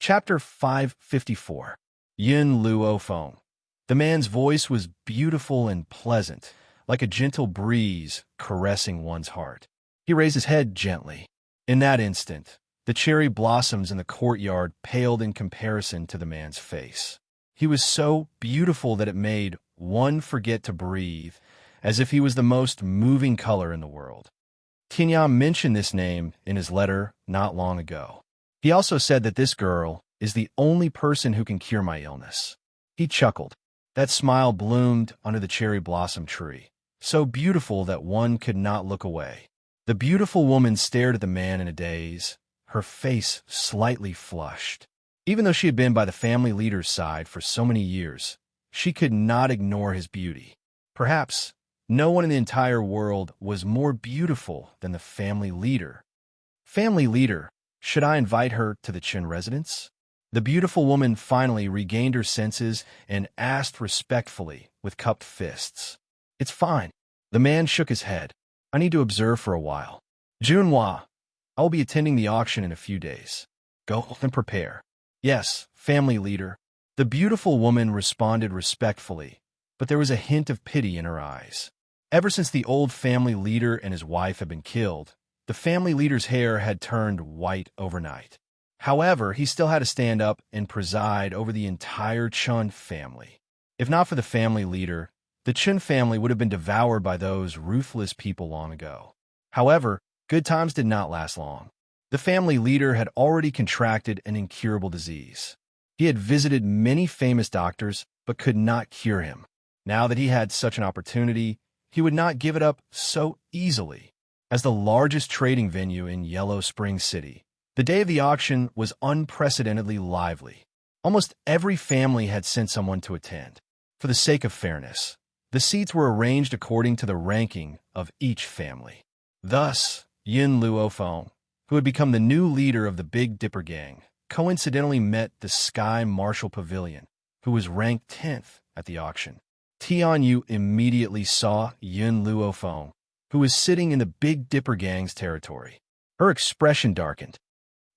Chapter 554. Yin Luo Feng. The man's voice was beautiful and pleasant, like a gentle breeze caressing one's heart. He raised his head gently. In that instant, the cherry blossoms in the courtyard paled in comparison to the man's face. He was so beautiful that it made one forget to breathe, as if he was the most moving color in the world. Tianyang mentioned this name in his letter not long ago. He also said that this girl is the only person who can cure my illness. He chuckled. That smile bloomed under the cherry blossom tree, so beautiful that one could not look away. The beautiful woman stared at the man in a daze, her face slightly flushed. Even though she had been by the family leader's side for so many years, she could not ignore his beauty. Perhaps no one in the entire world was more beautiful than the family leader. Family leader, should I invite her to the Qin residence? The beautiful woman finally regained her senses and asked respectfully with cupped fists. It's fine. The man shook his head. I need to observe for a while. Junhua, I will be attending the auction in a few days. Go and prepare. Yes, family leader. The beautiful woman responded respectfully, but there was a hint of pity in her eyes. Ever since the old family leader and his wife had been killed, the family leader's hair had turned white overnight. However, he still had to stand up and preside over the entire Chun family. If not for the family leader, the Chun family would have been devoured by those ruthless people long ago. However, good times did not last long. The family leader had already contracted an incurable disease. He had visited many famous doctors, but could not cure him. Now that he had such an opportunity, he would not give it up so easily. As the largest trading venue in Yellow Spring City, the day of the auction was unprecedentedly lively. Almost every family had sent someone to attend. For the sake of fairness, the seats were arranged according to the ranking of each family. Thus, Yin Luo Feng, who had become the new leader of the Big Dipper Gang, coincidentally met the Sky Marshal Pavilion, who was ranked 10th at the auction. Tianyu immediately saw Yin Luo Feng, who was sitting in the Big Dipper Gang's territory. Her expression darkened.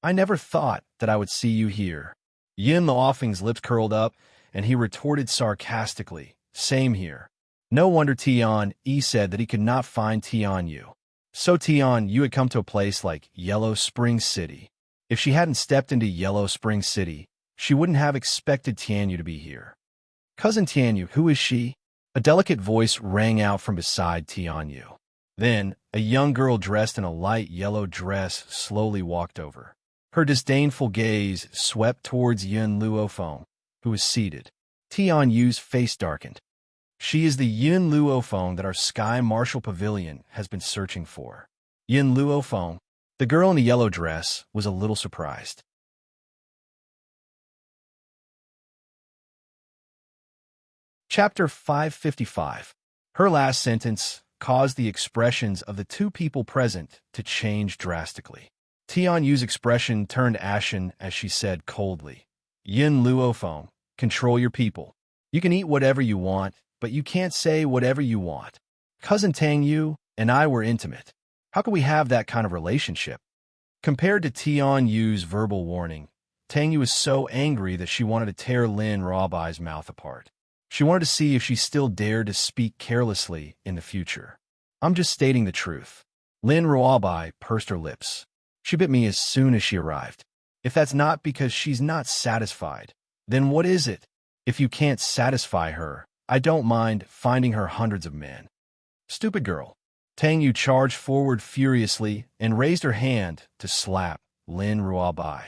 I never thought that I would see you here. Yin Luo Feng's lips curled up, and he retorted sarcastically, same here. No wonder Tian-Yi said that he could not find Tianyu. So Tian-Yu had come to a place like Yellow Spring City. If she hadn't stepped into Yellow Spring City, she wouldn't have expected Tianyu to be here. Cousin Tianyu, who is she? A delicate voice rang out from beside Tianyu. Then, a young girl dressed in a light yellow dress slowly walked over. Her disdainful gaze swept towards Yin Luo Feng, who was seated. Tianyu's face darkened. She is the Yin Luo Feng that our Sky Marshal Pavilion has been searching for. Yin Luo Feng, the girl in the yellow dress, was a little surprised. Chapter 555. Her last sentence caused the expressions of the two people present to change drastically. Tianyu's expression turned ashen as she said coldly, Yin Luo Feng, control your people. You can eat whatever you want, but you can't say whatever you want. Cousin Tang Yu and I were intimate. How could we have that kind of relationship? Compared to Tianyu's verbal warning, Tang Yu was so angry that she wanted to tear Lin Ruobai's mouth apart. She wanted to see if she still dared to speak carelessly in the future. I'm just stating the truth. Lin Ruobai pursed her lips. She bit me as soon as she arrived. If that's not because she's not satisfied, then what is it? If you can't satisfy her, I don't mind finding her hundreds of men. Stupid girl. Tang Yu charged forward furiously and raised her hand to slap Lin Ruobai.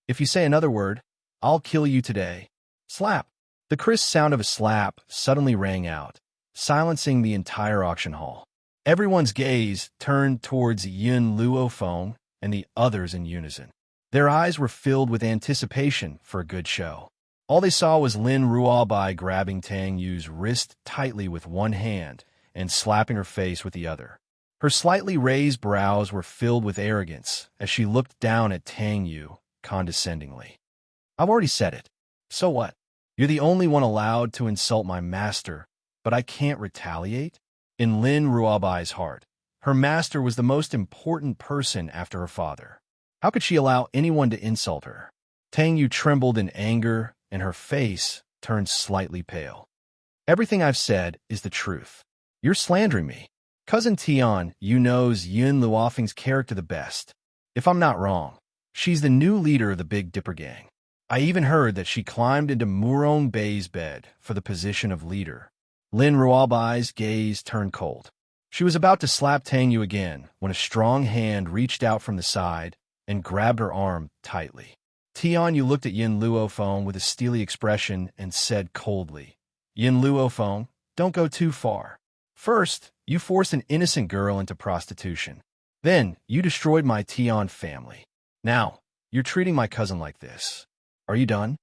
If you say another word, I'll kill you today. Slap. The crisp sound of a slap suddenly rang out, silencing the entire auction hall. Everyone's gaze turned towards Yin Luo Feng and the others in unison. Their eyes were filled with anticipation for a good show. All they saw was Lin Ruobai grabbing Tang Yu's wrist tightly with one hand and slapping her face with the other. Her slightly raised brows were filled with arrogance as she looked down at Tang Yu condescendingly. I've already said it. So what? You're the only one allowed to insult my master, but I can't retaliate? In Lin Ruobai's heart, her master was the most important person after her father. How could she allow anyone to insult her? Tang Yu trembled in anger, and her face turned slightly pale. Everything I've said is the truth. You're slandering me. Cousin Tian, you knows Yun Luofeng's character the best. If I'm not wrong, she's the new leader of the Big Dipper gang. I even heard that she climbed into Murong Bei's bed for the position of leader. Lin Ruobai's gaze turned cold. She was about to slap Tang Yu again when a strong hand reached out from the side and grabbed her arm tightly. Tian Yu looked at Yin Luofeng with a steely expression and said coldly, Yin Luofeng, don't go too far. First, you forced an innocent girl into prostitution. Then, you destroyed my Tian family. Now, you're treating my cousin like this. Are you done?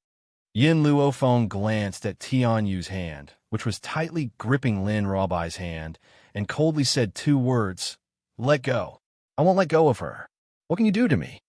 Yin Luofeng glanced at Tian Yu's hand, which was tightly gripping Lin Ruobai's hand, and coldly said 2 words, let go. I won't let go of her. What can you do to me?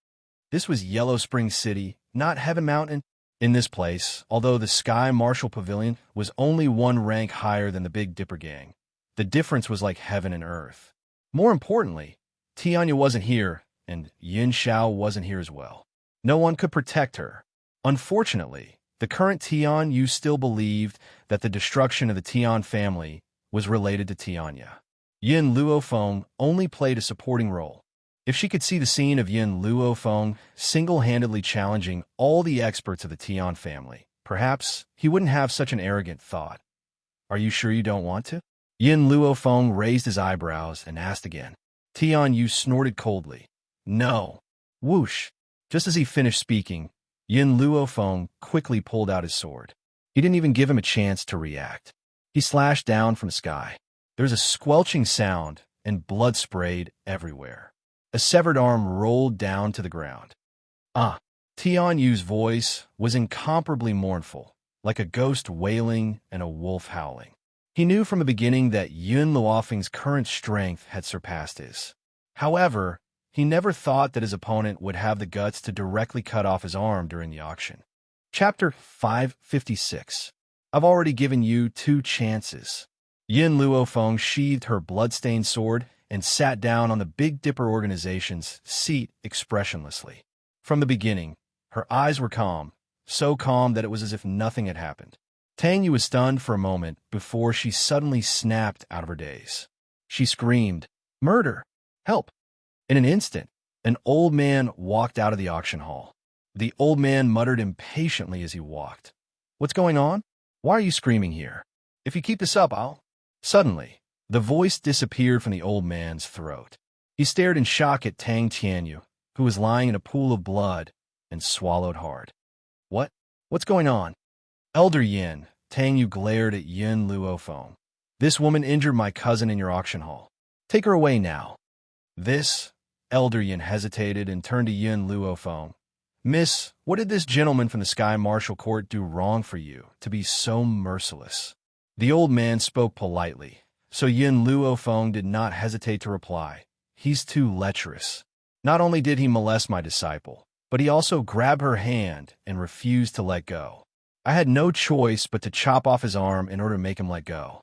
This was Yellow Spring City, not Heaven Mountain. In this place, although the Sky Marshal Pavilion was only 1 rank higher than the Big Dipper gang, the difference was like heaven and earth. More importantly, Tianya wasn't here, and Yin Xiao wasn't here as well. No one could protect her. Unfortunately, the current Tian Yu still believed that the destruction of the Tian family was related to Tianya. Yin Luofeng only played a supporting role. If she could see the scene of Yin Luofeng single-handedly challenging all the experts of the Tian family, perhaps he wouldn't have such an arrogant thought. Are you sure you don't want to? Yin Luofeng raised his eyebrows and asked again. Tian Yu snorted coldly. No. Whoosh. Just as he finished speaking, Yin Luofeng quickly pulled out his sword. He didn't even give him a chance to react. He slashed down from the sky. There was a squelching sound, and blood sprayed everywhere. A severed arm rolled down to the ground. Tian Yu's voice was incomparably mournful, like a ghost wailing and a wolf howling. He knew from the beginning that Yun Luofeng's current strength had surpassed his. However, he never thought that his opponent would have the guts to directly cut off his arm during the auction. Chapter 556. I've already given you 2 chances. Yin Luofeng sheathed her blood-stained sword and sat down on the Big Dipper organization's seat expressionlessly. From the beginning, her eyes were calm, so calm that it was as if nothing had happened. Tang Yu was stunned for a moment before she suddenly snapped out of her daze. She screamed, "Murder! Help!" In an instant, an old man walked out of the auction hall. The old man muttered impatiently as he walked. What's going on? Why are you screaming here? If you keep this up, I'll... Suddenly, the voice disappeared from the old man's throat. He stared in shock at Tang Tianyu, who was lying in a pool of blood, and swallowed hard. What's going on? Elder Yin, Tang Yu glared at Yin Luofeng. This woman injured my cousin in your auction hall. Take her away now. This, Elder Yin hesitated and turned to Yin Luofeng. Miss, what did this gentleman from the Sky Marshal Court do wrong for you to be so merciless? The old man spoke politely, so Yin Luofeng did not hesitate to reply. He's too lecherous. Not only did he molest my disciple, but he also grabbed her hand and refused to let go. I had no choice but to chop off his arm in order to make him let go.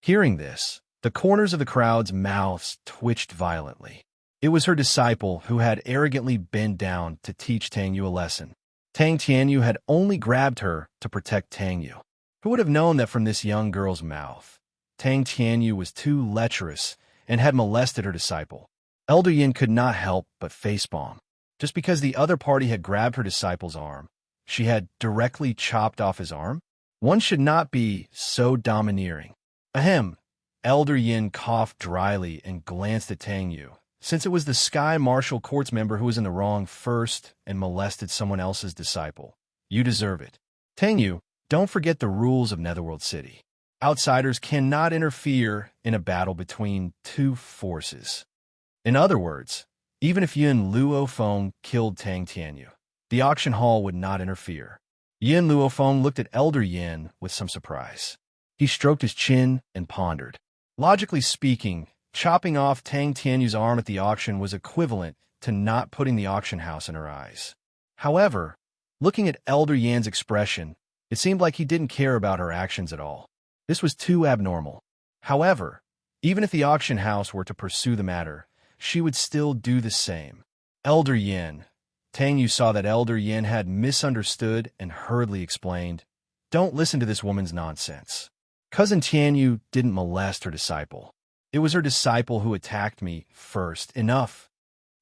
Hearing this, the corners of the crowd's mouths twitched violently. It was her disciple who had arrogantly bent down to teach Tang Yu a lesson. Tang Tianyu had only grabbed her to protect Tang Yu. Who would have known that from this young girl's mouth? Tang Tianyu was too lecherous and had molested her disciple. Elder Yin could not help but facepalm. Just because the other party had grabbed her disciple's arm, she had directly chopped off his arm? One should not be so domineering. Ahem. Elder Yin coughed dryly and glanced at Tang Yu. Since it was the Sky Marshal Court's member who was in the wrong first and molested someone else's disciple, you deserve it. Tang Yu, don't forget the rules of Netherworld City. Outsiders cannot interfere in a battle between 2 forces. In other words, even if Yin Luofeng killed Tang Tianyu, the auction hall would not interfere. Yin Luofeng looked at Elder Yin with some surprise. He stroked his chin and pondered. Logically speaking, chopping off Tang Tianyu's arm at the auction was equivalent to not putting the auction house in her eyes. However, looking at Elder Yan's expression, it seemed like he didn't care about her actions at all. This was too abnormal. However, even if the auction house were to pursue the matter, she would still do the same. Elder Yin, Tang Yu saw that Elder Yin had misunderstood and hurriedly explained, "Don't listen to this woman's nonsense. Cousin Tian Yu didn't molest her disciple. It was her disciple who attacked me first. Enough."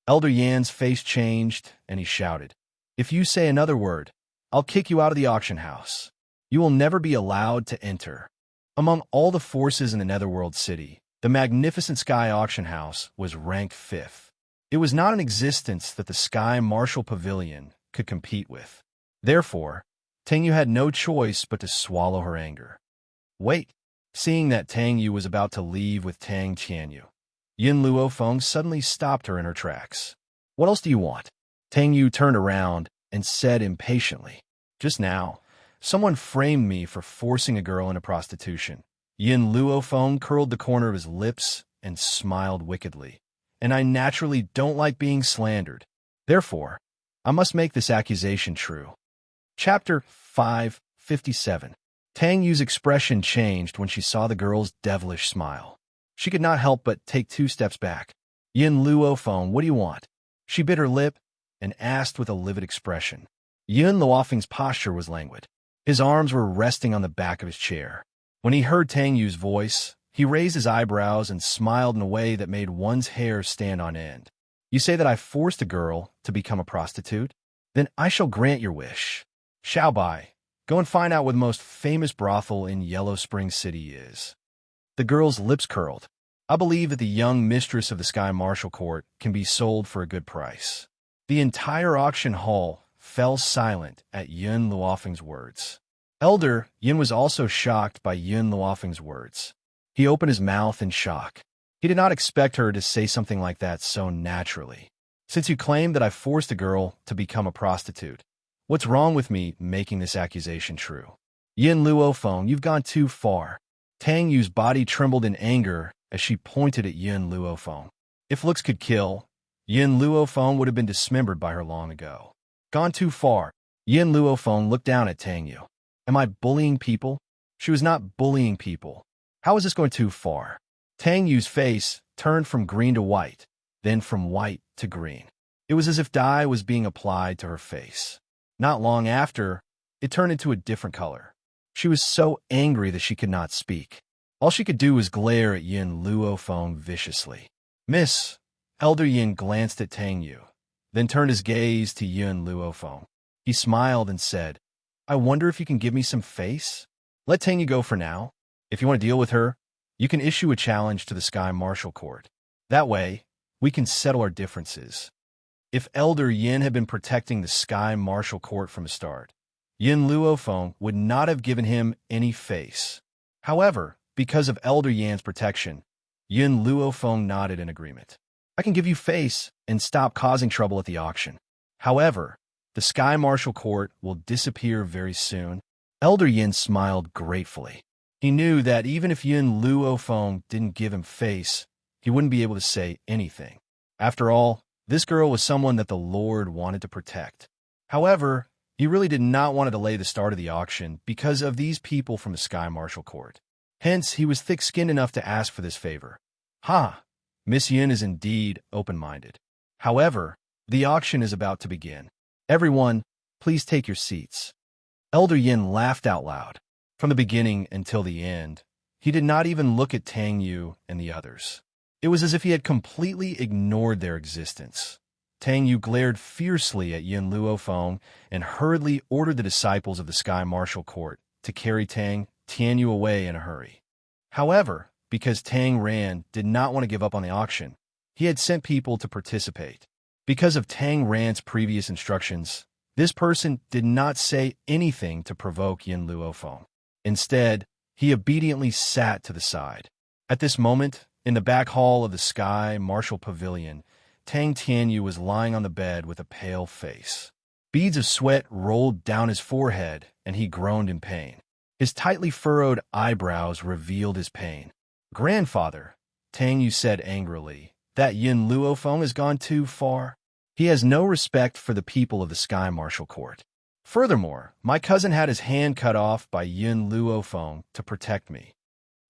Elder Yan's face changed, and he shouted, "If you say another word, I'll kick you out of the auction house. You will never be allowed to enter." Among all the forces in the Netherworld city, the magnificent Sky Auction House was ranked 5th. It was not an existence that the Sky Martial Pavilion could compete with. Therefore, Tang Yu had no choice but to swallow her anger. "Wait." Seeing that Tang Yu was about to leave with Tang Tianyu, Yin Luofeng suddenly stopped her in her tracks. "What else do you want?" Tang Yu turned around and said impatiently, "Just now, someone framed me for forcing a girl into prostitution." Yin Luofeng curled the corner of his lips and smiled wickedly. "And I naturally don't like being slandered. Therefore, I must make this accusation true." Chapter 557. Tang Yu's expression changed when she saw the girl's devilish smile. She could not help but take 2 steps back. "Yin Luofeng, what do you want?" She bit her lip and asked with a livid expression. Yin Luofeng's posture was languid. His arms were resting on the back of his chair. When he heard Tang Yu's voice, he raised his eyebrows and smiled in a way that made one's hair stand on end. "You say that I forced a girl to become a prostitute? Then I shall grant your wish. Xiaobai, go and find out where the most famous brothel in Yellow Spring City is." The girl's lips curled. "I believe that the young mistress of the Sky Martial Court can be sold for a good price." The entire auction hall fell silent at Yin Luofeng's words. Elder Yin was also shocked by Yin Luofeng's words. He opened his mouth in shock. He did not expect her to say something like that so naturally. "Since you claim that I forced a girl to become a prostitute, what's wrong with me making this accusation true?" "Yin Luofeng, you've gone too far." Tang Yu's body trembled in anger as she pointed at Yin Luofeng. If looks could kill, Yin Luofeng would have been dismembered by her long ago. "Gone too far." Yin Luofeng looked down at Tang Yu. "Am I bullying people?" She was not bullying people. How is this going too far? Tang Yu's face turned from green to white, then from white to green. It was as if dye was being applied to her face. Not long after, it turned into a different color. She was so angry that she could not speak. All she could do was glare at Yin Luofeng viciously. "Miss." Elder Yin glanced at Tang Yu, then turned his gaze to Yin Luofeng. He smiled and said, "I wonder if you can give me some face? Let Tang Yu go for now. If you want to deal with her, you can issue a challenge to the Sky Martial Court. That way, we can settle our differences." If Elder Yin had been protecting the Sky Martial Court from the start, Yin Luofeng would not have given him any face. However, because of Elder Yan's protection, Yin Luofeng nodded in agreement. "I can give you face and stop causing trouble at the auction. However, the Sky Martial Court will disappear very soon." Elder Yin smiled gratefully. He knew that even if Yin Luofeng didn't give him face, he wouldn't be able to say anything. After all, this girl was someone that the Lord wanted to protect. However, he really did not want to delay the start of the auction because of these people from the Sky Martial Court. Hence, he was thick-skinned enough to ask for this favor. Miss Yin is indeed open-minded. However, the auction is about to begin. Everyone, please take your seats. Elder Yin laughed out loud. From the beginning until the end, he did not even look at Tang Yu and the others. It was as if he had completely ignored their existence. Tang Yu glared fiercely at Yin Luofeng and hurriedly ordered the disciples of the Sky Martial Court to carry Tang Tianyu away in a hurry. However, because Tang Ran did not want to give up on the auction, he had sent people to participate. Because of Tang Ran's previous instructions, this person did not say anything to provoke Yin Luofeng. Instead, he obediently sat to the side. At this moment, in the back hall of the Sky Martial Pavilion, Tang Tianyu was lying on the bed with a pale face. Beads of sweat rolled down his forehead, and he groaned in pain. His tightly furrowed eyebrows revealed his pain. "Grandfather," Tang Yu said angrily, "that Yin Luofeng has gone too far. He has no respect for the people of the Sky Martial Court. Furthermore, my cousin had his hand cut off by Yin Luofeng to protect me."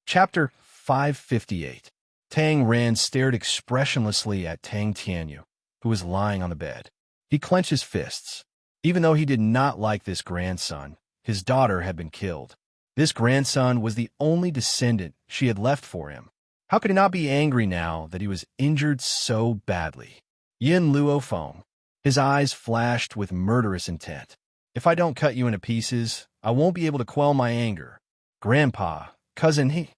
Chapter 558. Tang Ran stared expressionlessly at Tang Tianyu, who was lying on the bed. He clenched his fists. Even though he did not like this grandson, his daughter had been killed. This grandson was the only descendant she had left for him. How could he not be angry now that he was injured so badly? Yin Luo Feng. His eyes flashed with murderous intent. If I don't cut you into pieces, I won't be able to quell my anger. Grandpa, cousin he.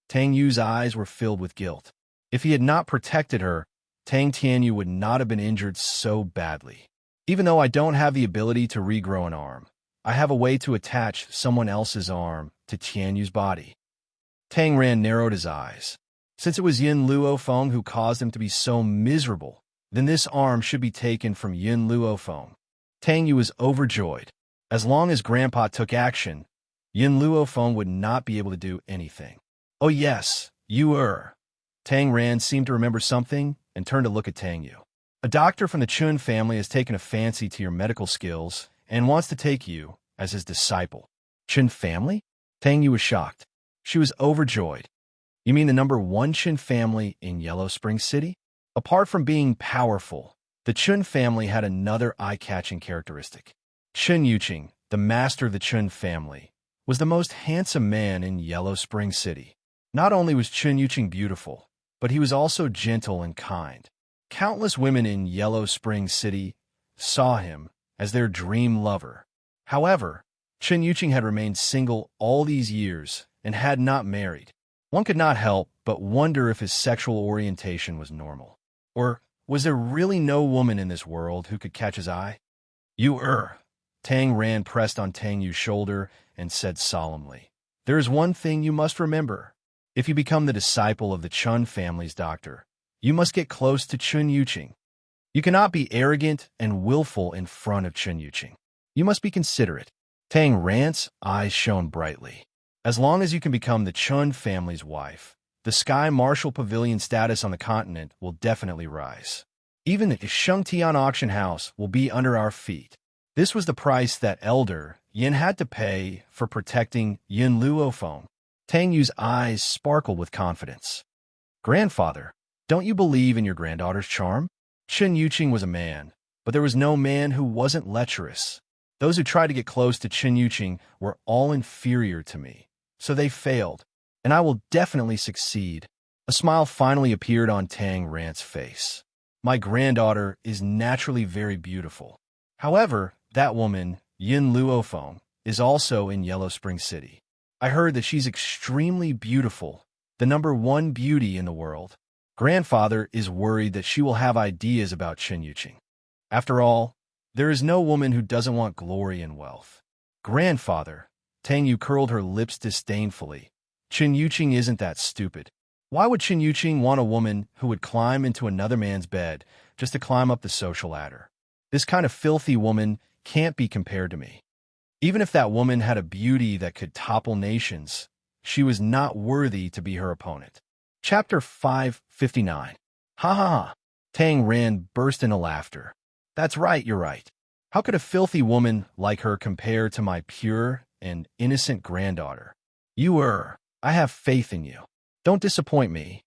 Tang Yu's eyes were filled with guilt. If he had not protected her, Tang Tianyu would not have been injured so badly. Even though I don't have the ability to regrow an arm, I have a way to attach someone else's arm to Tianyu's body. Tang Ran narrowed his eyes. Since it was Yin Luo Feng who caused him to be so miserable, then this arm should be taken from Yin Luo Feng. Tang Yu was overjoyed. As long as Grandpa took action, Yin Luo Feng would not be able to do anything. Oh yes, you er. Tang Ran seemed to remember something and turned to look at Tang Yu. A doctor from the Chun family has taken a fancy to your medical skills and wants to take you as his disciple. Chun family? Tang Yu was shocked. She was overjoyed. You mean the #1 Chun family in Yellow Spring City? Apart from being powerful, the Chun family had another eye-catching characteristic. Chun Yuqing, the master of the Chun family, was the most handsome man in Yellow Spring City. Not only was Chun Yuqing beautiful, but he was also gentle and kind. Countless women in Yellow Spring City saw him as their dream lover. However, Chun Yuqing had remained single all these years and had not married. One could not help but wonder if his sexual orientation was normal. Or was there really no woman in this world who could catch his eye? Tang Ran pressed on Tang Yu's shoulder and said solemnly, there is one thing you must remember. If you become the disciple of the Chun family's doctor, you must get close to Chun Yuqing. You cannot be arrogant and willful in front of Chun Yuqing. You must be considerate. Tang Ran's eyes shone brightly. As long as you can become the Chun family's wife, the Sky Marshal Pavilion status on the continent will definitely rise. Even the Shengtian auction house will be under our feet. This was the price that Elder Yin had to pay for protecting Yin Luo Feng. Tang Yu's eyes sparkled with confidence. Grandfather, don't you believe in your granddaughter's charm? Chun Yuqing was a man, but there was no man who wasn't lecherous. Those who tried to get close to Chun Yuqing were all inferior to me, so they failed, and I will definitely succeed. A smile finally appeared on Tang Ran's face. My granddaughter is naturally very beautiful. However, that woman, Yin Luo Feng, is also in Yellow Spring City. I heard that she's extremely beautiful, the #1 beauty in the world. Grandfather is worried that she will have ideas about Chun Yuqing. After all, there is no woman who doesn't want glory and wealth. Grandfather, Tang Yu curled her lips disdainfully. Chun Yuqing isn't that stupid. Why would Chun Yuqing want a woman who would climb into another man's bed just to climb up the social ladder? This kind of filthy woman can't be compared to me. Even if that woman had a beauty that could topple nations, she was not worthy to be her opponent. Chapter 559. Ha ha ha. Tang Ran burst into laughter. That's right, you're right. How could a filthy woman like her compare to my pure and innocent granddaughter? I have faith in you. Don't disappoint me.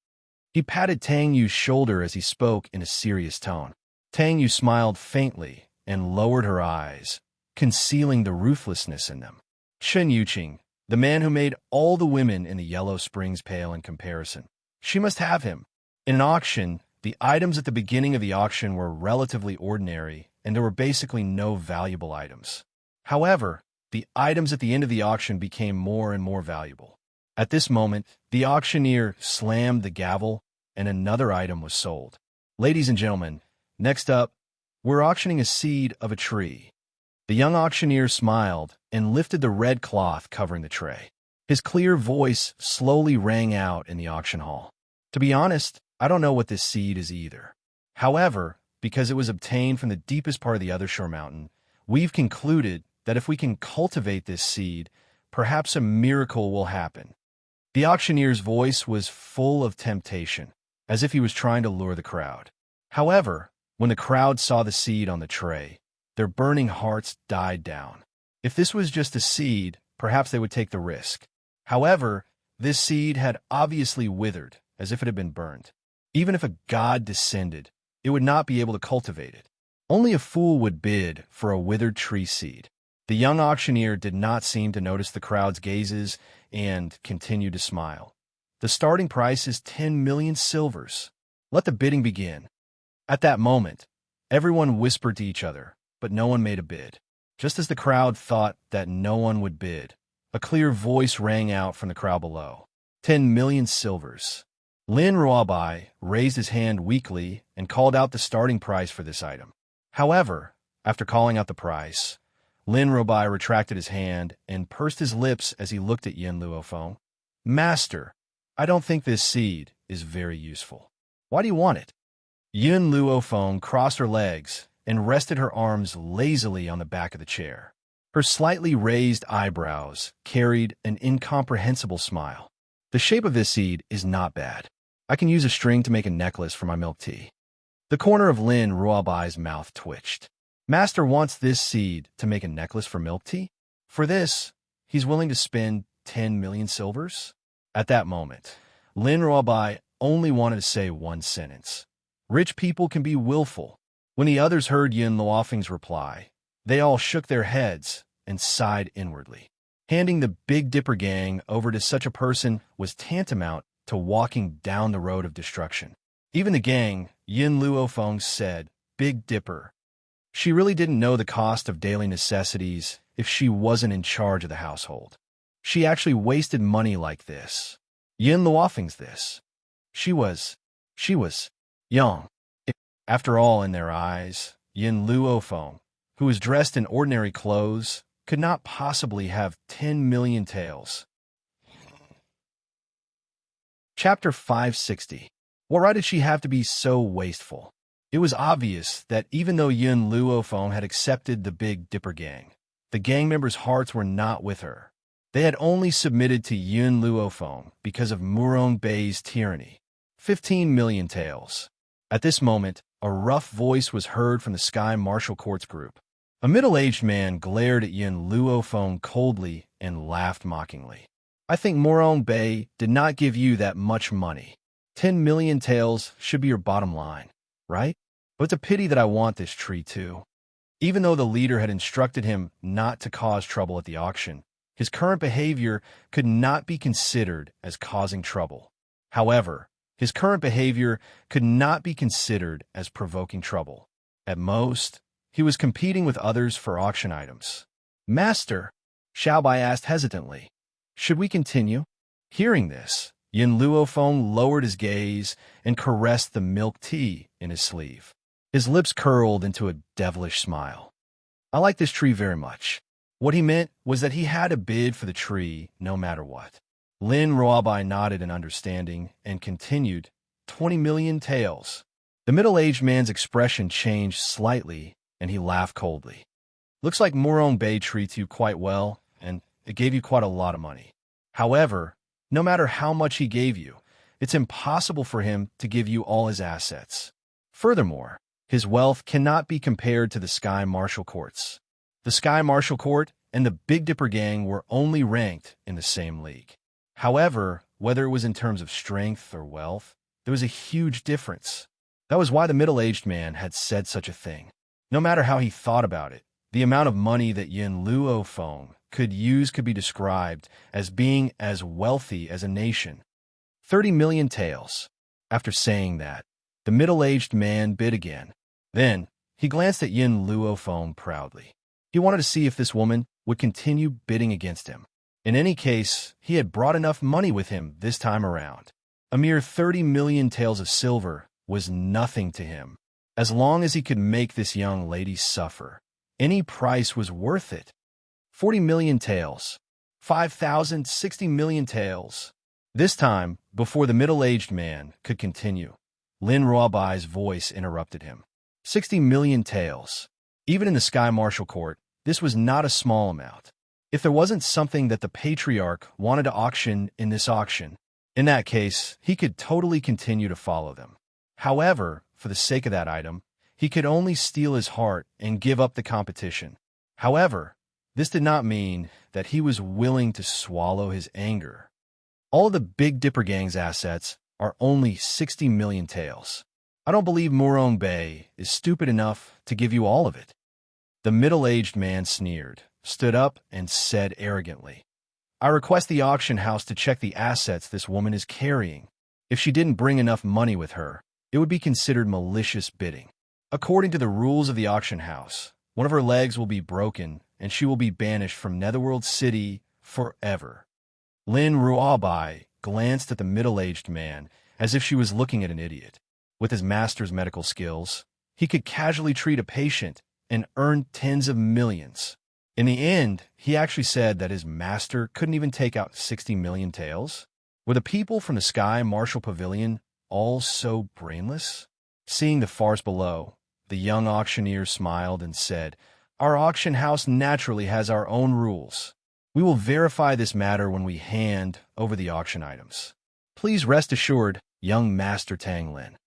He patted Tang Yu's shoulder as he spoke in a serious tone. Tang Yu smiled faintly and lowered her eyes, concealing the ruthlessness in them. Chun Yuqing, the man who made all the women in the Yellow Springs pale in comparison. She must have him. In an auction, the items at the beginning of the auction were relatively ordinary, and there were basically no valuable items. However, the items at the end of the auction became more and more valuable. At this moment, the auctioneer slammed the gavel, and another item was sold. Ladies and gentlemen, next up, we're auctioning a seed of a tree. The young auctioneer smiled and lifted the red cloth covering the tray. His clear voice slowly rang out in the auction hall. To be honest, I don't know what this seed is either. However, because it was obtained from the deepest part of the Other Shore Mountain, we've concluded that if we can cultivate this seed, perhaps a miracle will happen. The auctioneer's voice was full of temptation, as if he was trying to lure the crowd. However, when the crowd saw the seed on the tray, their burning hearts died down. If this was just a seed, perhaps they would take the risk. However, this seed had obviously withered, as if it had been burned. Even if a god descended, it would not be able to cultivate it. Only a fool would bid for a withered tree seed. The young auctioneer did not seem to notice the crowd's gazes and continued to smile. The starting price is 10 million silvers. Let the bidding begin. At that moment, everyone whispered to each other, but no one made a bid. Just as the crowd thought that no one would bid, a clear voice rang out from the crowd below. 10 million silvers. Lin Ruabai raised his hand weakly and called out the starting price for this item. However, after calling out the price, Lin Ruabai retracted his hand and pursed his lips as he looked at Yin Luofeng. Master, I don't think this seed is very useful. Why do you want it? Yin Luofeng crossed her legs and rested her arms lazily on the back of the chair. Her slightly raised eyebrows carried an incomprehensible smile. The shape of this seed is not bad. I can use a string to make a necklace for my milk tea. The corner of Lin Ruabai's mouth twitched. Master wants this seed to make a necklace for milk tea? For this, he's willing to spend 10 million silvers? At that moment, Lin Ruabai only wanted to say one sentence. Rich people can be willful. When the others heard Yin Luofeng's reply, they all shook their heads and sighed inwardly. Handing the Big Dipper gang over to such a person was tantamount to walking down the road of destruction. Even the gang, Yin Luofeng said, Big Dipper. She really didn't know the cost of daily necessities if she wasn't in charge of the household. She actually wasted money like this. Yin Luofeng's this. She was young. After all, in their eyes, Yin Luofeng, who was dressed in ordinary clothes, could not possibly have 10 million taels. Chapter 560. What right did she have to be so wasteful? It was obvious that even though Yin Luofeng had accepted the Big Dipper gang, the gang members' hearts were not with her. They had only submitted to Yin Luofeng because of Murong Bei's tyranny. 15 million taels. At this moment, a rough voice was heard from the Sky Martial Courts group. A middle-aged man glared at Yin Luofeng coldly and laughed mockingly. I think Murong Bei did not give you that much money. 10 million taels should be your bottom line, right? But it's a pity that I want this tree too. Even though the leader had instructed him not to cause trouble at the auction, his current behavior could not be considered as causing trouble. However, his current behavior could not be considered as provoking trouble. At most, he was competing with others for auction items. Master, Xiaobai asked hesitantly, should we continue? Hearing this, Yin Luofeng lowered his gaze and caressed the milk tea in his sleeve. His lips curled into a devilish smile. I like this tree very much. What he meant was that he had to bid for the tree no matter what. Lin Ruabai nodded in understanding and continued, 20 million taels. The middle-aged man's expression changed slightly, and he laughed coldly. Looks like Murong Bei treats you quite well, and it gave you quite a lot of money. However, no matter how much he gave you, it's impossible for him to give you all his assets. Furthermore, his wealth cannot be compared to the Sky Martial Courts. The Sky Martial Court and the Big Dipper gang were only ranked in the same league. However, whether it was in terms of strength or wealth, there was a huge difference. That was why the middle-aged man had said such a thing. No matter how he thought about it, the amount of money that Yin Luofeng could use could be described as being as wealthy as a nation. 30 million taels. After saying that, the middle-aged man bid again. Then, he glanced at Yin Luofeng proudly. He wanted to see if this woman would continue bidding against him. In any case, he had brought enough money with him this time around. A mere 30 million taels of silver was nothing to him. As long as he could make this young lady suffer, any price was worth it. 40 million taels. 5,060 million taels. This time, before the middle-aged man could continue, Lin Ruabai's voice interrupted him. 60 million taels. Even in the Sky Martial Court, this was not a small amount. If there wasn't something that the Patriarch wanted to auction in this auction, in that case, he could totally continue to follow them. However, for the sake of that item, he could only steal his heart and give up the competition. However, this did not mean that he was willing to swallow his anger. All of the Big Dipper gang's assets are only 60 million taels. I don't believe Murong Bay is stupid enough to give you all of it. The middle-aged man sneered, stood up, and said arrogantly, I request the auction house to check the assets this woman is carrying. If she didn't bring enough money with her, it would be considered malicious bidding. According to the rules of the auction house, one of her legs will be broken, and she will be banished from Netherworld City forever. Lin Ruabai glanced at the middle-aged man as if she was looking at an idiot. With his master's medical skills, he could casually treat a patient and earn tens of millions. In the end, he actually said that his master couldn't even take out 60 million taels. Were the people from the Sky Marshal Pavilion all so brainless? Seeing the farce below, the young auctioneer smiled and said, Our auction house naturally has our own rules. We will verify this matter when we hand over the auction items. Please rest assured, young Master Tang Lin.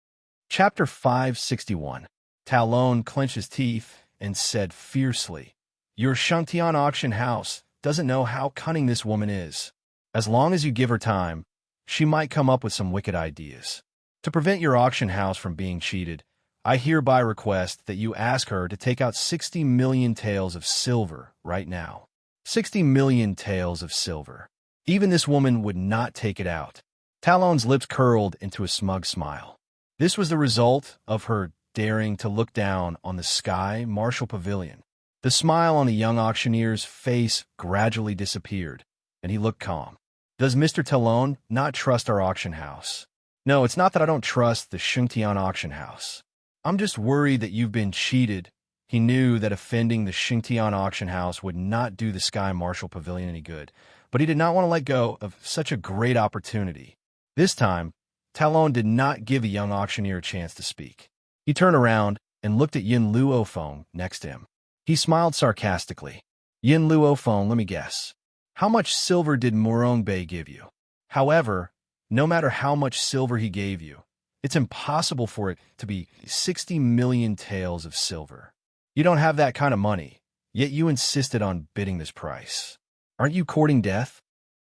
Chapter 561. Talon clenched his teeth and said fiercely, Your Shangtian auction house doesn't know how cunning this woman is. As long as you give her time, she might come up with some wicked ideas. To prevent your auction house from being cheated, I hereby request that you ask her to take out 60 million taels of silver right now. 60 million taels of silver. Even this woman would not take it out. Talon's lips curled into a smug smile. This was the result of her daring to look down on the Sky Marshal Pavilion. The smile on the young auctioneer's face gradually disappeared, and he looked calm. Does Mr. Talon not trust our auction house? No, it's not that I don't trust the Shengtian auction house. I'm just worried that you've been cheated. He knew that offending the Shengtian auction house would not do the Sky Marshal Pavilion any good, but he did not want to let go of such a great opportunity. This time, Talon did not give the young auctioneer a chance to speak. He turned around and looked at Yin Luofeng next to him. He smiled sarcastically. Yin Luofeng, let me guess. How much silver did Murong Bei give you? However, no matter how much silver he gave you, it's impossible for it to be 60 million taels of silver. You don't have that kind of money, yet you insisted on bidding this price. Aren't you courting death?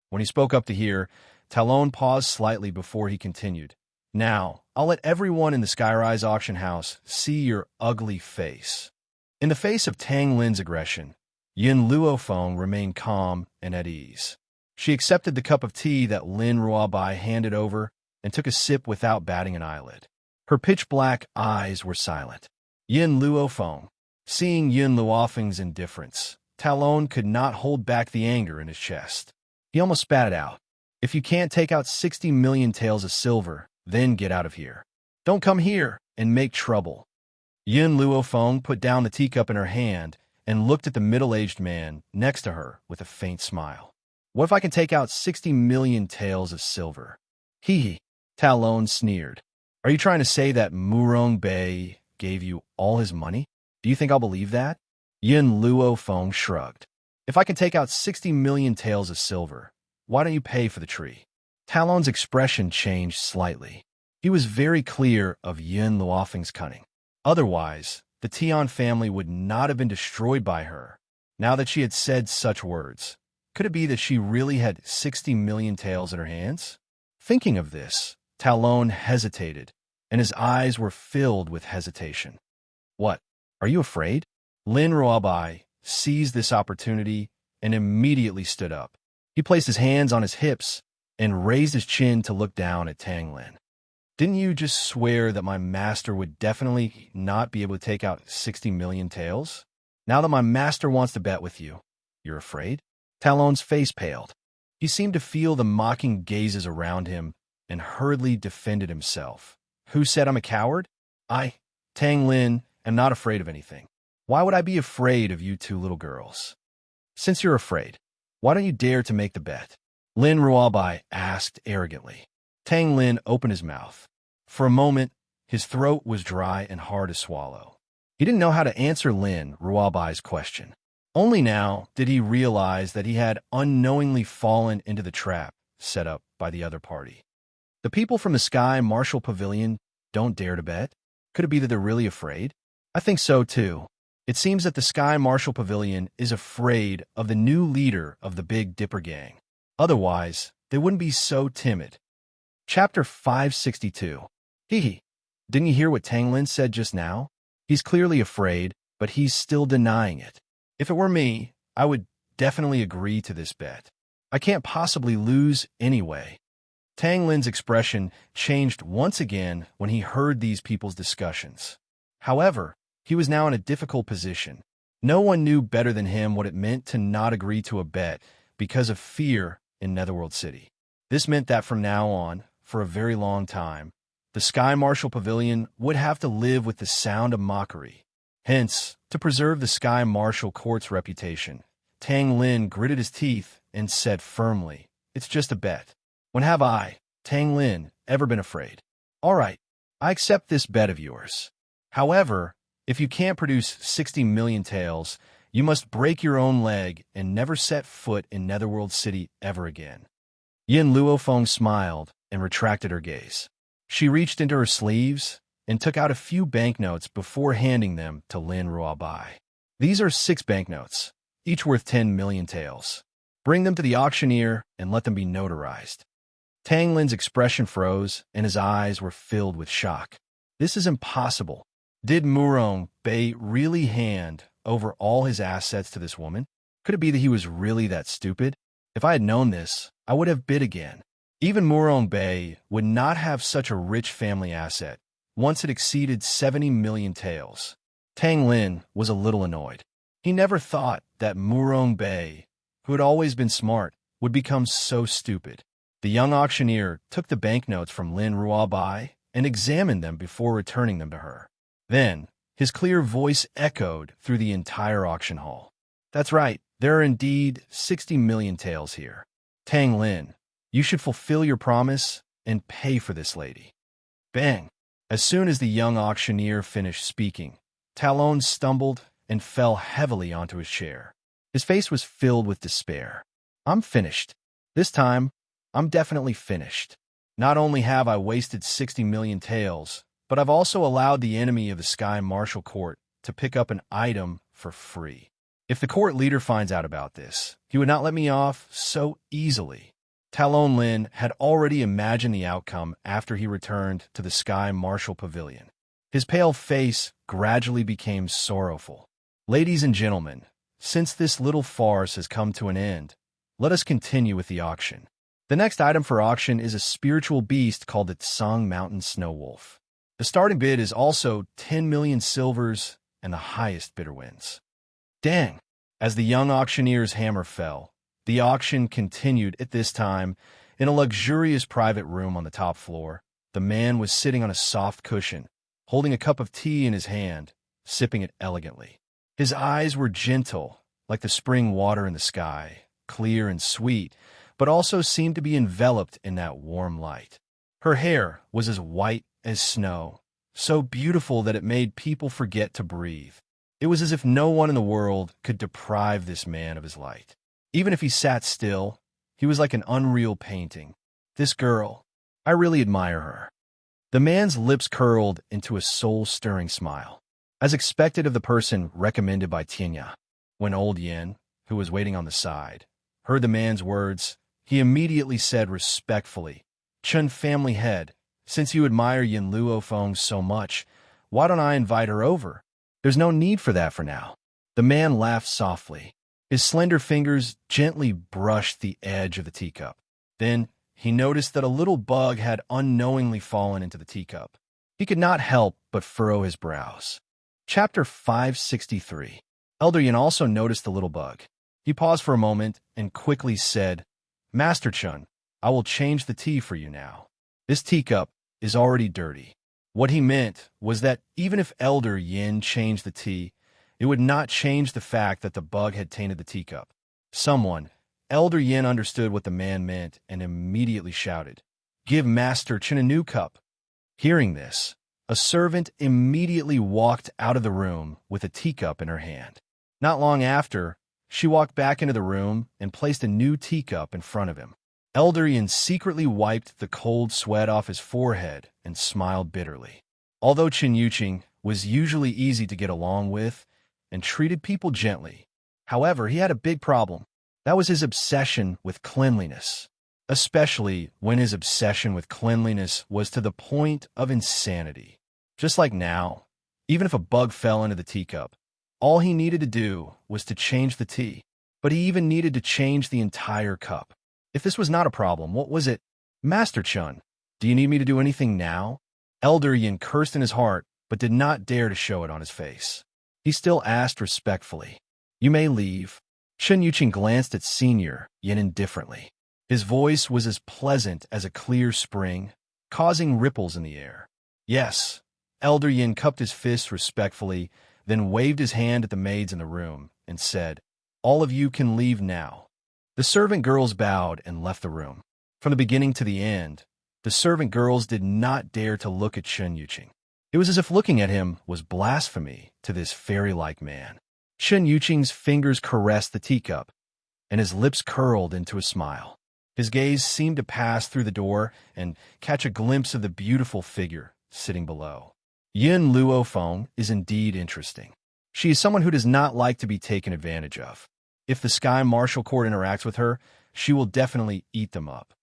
When he spoke up to here, Talon paused slightly before he continued. Now, I'll let everyone in the Skyrise auction house see your ugly face. In the face of Tang Lin's aggression, Yin Luofeng remained calm and at ease. She accepted the cup of tea that Lin Ruabai handed over and took a sip without batting an eyelid. Her pitch-black eyes were silent. Yin Luofeng. Seeing Yin Luofeng's indifference, Talon could not hold back the anger in his chest. He almost spat it out. If you can't take out 60 million taels of silver, then get out of here. Don't come here and make trouble. Yin Luofeng put down the teacup in her hand and looked at the middle-aged man next to her with a faint smile. What if I can take out 60 million taels of silver? Hee. Talon sneered. Are you trying to say that Murong Bei gave you all his money? Do you think I'll believe that? Yin Luofeng shrugged. If I can take out 60 million taels of silver, why don't you pay for the tree? Talon's expression changed slightly. He was very clear of Yin Luofeng's cunning. Otherwise, the Tian family would not have been destroyed by her. Now that she had said such words, could it be that she really had 60 million taels in her hands? Thinking of this, Talon hesitated, and his eyes were filled with hesitation. What? Are you afraid? Lin Ruabai seized this opportunity and immediately stood up. He placed his hands on his hips and raised his chin to look down at Tang Lin. Didn't you just swear that my master would definitely not be able to take out 60 million taels? Now that my master wants to bet with you, you're afraid? Talon's face paled. He seemed to feel the mocking gazes around him and hurriedly defended himself. Who said I'm a coward? I, Tang Lin, am not afraid of anything. Why would I be afraid of you two little girls? Since you're afraid, why don't you dare to make the bet? Lin Ruabai asked arrogantly. Tang Lin opened his mouth. For a moment, his throat was dry and hard to swallow. He didn't know how to answer Lin Ruabai's question. Only now did he realize that he had unknowingly fallen into the trap set up by the other party. The people from the Sky Marshal Pavilion don't dare to bet? Could it be that they're really afraid? I think so, too. It seems that the Sky Marshal Pavilion is afraid of the new leader of the Big Dipper Gang. Otherwise, they wouldn't be so timid. Chapter 562. Hee. Didn't you hear what Tang Lin said just now? He's clearly afraid, but he's still denying it. If it were me, I would definitely agree to this bet. I can't possibly lose anyway. Tang Lin's expression changed once again when he heard these people's discussions. However, he was now in a difficult position. No one knew better than him what it meant to not agree to a bet because of fear in Netherworld City. This meant that from now on, for a very long time, the Sky Marshal Pavilion would have to live with the sound of mockery. Hence, to preserve the Sky Marshal Court's reputation, Tang Lin gritted his teeth and said firmly, "It's just a bet. When have I, Tang Lin, ever been afraid? All right, I accept this bet of yours. However, if you can't produce 60 million taels, you must break your own leg and never set foot in Netherworld City ever again." Yin Luofeng smiled and retracted her gaze. She reached into her sleeves and took out a few banknotes before handing them to Lin Ruobai. "These are 6 banknotes, each worth 10 million taels. Bring them to the auctioneer and let them be notarized." Tang Lin's expression froze and his eyes were filled with shock. This is impossible. Did Murong Bei really hand over all his assets to this woman? Could it be that he was really that stupid? If I had known this, I would have bid again. Even Murong Bei would not have such a rich family asset once it exceeded 70 million taels. Tang Lin was a little annoyed. He never thought that Murong Bei, who had always been smart, would become so stupid. The young auctioneer took the banknotes from Lin Ruobai and examined them before returning them to her. Then, his clear voice echoed through the entire auction hall. "That's right, there are indeed 60 million taels here. Tang Lin, you should fulfill your promise and pay for this lady." Bang! As soon as the young auctioneer finished speaking, Talon stumbled and fell heavily onto his chair. His face was filled with despair. "I'm finished. This time, I'm definitely finished. Not only have I wasted 60 million taels, but I've also allowed the enemy of the Sky Marshal Court to pick up an item for free. If the court leader finds out about this, he would not let me off so easily." Talon Lin had already imagined the outcome after he returned to the Sky Marshal Pavilion. His pale face gradually became sorrowful. "Ladies and gentlemen, since this little farce has come to an end, let us continue with the auction. The next item for auction is a spiritual beast called the Tsang Mountain Snow Wolf. The starting bid is also 10 million silvers, and the highest bidder wins." Dang! As the young auctioneer's hammer fell, the auction continued at this time in a luxurious private room on the top floor. The man was sitting on a soft cushion, holding a cup of tea in his hand, sipping it elegantly. His eyes were gentle, like the spring water in the sky, clear and sweet, but also seemed to be enveloped in that warm light. Her hair was as white as snow, so beautiful that it made people forget to breathe. It was as if no one in the world could deprive this man of his light. Even if he sat still, he was like an unreal painting. This girl, I really admire her. The man's lips curled into a soul-stirring smile, as expected of the person recommended by Tianya. When old Yin, who was waiting on the side, heard the man's words, he immediately said respectfully, "Chun family head, since you admire Yin Luofeng so much, why don't I invite her over? There's no need for that for now." The man laughed softly. His slender fingers gently brushed the edge of the teacup. Then he noticed that a little bug had unknowingly fallen into the teacup. He could not help but furrow his brows. Chapter 563. Elder Yin also noticed the little bug. He paused for a moment and quickly said, "Master Chun, I will change the tea for you now. This teacup is already dirty." What he meant was that even if Elder Yin changed the tea, it would not change the fact that the bug had tainted the teacup. Someone, Elder Yin, understood what the man meant and immediately shouted, "Give Master Chun a new cup." Hearing this, a servant immediately walked out of the room with a teacup in her hand. Not long after, she walked back into the room and placed a new teacup in front of him. Elder Yin secretly wiped the cold sweat off his forehead and smiled bitterly. Although Chen Yuqing was usually easy to get along with and treated people gently, however, he had a big problem. That was his obsession with cleanliness, especially when his obsession with cleanliness was to the point of insanity. Just like now, even if a bug fell into the teacup, all he needed to do was to change the tea. But he even needed to change the entire cup. If this was not a problem, what was it? Master Chun, do you need me to do anything now? Elder Yin cursed in his heart, but did not dare to show it on his face. He still asked respectfully, "You may leave." Chun Yuqing glanced at Senior Yin indifferently. His voice was as pleasant as a clear spring, causing ripples in the air. "Yes." Elder Yin cupped his fists respectfully, then waved his hand at the maids in the room and said, "All of you can leave now." The servant girls bowed and left the room. From the beginning to the end, the servant girls did not dare to look at Chun Yuqing. It was as if looking at him was blasphemy to this fairy-like man. Chun Yuqing's fingers caressed the teacup, and his lips curled into a smile. His gaze seemed to pass through the door and catch a glimpse of the beautiful figure sitting below. Yin Luofeng is indeed interesting. She is someone who does not like to be taken advantage of. If the Sky Martial Court interacts with her, she will definitely eat them up.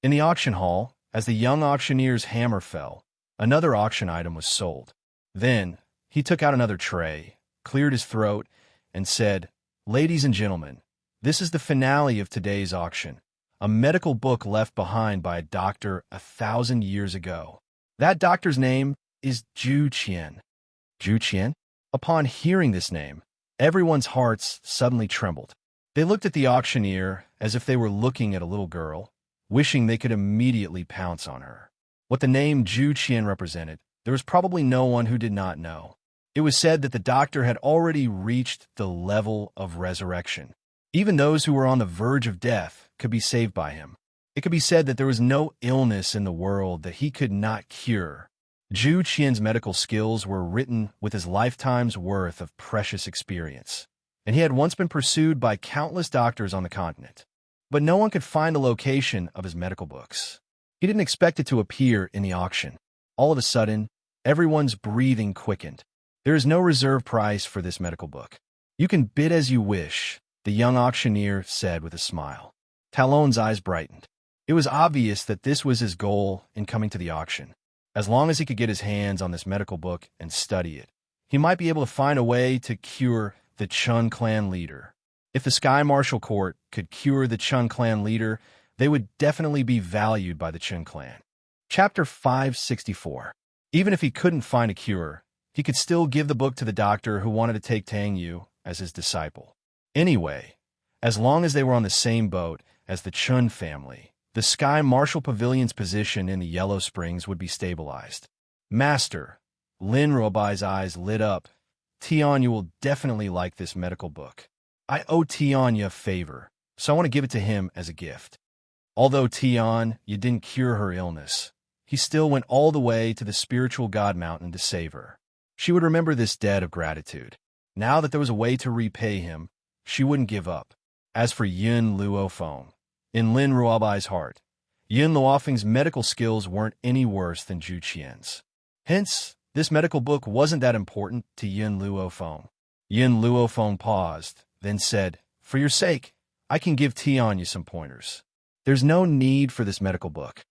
In the auction hall, as the young auctioneer's hammer fell, another auction item was sold. Then, he took out another tray, cleared his throat, and said, "Ladies and gentlemen, this is the finale of today's auction, a medical book left behind by a doctor 1,000 years ago. That doctor's name is Zhu Qian." Zhu Qian? Upon hearing this name, everyone's hearts suddenly trembled. They looked at the auctioneer as if they were looking at a little girl, wishing they could immediately pounce on her. What the name Zhu Qian represented, there was probably no one who did not know. It was said that the doctor had already reached the level of resurrection. Even those who were on the verge of death could be saved by him. It could be said that there was no illness in the world that he could not cure. Zhu Qian's medical skills were written with his lifetime's worth of precious experience, and he had once been pursued by countless doctors on the continent. But no one could find the location of his medical books. He didn't expect it to appear in the auction. All of a sudden, everyone's breathing quickened. There is no reserve price for this medical book. "You can bid as you wish," the young auctioneer said with a smile. Talon's eyes brightened. It was obvious that this was his goal in coming to the auction. As long as he could get his hands on this medical book and study it, he might be able to find a way to cure the Chun clan leader. If the Sky Martial Court could cure the Chun clan leader, they would definitely be valued by the Chun clan. Chapter 564. Even if he couldn't find a cure, he could still give the book to the doctor who wanted to take Tang Yu as his disciple. Anyway, as long as they were on the same boat as the Chun family, the Sky Martial Pavilion's position in the Yellow Springs would be stabilized. "Master," Lin Ruobai's eyes lit up. "Tianya will definitely like this medical book. I owe Tianya a favor, so I want to give it to him as a gift." Although Tianya didn't cure her illness, he still went all the way to the spiritual God Mountain to save her. She would remember this debt of gratitude. Now that there was a way to repay him, she wouldn't give up. As for Yin Luofeng, in Lin Ruobai's heart, Yin Luofeng's medical skills weren't any worse than Zhu Qian's. Hence, this medical book wasn't that important to Yin Luofeng. Yin Luofeng paused, then said, "For your sake, I can give Tianya some pointers. There's no need for this medical book."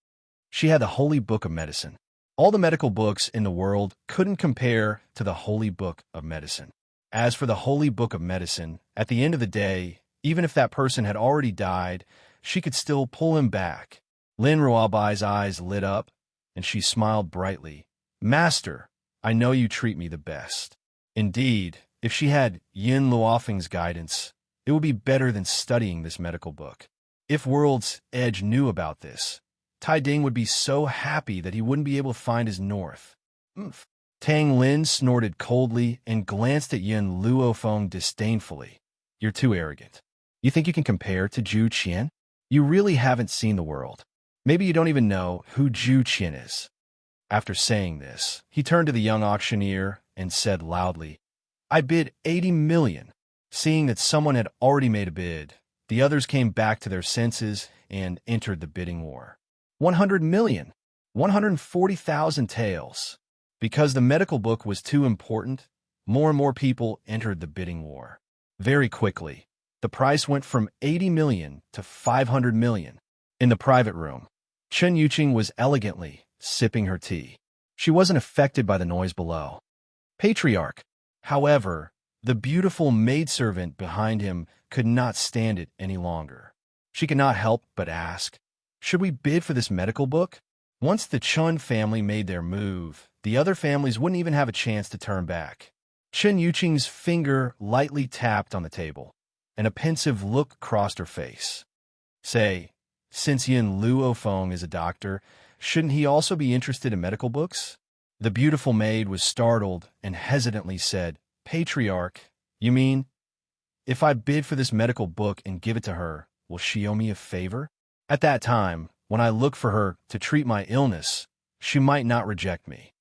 She had the Holy Book of Medicine. All the medical books in the world couldn't compare to the Holy Book of Medicine. As for the Holy Book of Medicine, at the end of the day, even if that person had already died, she could still pull him back. Lin Ruobai's eyes lit up, and she smiled brightly. "Master, I know you treat me the best." Indeed, if she had Yin Luofeng's guidance, it would be better than studying this medical book. If World's Edge knew about this, Tai Ding would be so happy that he wouldn't be able to find his north. "Umph." Tang Lin snorted coldly and glanced at Yin Luofeng disdainfully. "You're too arrogant. You think you can compare to Zhu Qian? You really haven't seen the world. Maybe you don't even know who Zhu Qian is." After saying this, he turned to the young auctioneer and said loudly, "I bid 80 million. Seeing that someone had already made a bid, the others came back to their senses and entered the bidding war. 100 million, 140,000 taels. Because the medical book was too important, more and more people entered the bidding war. Very quickly, the price went from 80 million to 500 million. In the private room, Chun Yuqing was elegantly sipping her tea. She wasn't affected by the noise below. Patriarch. However, the beautiful maidservant behind him could not stand it any longer. She could not help but ask, "Should we bid for this medical book?" Once the Chun family made their move, the other families wouldn't even have a chance to turn back. Chen Yuqing's finger lightly tapped on the table, and a pensive look crossed her face. Say, since Yin Luofeng is a doctor, shouldn't he also be interested in medical books? The beautiful maid was startled and hesitantly said, "Patriarch, you mean, if I bid for this medical book and give it to her, will she owe me a favor? At that time, when I look for her to treat my illness, she might not reject me."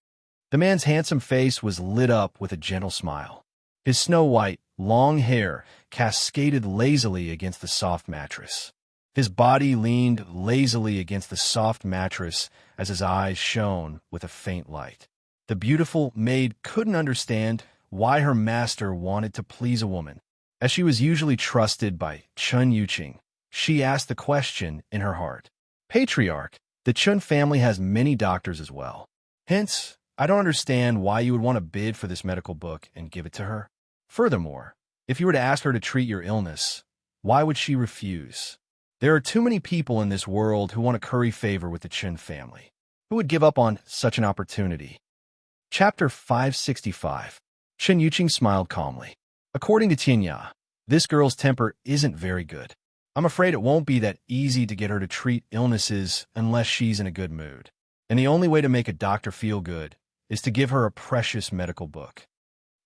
The man's handsome face was lit up with a gentle smile. His snow-white, long hair cascaded lazily against the soft mattress. His body leaned lazily against the soft mattress as his eyes shone with a faint light. The beautiful maid couldn't understand why her master wanted to please a woman. As she was usually trusted by Chun Yuqing, she asked the question in her heart. "Patriarch, the Chun family has many doctors as well. Hence, I don't understand why you would want to bid for this medical book and give it to her. Furthermore, if you were to ask her to treat your illness, why would she refuse? There are too many people in this world who want to curry favor with the Chun family. Who would give up on such an opportunity?" Chapter 565. Chen Yuqing smiled calmly. According to Tianya, this girl's temper isn't very good. I'm afraid it won't be that easy to get her to treat illnesses unless she's in a good mood. And the only way to make a doctor feel good is to give her a precious medical book.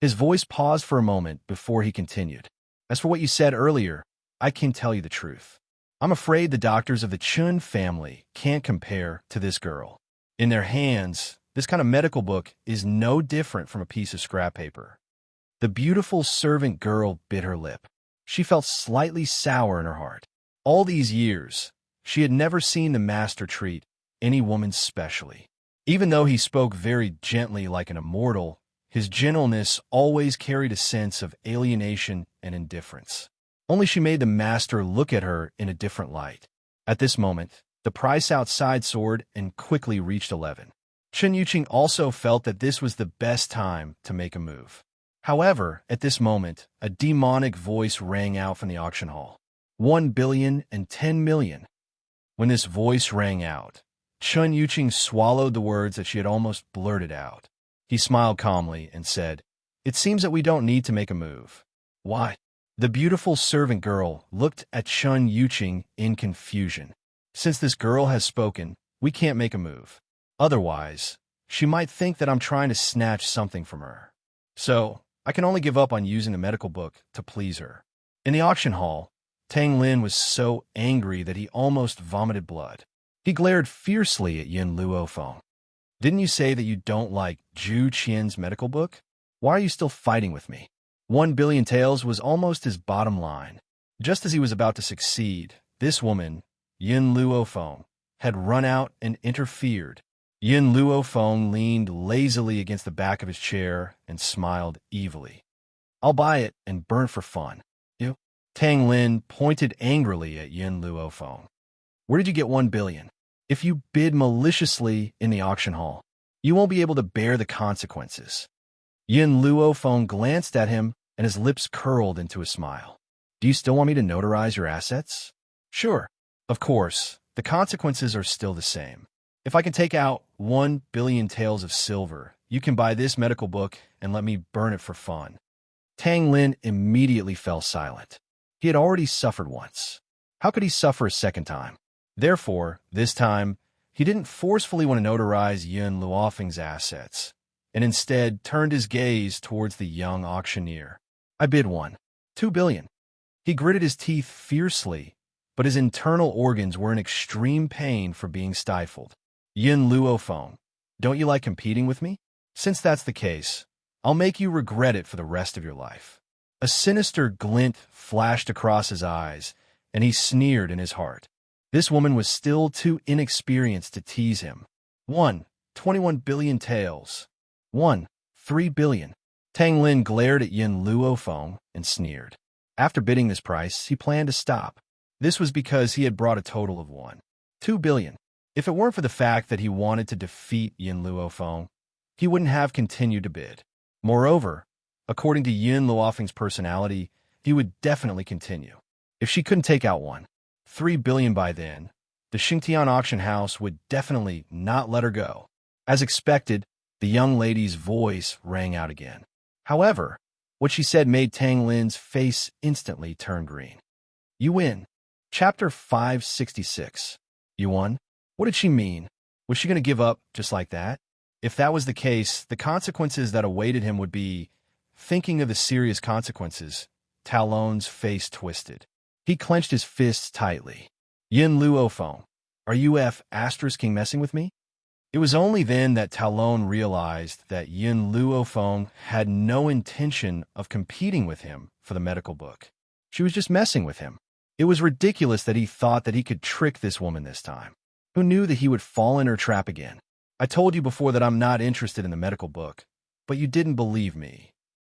His voice paused for a moment before he continued. As for what you said earlier, I can tell you the truth. I'm afraid the doctors of the Chun family can't compare to this girl. In their hands, this kind of medical book is no different from a piece of scrap paper. The beautiful servant girl bit her lip. She felt slightly sour in her heart. All these years, she had never seen the master treat any woman specially. Even though he spoke very gently like an immortal, his gentleness always carried a sense of alienation and indifference. Only she made the master look at her in a different light. At this moment, the price outside soared and quickly reached 11. Chen Yuqing also felt that this was the best time to make a move. However, at this moment, a demonic voice rang out from the auction hall. 1,010,000,000. When this voice rang out, Chen Yuqing swallowed the words that she had almost blurted out. He smiled calmly and said, "It seems that we don't need to make a move." "Why?" The beautiful servant girl looked at Chen Yuqing in confusion. "Since this girl has spoken, we can't make a move. Otherwise, she might think that I'm trying to snatch something from her. So, I can only give up on using the medical book to please her." In the auction hall, Tang Lin was so angry that he almost vomited blood. He glared fiercely at Yin Luofeng. "Didn't you say that you don't like Zhu Qian's medical book? Why are you still fighting with me?" 1,000,000,000 taels was almost his bottom line. Just as he was about to succeed, this woman, Yin Luofeng, had run out and interfered. Yin Luofeng leaned lazily against the back of his chair and smiled evilly. "I'll buy it and burn for fun." "You?" Tang Lin pointed angrily at Yin Luofeng. "Where did you get 1,000,000,000? If you bid maliciously in the auction hall, you won't be able to bear the consequences." Yin Luofeng glanced at him, and his lips curled into a smile. "Do you still want me to notarize your assets?" "Sure. Of course, the consequences are still the same. If I can take out 1,000,000,000 taels of silver, you can buy this medical book and let me burn it for fun." Tang Lin immediately fell silent. He had already suffered once. How could he suffer a second time? Therefore, this time, he didn't forcefully want to notarize Yin Luofeng's assets, and instead turned his gaze towards the young auctioneer. "I bid 2,000,000,000. He gritted his teeth fiercely, but his internal organs were in extreme pain for being stifled. "Yin Luofeng, don't you like competing with me? Since that's the case, I'll make you regret it for the rest of your life." A sinister glint flashed across his eyes, and he sneered in his heart. This woman was still too inexperienced to tease him. 21,000,000,000 taels. 3,000,000,000. Tang Lin glared at Yin Luofeng and sneered. After bidding this price, he planned to stop. This was because he had brought a total of 2,000,000,000. If it weren't for the fact that he wanted to defeat Yin Luofeng, he wouldn't have continued to bid. Moreover, according to Yin Luofeng's personality, he would definitely continue. If she couldn't take out 3 billion by then, the Xingtian auction house would definitely not let her go. As expected, the young lady's voice rang out again. However, what she said made Tang Lin's face instantly turn green. You win. Chapter 566. You won? What did she mean? Was she going to give up just like that? If that was the case, the consequences that awaited him would be... Thinking of the serious consequences, Talon's face twisted. He clenched his fists tightly. Yin Luofeng, are you *king messing with me? It was only then that Talon realized that Yin Luofeng had no intention of competing with him for the medical book. She was just messing with him. It was ridiculous that he thought that he could trick this woman this time. Who knew that he would fall in her trap again? I told you before that I'm not interested in the medical book, but you didn't believe me.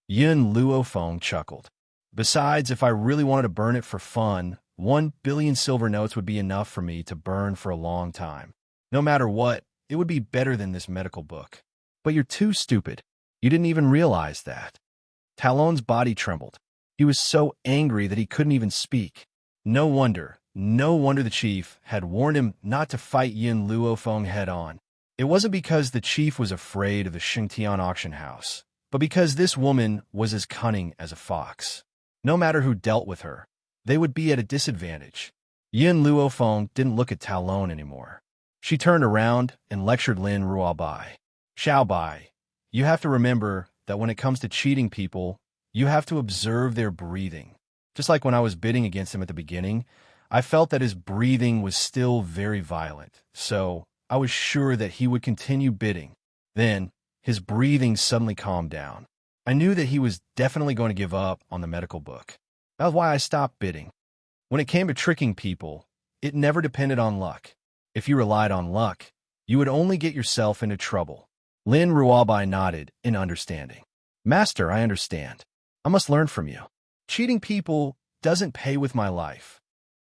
Yin Luofeng chuckled. Besides, if I really wanted to burn it for fun, 1 billion silver notes would be enough for me to burn for a long time. No matter what, it would be better than this medical book. But you're too stupid. You didn't even realize that. Talon's body trembled. He was so angry that he couldn't even speak. No wonder the chief had warned him not to fight Yin Luofeng head-on. It wasn't because the chief was afraid of the Xingtian auction house, but because this woman was as cunning as a fox. No matter who dealt with her, they would be at a disadvantage. Yin Luofeng didn't look at Talon anymore. She turned around and lectured Lin Ruobai. Xiaobai, you have to remember that when it comes to cheating people, you have to observe their breathing. Just like when I was bidding against him at the beginning, I felt that his breathing was still very violent, so I was sure that he would continue bidding. Then, his breathing suddenly calmed down. I knew that he was definitely going to give up on the medical book. That was why I stopped bidding. When it came to tricking people, it never depended on luck. If you relied on luck, you would only get yourself into trouble. Lin Ruobai nodded in understanding. Master, I understand. I must learn from you. Cheating people doesn't pay with my life.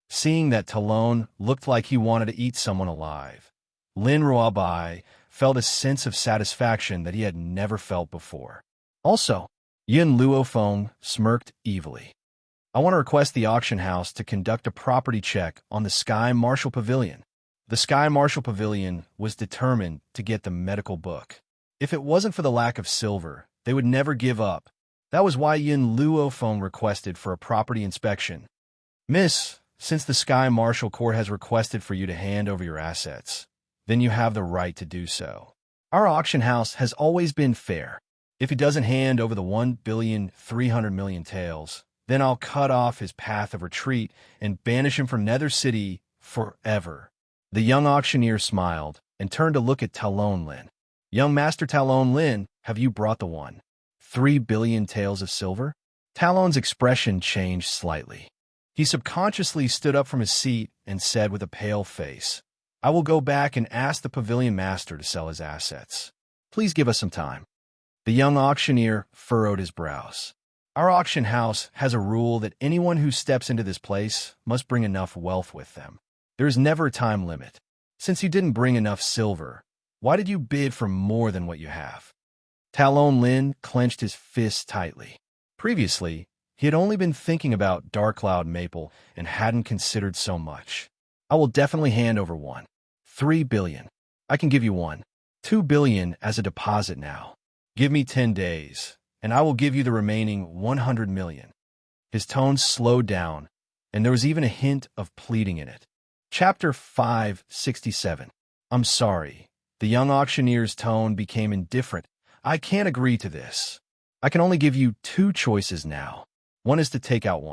Seeing that Talon looked like he wanted to eat someone alive, Lin Ruobai felt a sense of satisfaction that he had never felt before. Also, Yin Luofeng smirked evilly. I want to request the auction house to conduct a property check on the Sky Marshal Pavilion. The Sky Marshal Pavilion was determined to get the medical book. If it wasn't for the lack of silver, they would never give up. That was why Yin Luofeng requested for a property inspection. Miss, since the Sky Marshal Court has requested for you to hand over your assets, then you have the right to do so. Our auction house has always been fair. If he doesn't hand over the 1,300,000,000 taels, then I'll cut off his path of retreat and banish him from Nether City forever. The young auctioneer smiled and turned to look at Talon Lin. Young Master Talon Lin, have you brought the 3 billion taels of silver? Talon's expression changed slightly. He subconsciously stood up from his seat and said with a pale face, I will go back and ask the pavilion master to sell his assets. Please give us some time. The young auctioneer furrowed his brows. Our auction house has a rule that anyone who steps into this place must bring enough wealth with them. There is never a time limit. Since you didn't bring enough silver, why did you bid for more than what you have? Talon Lin clenched his fists tightly. Previously, he had only been thinking about Dark Cloud Maple and hadn't considered so much. I will definitely hand over 3 billion. I can give you 2 billion as a deposit now. Give me 10 days, and I will give you the remaining 100 million. His tone slowed down, and there was even a hint of pleading in it. Chapter 567. I'm sorry. The young auctioneer's tone became indifferent. I can't agree to this. I can only give you 2 choices now. One is to take out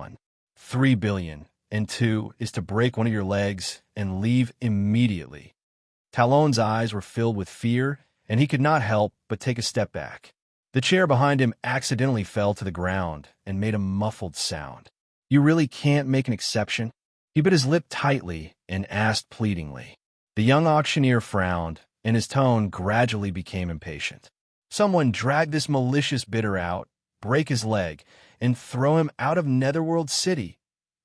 3 billion, and 2 is to break one of your legs and leave immediately. Talon's eyes were filled with fear, and he could not help but take a step back. The chair behind him accidentally fell to the ground and made a muffled sound. You really can't make an exception? He bit his lip tightly and asked pleadingly. The young auctioneer frowned, and his tone gradually became impatient. Someone drag this malicious bidder out, break his leg, and throw him out of Netherworld City,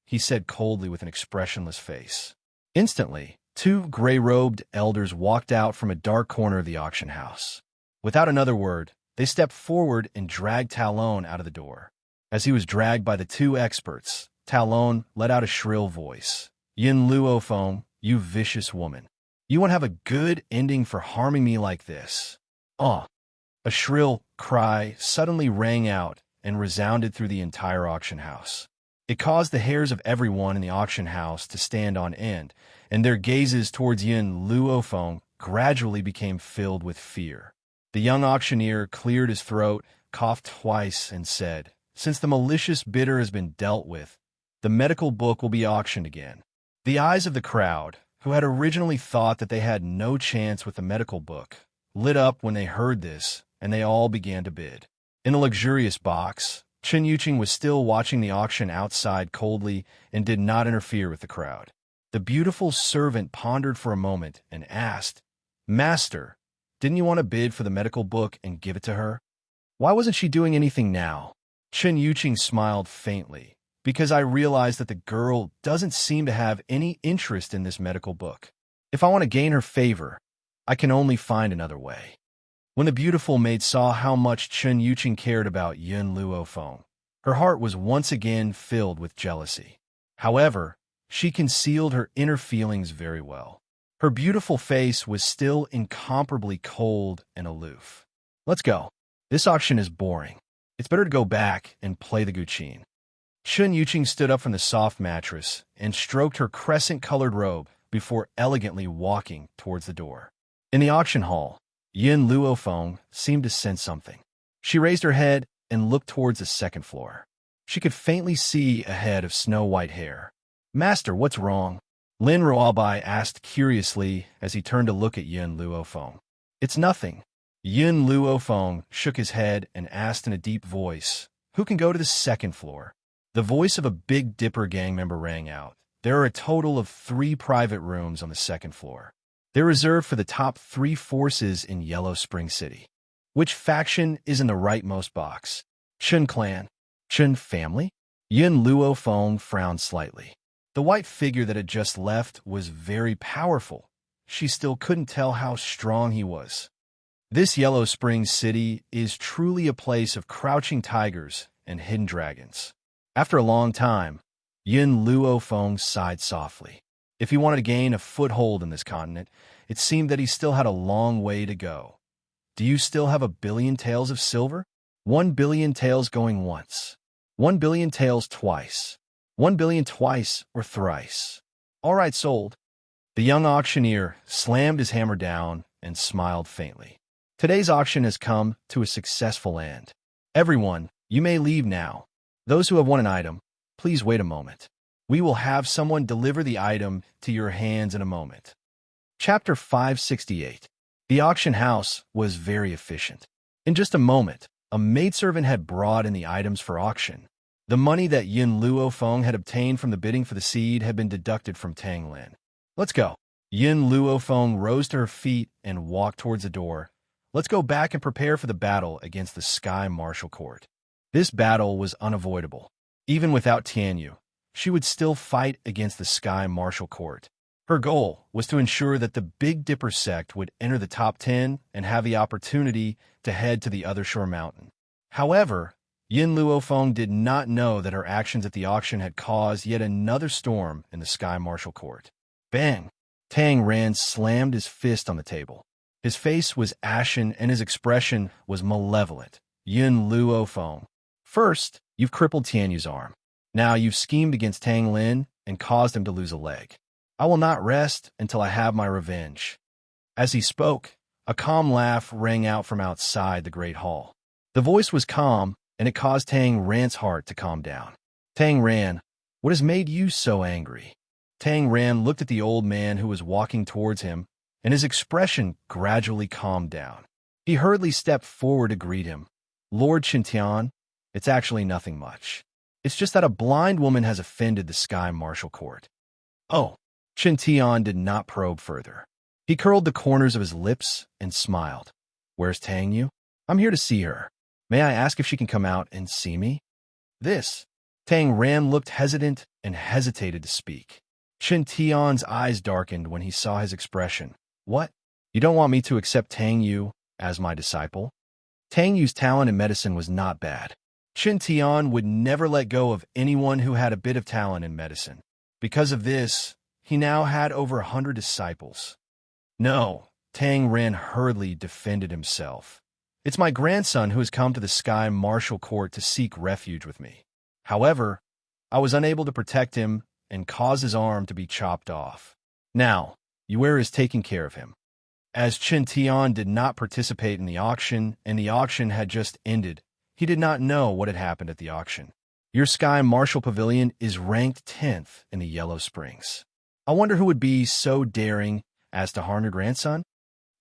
he said coldly with an expressionless face. Instantly, 2 gray-robed elders walked out from a dark corner of the auction house. Without another word, they stepped forward and dragged Talon out of the door. As he was dragged by the two experts, Talon let out a shrill voice. Yin Luofeng, you vicious woman. You won't have a good ending for harming me like this. Ah! A shrill cry suddenly rang out and resounded through the entire auction house. It caused the hairs of everyone in the auction house to stand on end, and their gazes towards Yin Luofeng gradually became filled with fear. The young auctioneer cleared his throat, coughed twice, and said, "Since the malicious bidder has been dealt with, the medical book will be auctioned again." The eyes of the crowd, who had originally thought that they had no chance with the medical book, lit up when they heard this, and they all began to bid. In a luxurious box, Chen Yuqing was still watching the auction outside coldly and did not interfere with the crowd. The beautiful servant pondered for a moment and asked, "Master, didn't you want to bid for the medical book and give it to her? Why wasn't she doing anything now?" Chen Yuqing smiled faintly, "Because I realized that the girl doesn't seem to have any interest in this medical book. If I want to gain her favor, I can only find another way." When the beautiful maid saw how much Chen Yuqing cared about Yin Luofeng, her heart was once again filled with jealousy. However, she concealed her inner feelings very well. Her beautiful face was still incomparably cold and aloof. "Let's go. This auction is boring. It's better to go back and play the guqin." Chen Yuqing stood up from the soft mattress and stroked her crescent-colored robe before elegantly walking towards the door. In the auction hall, Yin Luofeng seemed to sense something. She raised her head and looked towards the second floor. She could faintly see a head of snow-white hair. "Master, what's wrong?" Lin Ruobai asked curiously as he turned to look at Yin Luofeng. "It's nothing." Yin Luofeng shook his head and asked in a deep voice, "Who can go to the second floor?" The voice of a Big Dipper gang member rang out. "There are a total of 3 private rooms on the second floor. They're reserved for the top 3 forces in Yellow Spring City." "Which faction is in the rightmost box?" "Chen clan." "Chen family?" Yin Luofeng frowned slightly. The white figure that had just left was very powerful. She still couldn't tell how strong he was. This Yellow Spring City is truly a place of crouching tigers and hidden dragons. After a long time, Yin Luofeng sighed softly. If he wanted to gain a foothold in this continent, it seemed that he still had a long way to go. "Do you still have 1,000,000,000 taels of silver?" 1,000,000,000 taels going once. 1,000,000,000 taels twice. 1,000,000,000 twice or thrice. "All right, sold." The young auctioneer slammed his hammer down and smiled faintly. "Today's auction has come to a successful end. Everyone, you may leave now. Those who have won an item, please wait a moment. We will have someone deliver the item to your hands in a moment." Chapter 568. The auction house was very efficient. In just a moment, a maidservant had brought in the items for auction. The money that Yin Luofeng had obtained from the bidding for the seed had been deducted from Tang Lin. "Let's go." Yin Luofeng rose to her feet and walked towards the door. "Let's go back and prepare for the battle against the Sky Martial Court." This battle was unavoidable. Even without Tianyu, she would still fight against the Sky Martial Court. Her goal was to ensure that the Big Dipper sect would enter the top 10 and have the opportunity to head to the other shore mountain. However, Yin Luofeng did not know that her actions at the auction had caused yet another storm in the Sky Martial Court. Bang! Tang Ran slammed his fist on the table. His face was ashen and his expression was malevolent. "Yin Luofeng, first, you've crippled Tianyu's arm. Now you've schemed against Tang Lin and caused him to lose a leg. I will not rest until I have my revenge." As he spoke, a calm laugh rang out from outside the great hall. The voice was calm, and it caused Tang Ran's heart to calm down. "Tang Ran, what has made you so angry?" Tang Ran looked at the old man who was walking towards him, and his expression gradually calmed down. He hurriedly stepped forward to greet him. "Lord Qintian, it's actually nothing much. It's just that a blind woman has offended the Sky Martial Court." "Oh." Qintian did not probe further. He curled the corners of his lips and smiled. "Where's Tang Yu? I'm here to see her. May I ask if she can come out and see me?" "This." Tang Ran looked hesitant and hesitated to speak. Qintian's eyes darkened when he saw his expression. "What? You don't want me to accept Tang Yu as my disciple. Tang Yu's talent in medicine was not bad. Qin Tian would never let go of anyone who had a bit of talent in medicine. Because of this, he now had over 100 disciples. No, Tang Ren hurriedly defended himself. It's my grandson who has come to the Sky Martial Court to seek refuge with me. However, I was unable to protect him and caused his arm to be chopped off. Now, Yuer is taking care of him. As Qin Tian did not participate in the auction and the auction had just ended, he did not know what had happened at the auction. Your Sky Martial Pavilion is ranked 10th in the Yellow Springs. I wonder who would be so daring as to harm your grandson?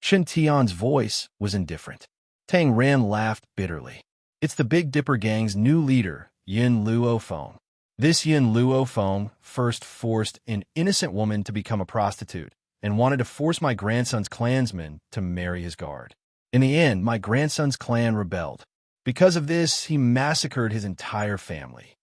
Qin Tian's voice was indifferent. Tang Ren laughed bitterly. It's the Big Dipper Gang's new leader, Yin Luofeng. This Yin Luofeng first forced an innocent woman to become a prostitute and wanted to force my grandson's clansmen to marry his guard. In the end, my grandson's clan rebelled. Because of this, he massacred his entire family.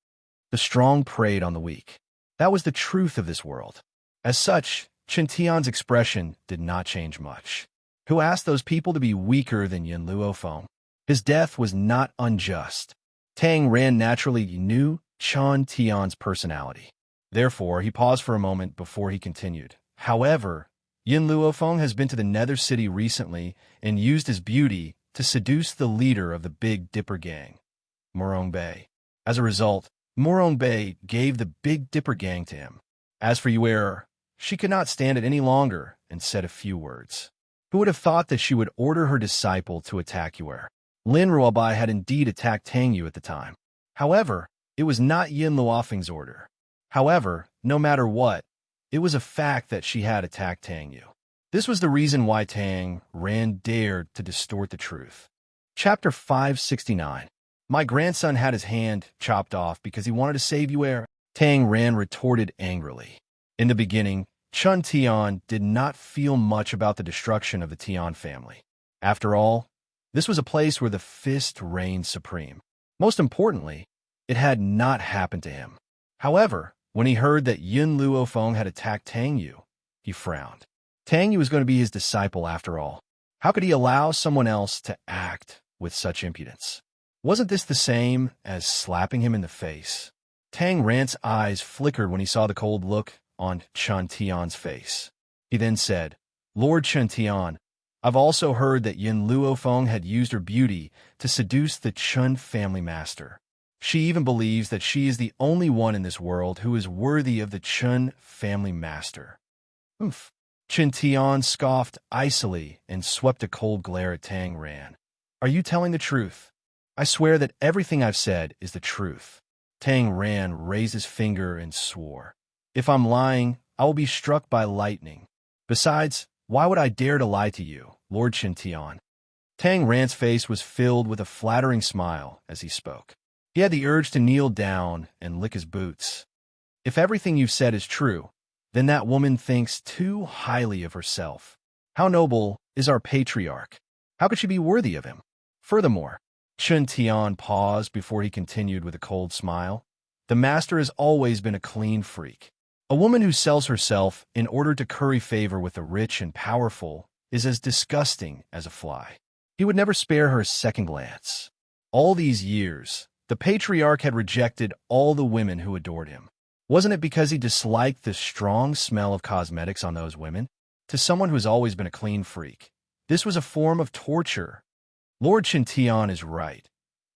The strong preyed on the weak. That was the truth of this world. As such, Qin Tian's expression did not change much. Who asked those people to be weaker than Yin Luofeng? His death was not unjust. Tang Ren naturally knew Qin Tian's personality. Therefore, he paused for a moment before he continued. However, Yin Luofeng has been to the Nether City recently and used his beauty to seduce the leader of the Big Dipper Gang, Morong Bei. As a result, Morong Bei gave the Big Dipper Gang to him. As for Yuer, she could not stand it any longer and said a few words. Who would have thought that she would order her disciple to attack Yuer? Lin Ruobai had indeed attacked Tang Yu at the time. However, it was not Yin Luofeng's order. However, no matter what, it was a fact that she had attacked Tang Yu. This was the reason why Tang Ren dared to distort the truth. Chapter 569. My grandson had his hand chopped off because he wanted to save Yuer. Tang Ren retorted angrily. In the beginning, Qin Tian did not feel much about the destruction of the Tian family. After all, this was a place where the fist reigned supreme. Most importantly, it had not happened to him. However, when he heard that Yin Luofeng had attacked Tang Yu, he frowned. Tang Yu was going to be his disciple after all. How could he allow someone else to act with such impudence? Wasn't this the same as slapping him in the face? Tang Ren's eyes flickered when he saw the cold look on Qin Tian's face. He then said, Lord Qin Tian, I've also heard that Yin Luofeng had used her beauty to seduce the Qin family master. She even believes that she is the only one in this world who is worthy of the Qin family master. Oof. Qin Tian scoffed icily and swept a cold glare at Tang Ren. Are you telling the truth? I swear that everything I've said is the truth. Tang Ren raised his finger and swore. If I'm lying, I will be struck by lightning. Besides, why would I dare to lie to you, Lord Qin Tian? Tang Ren's face was filled with a flattering smile as he spoke. He had the urge to kneel down and lick his boots. If everything you've said is true, then that woman thinks too highly of herself. How noble is our patriarch? How could she be worthy of him? Furthermore, Qin Tian paused before he continued with a cold smile. The master has always been a clean freak. A woman who sells herself in order to curry favor with the rich and powerful is as disgusting as a fly. He would never spare her a second glance. All these years, the patriarch had rejected all the women who adored him. Wasn't it because he disliked the strong smell of cosmetics on those women? To someone who has always been a clean freak, this was a form of torture. Lord Qin Tian is right.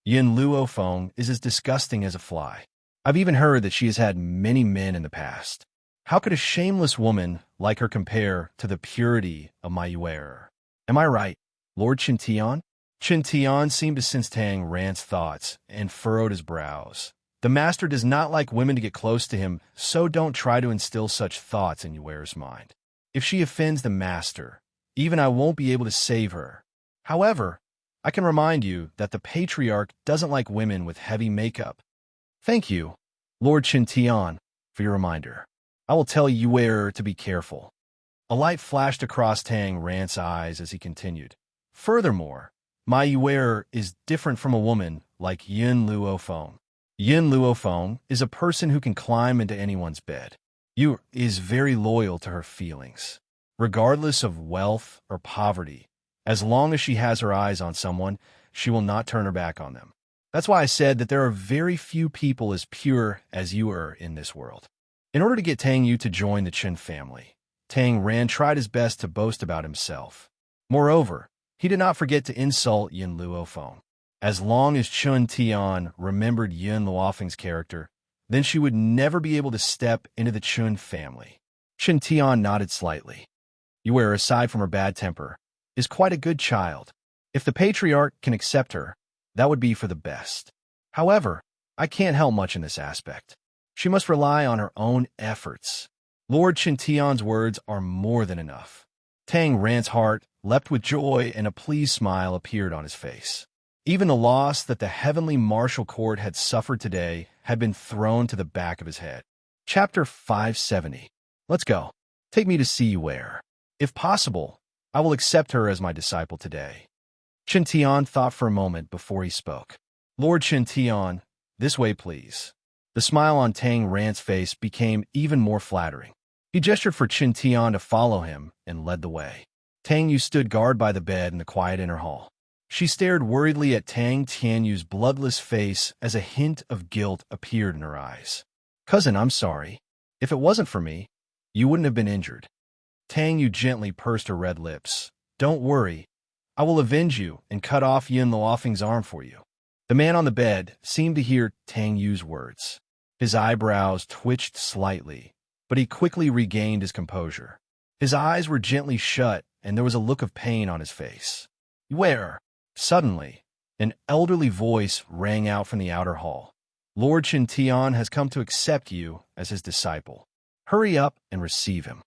Yin Luofeng is as disgusting as a fly. I've even heard that she has had many men in the past. How could a shameless woman like her compare to the purity of my Yuer? Am I right, Lord Qin Tian? Qin Tian seemed to sense Tang Ren's thoughts and furrowed his brows. The master does not like women to get close to him, so don't try to instill such thoughts in Yuer's mind. If she offends the master, even I won't be able to save her. However, I can remind you that the patriarch doesn't like women with heavy makeup. Thank you, Lord Qin Tian, for your reminder. I will tell Yuer to be careful. A light flashed across Tang Ren's eyes as he continued. Furthermore, my Yuer is different from a woman like Yin Luofeng. Yin Luofeng is a person who can climb into anyone's bed. Yuer is very loyal to her feelings. Regardless of wealth or poverty, As long as she has her eyes on someone, she will not turn her back on them. That's why I said that there are very few people as pure as you are in this world. In order to get Tang Yu to join the Chen family, Tang Ran tried his best to boast about himself. Moreover, he did not forget to insult Yin Luofeng. As long as Chun Tian remembered Yin Luofeng's character, then she would never be able to step into the Chun family. Chun Tian nodded slightly. Yue, aside from her bad temper, is quite a good child. If the patriarch can accept her, that would be for the best. However, I can't help much in this aspect. She must rely on her own efforts. Lord Chun Tian's words are more than enough. Tang Ran's heart leapt with joy, and a pleased smile appeared on his face. Even the loss that the heavenly martial court had suffered today had been thrown to the back of his head. Chapter 570. Let's go. Take me to see Yue. If possible, I will accept her as my disciple today. Chen Tian thought for a moment before he spoke. Lord Chen Tian, this way please. The smile on Tang Ran's face became even more flattering. He gestured for Chen Tian to follow him and led the way. Tang Yu stood guard by the bed in the quiet inner hall. She stared worriedly at Tang Tianyu's bloodless face as a hint of guilt appeared in her eyes. Cousin, I'm sorry. If it wasn't for me, you wouldn't have been injured. Tang Yu gently pursed her red lips. Don't worry. I will avenge you and cut off Yin Luofeng's arm for you. The man on the bed seemed to hear Tang Yu's words. His eyebrows twitched slightly, but he quickly regained his composure. His eyes were gently shut, and there was a look of pain on his face. Where? Suddenly, an elderly voice rang out from the outer hall. Lord Chen Tian has come to accept you as his disciple. Hurry up and receive him.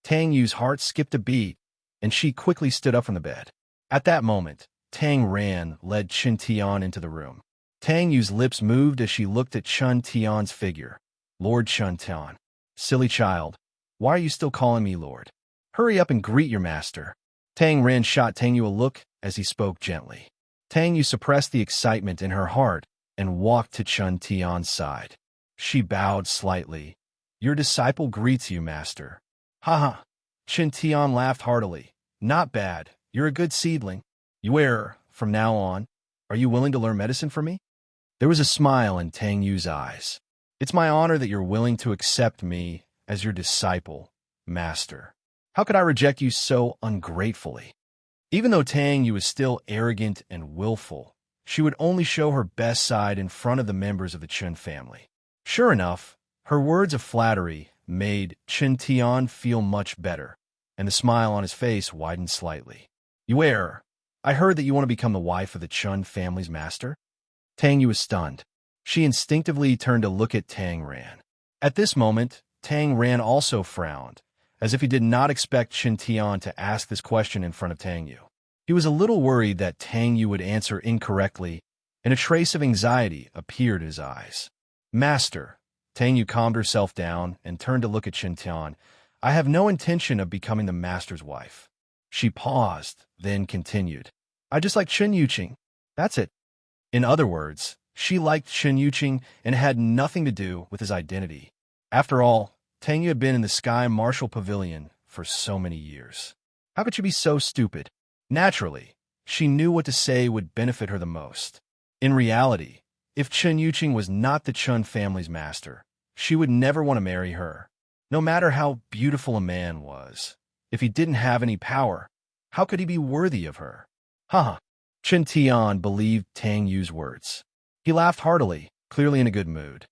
Tang Yu's heart skipped a beat, and she quickly stood up from the bed. At that moment, Tang Ran led Chen Tian into the room. Tang Yu's lips moved as she looked at Chun Tian's figure. Lord Chun Tian. Silly child, why are you still calling me Lord? Hurry up and greet your master. Tang Ran shot Tang Yu a look as he spoke gently. Tang Yu suppressed the excitement in her heart and walked to Chun Tian's side. She bowed slightly. Your disciple greets you, master. Ha. Chen Tian laughed heartily. Not bad. You're a good seedling. Yue, from now on, are you willing to learn medicine for me? There was a smile in Tang Yu's eyes. It's my honor that you're willing to accept me as your disciple, master. How could I reject you so ungratefully? Even though Tang Yu was still arrogant and willful, she would only show her best side in front of the members of the Chen family. Sure enough, her words of flattery made Chen Tian feel much better, and the smile on his face widened slightly. Yue, I heard that you want to become the wife of the Chen family's master? Tang Yu was stunned. She instinctively turned to look at Tang Ran. At this moment, Tang Ran also frowned, as if he did not expect Chen Tian to ask this question in front of Tang Yu. He was a little worried that Tang Yu would answer incorrectly, and a trace of anxiety appeared in his eyes. Master, Tang Yu calmed herself down and turned to look at Chen Tian. I have no intention of becoming the master's wife. She paused, then continued. I just like Chen Yuqing. That's it. In other words, she liked Chen Yuqing and had nothing to do with his identity. After all, Tang Yu had been in the Sky Martial Pavilion for so many years. How could she be so stupid? Naturally, she knew what to say would benefit her the most. In reality, if Chen Yuqing was not the Chun family's master, she would never want to marry her. No matter how beautiful a man was, if he didn't have any power, how could he be worthy of her? Haha. Chen Tian believed Tang Yu's words. He laughed heartily, clearly in a good mood.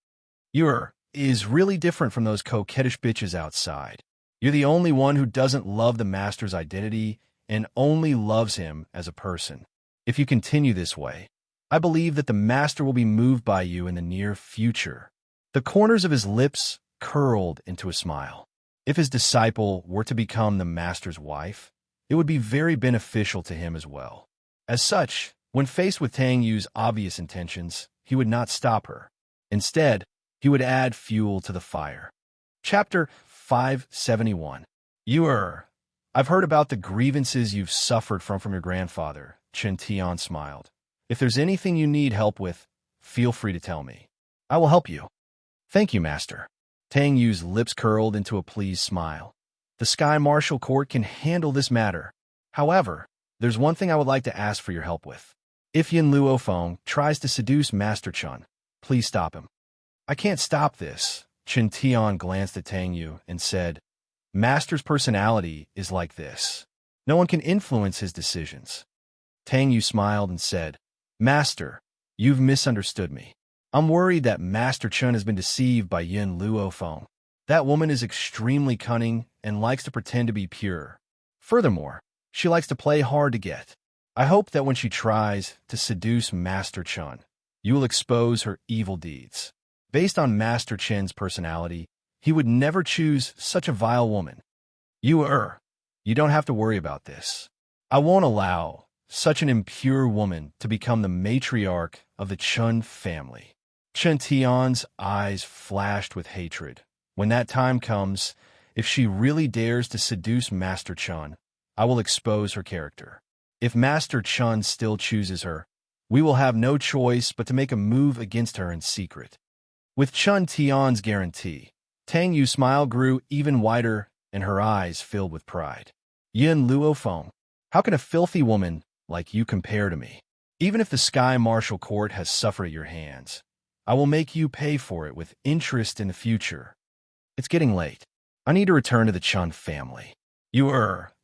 You're is really different from those coquettish bitches outside. You're the only one who doesn't love the master's identity and only loves him as a person. If you continue this way, I believe that the master will be moved by you in the near future. The corners of his lips curled into a smile. If his disciple were to become the master's wife, it would be very beneficial to him as well. As such, when faced with Tang Yu's obvious intentions, he would not stop her. Instead, he would add fuel to the fire. Chapter 571. I've heard about the grievances you've suffered from your grandfather, Chen Tian smiled. If there's anything you need help with, feel free to tell me. I will help you. Thank you, master. Tang Yu's lips curled into a pleased smile. The Sky Martial Court can handle this matter. However, There's one thing I would like to ask for your help with. If Yin Luofeng tries to seduce Master Chun, please stop him. I can't stop this. Chen Tian glanced at Tang Yu and said, Master's personality is like this. No one can influence his decisions. Tang Yu smiled and said, Master, you've misunderstood me. I'm worried that Master Chun has been deceived by Yin Luofeng. That woman is extremely cunning and likes to pretend to be pure. Furthermore, she likes to play hard to get. I hope that when she tries to seduce Master Chun, you will expose her evil deeds. Based on Master Chen's personality, he would never choose such a vile woman. You don't have to worry about this. I won't allow such an impure woman to become the matriarch of the Chun family. Chen Tian's eyes flashed with hatred. When that time comes, if she really dares to seduce Master Chun, I will expose her character. If Master Chun still chooses her, we will have no choice but to make a move against her in secret. With Chen Tian's guarantee, Tang Yu's smile grew even wider and her eyes filled with pride. Yin Luofeng, how can a filthy woman like you compare to me? Even if the Sky Martial Court has suffered at your hands, I will make you pay for it with interest in the future. It's getting late. I need to return to the Chun family.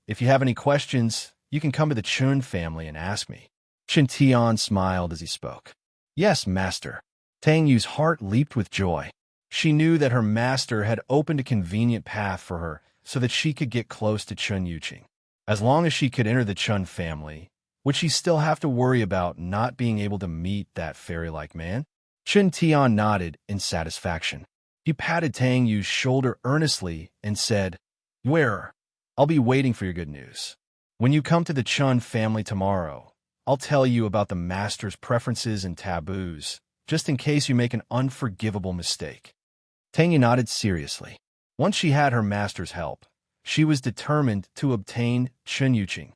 If you have any questions, you can come to the Chun family and ask me. Chen Tian smiled as he spoke. Yes, Master. Tang Yu's heart leaped with joy. She knew that her master had opened a convenient path for her so that she could get close to Chun Yuqing. As long as she could enter the Chun family, would she still have to worry about not being able to meet that fairy-like man? Chen Tian nodded in satisfaction. He patted Tang Yu's shoulder earnestly and said, I'll be waiting for your good news. When you come to the Chun family tomorrow, I'll tell you about the master's preferences and taboos, just in case you make an unforgivable mistake. Tang Yu nodded seriously. Once she had her master's help, she was determined to obtain Chun Yuqing.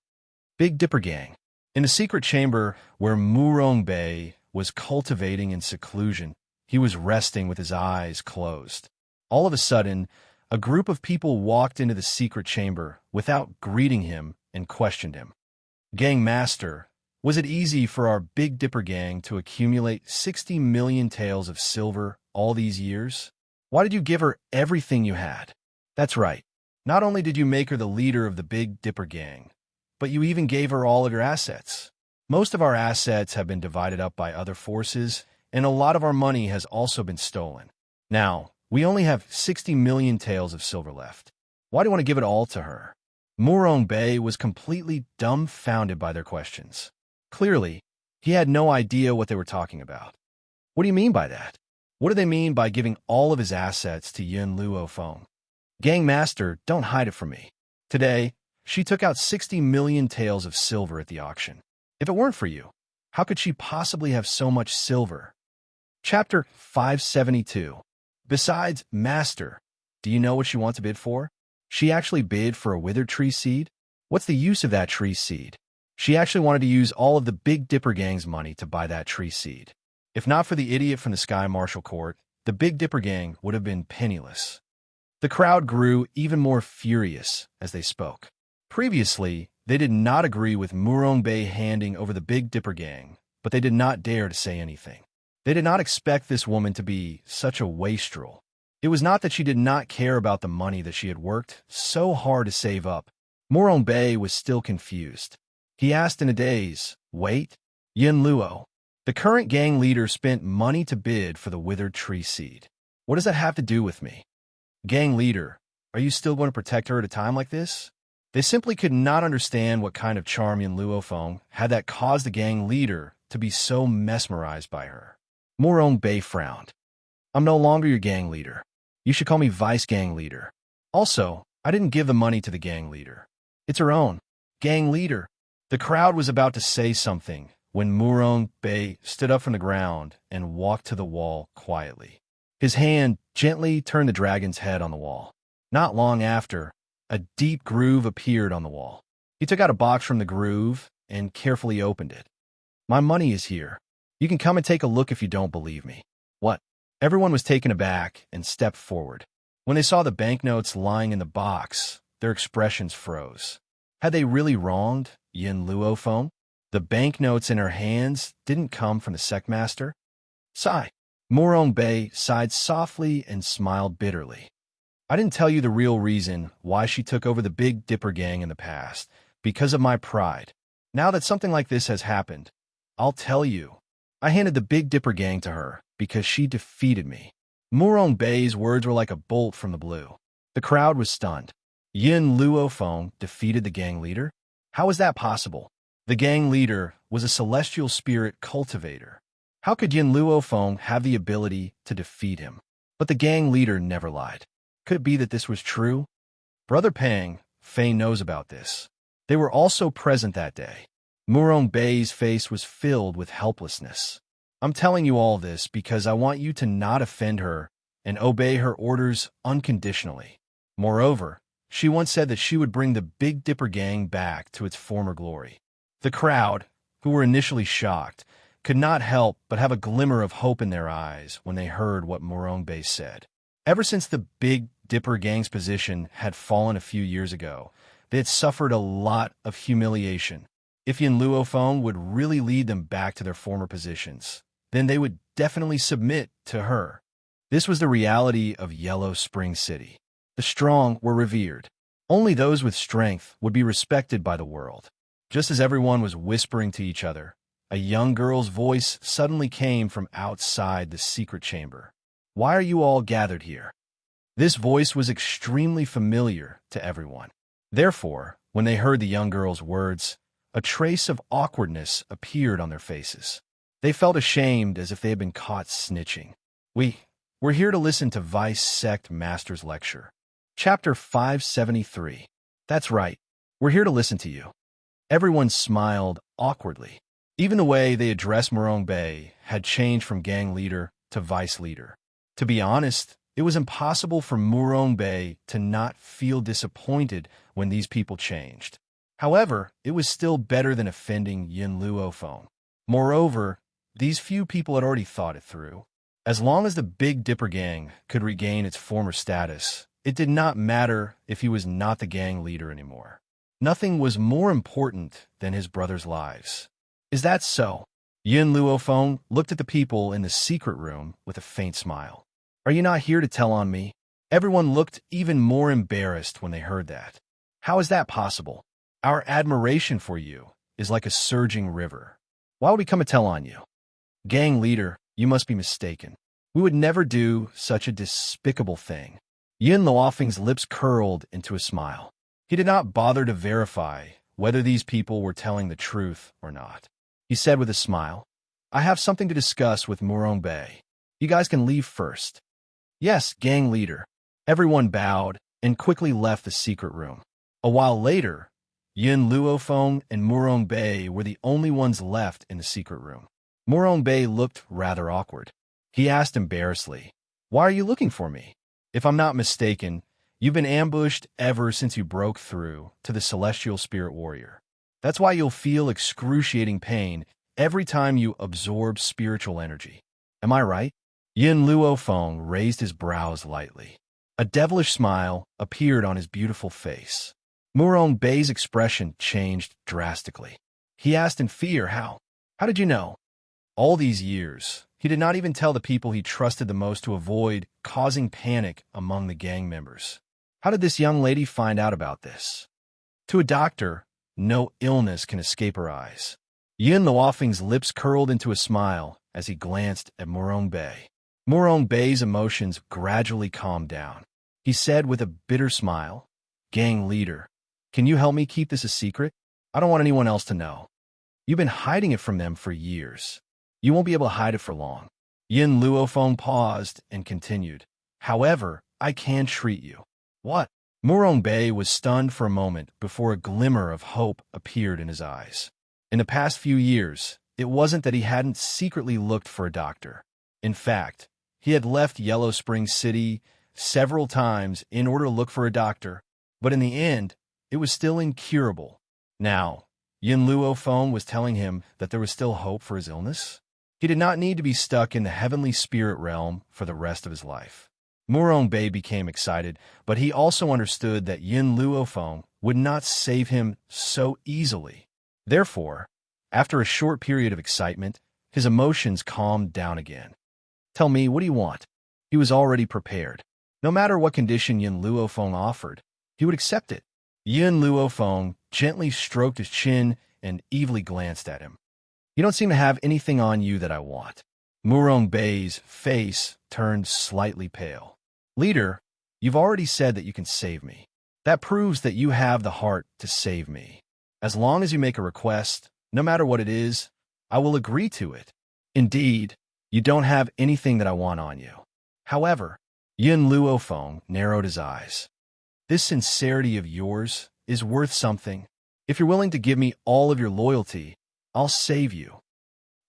Big Dipper Gang. In a secret chamber where Murong Bei was cultivating in seclusion, he was resting with his eyes closed. All of a sudden, a group of people walked into the secret chamber without greeting him and questioned him. Gang Master, was it easy for our Big Dipper Gang to accumulate 60 million taels of silver all these years? Why did you give her everything you had? That's right. Not only did you make her the leader of the Big Dipper Gang, but you even gave her all of your assets. Most of our assets have been divided up by other forces, and a lot of our money has also been stolen. Now, we only have 60 million taels of silver left. Why do you want to give it all to her? Murong Bei was completely dumbfounded by their questions. Clearly, he had no idea what they were talking about. What do you mean by that? What do they mean by giving all of his assets to Yin Luofeng? Gang Master, don't hide it from me. Today, she took out 60 million taels of silver at the auction. If it weren't for you, how could she possibly have so much silver? Chapter 572. Besides, Master, do you know what she wants to bid for? She actually bid for a withered tree seed? What's the use of that tree seed? She actually wanted to use all of the Big Dipper Gang's money to buy that tree seed. If not for the idiot from the Sky Martial Court, the Big Dipper Gang would have been penniless. The crowd grew even more furious as they spoke. Previously, they did not agree with Murong Bei handing over the Big Dipper Gang, but they did not dare to say anything. They did not expect this woman to be such a wastrel. It was not that she did not care about the money that she had worked so hard to save up. Murong Bei was still confused. He asked in a daze, Wait, Yin Luo. The current gang leader spent money to bid for the withered tree seed. What does that have to do with me? Gang leader, are you still going to protect her at a time like this? They simply could not understand what kind of charm Yin Luofeng had that caused the gang leader to be so mesmerized by her. Murong Bei frowned. I'm no longer your gang leader. You should call me vice gang leader. Also, I didn't give the money to the gang leader. It's her own. Gang leader. The crowd was about to say something when Murong Bei stood up from the ground and walked to the wall quietly. His hand gently turned the dragon's head on the wall. Not long after, a deep groove appeared on the wall. He took out a box from the groove and carefully opened it. My money is here. You can come and take a look if you don't believe me. What? Everyone was taken aback and stepped forward. When they saw the banknotes lying in the box, their expressions froze. Had they really wronged Yin Luo phone? The banknotes in her hands didn't come from the sectmaster? Sigh. Morong Bei sighed softly and smiled bitterly. I didn't tell you the real reason why she took over the Big Dipper gang in the past, because of my pride. Now that something like this has happened, I'll tell you. I handed the Big Dipper gang to her because she defeated me. Morong Bei's words were like a bolt from the blue. The crowd was stunned. Yin Luo Feng defeated the gang leader? How was that possible? The gang leader was a celestial spirit cultivator. How could Yin Luo Feng have the ability to defeat him? But the gang leader never lied. Could it be that this was true? Brother Pang, Fei knows about this. They were also present that day. Murong Bei's face was filled with helplessness. I'm telling you all this because I want you to not offend her and obey her orders unconditionally. Moreover, she once said that she would bring the Big Dipper gang back to its former glory. The crowd, who were initially shocked, could not help but have a glimmer of hope in their eyes when they heard what Morong Bei said. Ever since the Big Dipper gang's position had fallen a few years ago, they had suffered a lot of humiliation. If Yin Luo Feng would really lead them back to their former positions, then they would definitely submit to her. This was the reality of Yellow Spring City. The strong were revered. Only those with strength would be respected by the world. Just as everyone was whispering to each other, a young girl's voice suddenly came from outside the secret chamber. Why are you all gathered here? This voice was extremely familiar to everyone. Therefore, when they heard the young girl's words, a trace of awkwardness appeared on their faces. They felt ashamed as if they had been caught snitching. We're here to listen to Vice Sect Master's lecture. Chapter 573. That's right. We're here to listen to you. Everyone smiled awkwardly. Even the way they addressed Morong Bei had changed from gang leader to vice leader. To be honest, it was impossible for Morong Bei to not feel disappointed when these people changed. However, it was still better than offending Yin Luo Feng. Moreover, these few people had already thought it through. As long as the Big Dipper gang could regain its former status, it did not matter if he was not the gang leader anymore. Nothing was more important than his brothers' lives. Is that so? Yin Luo Feng looked at the people in the secret room with a faint smile. Are you not here to tell on me? Everyone looked even more embarrassed when they heard that. How is that possible? Our admiration for you is like a surging river. Why would we come to tell on you? Gang leader, you must be mistaken. We would never do such a despicable thing. Yin Luofeng's lips curled into a smile. He did not bother to verify whether these people were telling the truth or not. He said with a smile, I have something to discuss with Morong Bei. You guys can leave first. Yes, gang leader. Everyone bowed and quickly left the secret room. A while later, Yin Luo Feng and Morong Bei were the only ones left in the secret room. Morong Bei looked rather awkward. He asked embarrassedly, Why are you looking for me? If I'm not mistaken, you've been ambushed ever since you broke through to the Celestial Spirit Warrior. That's why you'll feel excruciating pain every time you absorb spiritual energy. Am I right? Yin Luo Feng raised his brows lightly. A devilish smile appeared on his beautiful face. Morong Bei's expression changed drastically. He asked in fear, How did you know? All these years, he did not even tell the people he trusted the most to avoid causing panic among the gang members. How did this young lady find out about this? To a doctor, no illness can escape her eyes. Yin Luofeng's lips curled into a smile as he glanced at Morong Bei. Morong Bei's emotions gradually calmed down. He said with a bitter smile, Gang leader, can you help me keep this a secret? I don't want anyone else to know. You've been hiding it from them for years. You won't be able to hide it for long. Yin Luo Feng paused and continued. However, I can treat you. What? Morong Bei was stunned for a moment before a glimmer of hope appeared in his eyes. In the past few years, it wasn't that he hadn't secretly looked for a doctor. In fact, he had left Yellow Spring City several times in order to look for a doctor, but in the end, it was still incurable. Now, Yin Luo Feng was telling him that there was still hope for his illness. He did not need to be stuck in the heavenly spirit realm for the rest of his life. Morong Bei became excited, but he also understood that Yin Luo Feng would not save him so easily. Therefore, after a short period of excitement, his emotions calmed down again. Tell me, what do you want? He was already prepared. No matter what condition Yin Luofeng offered, he would accept it. Yin Luofeng gently stroked his chin and evilly glanced at him. You don't seem to have anything on you that I want. Murong Bei's face turned slightly pale. Leader, you've already said that you can save me. That proves that you have the heart to save me. As long as you make a request, no matter what it is, I will agree to it. Indeed, you don't have anything that I want on you. However, Yin Luofeng narrowed his eyes. This sincerity of yours is worth something. If you're willing to give me all of your loyalty, I'll save you.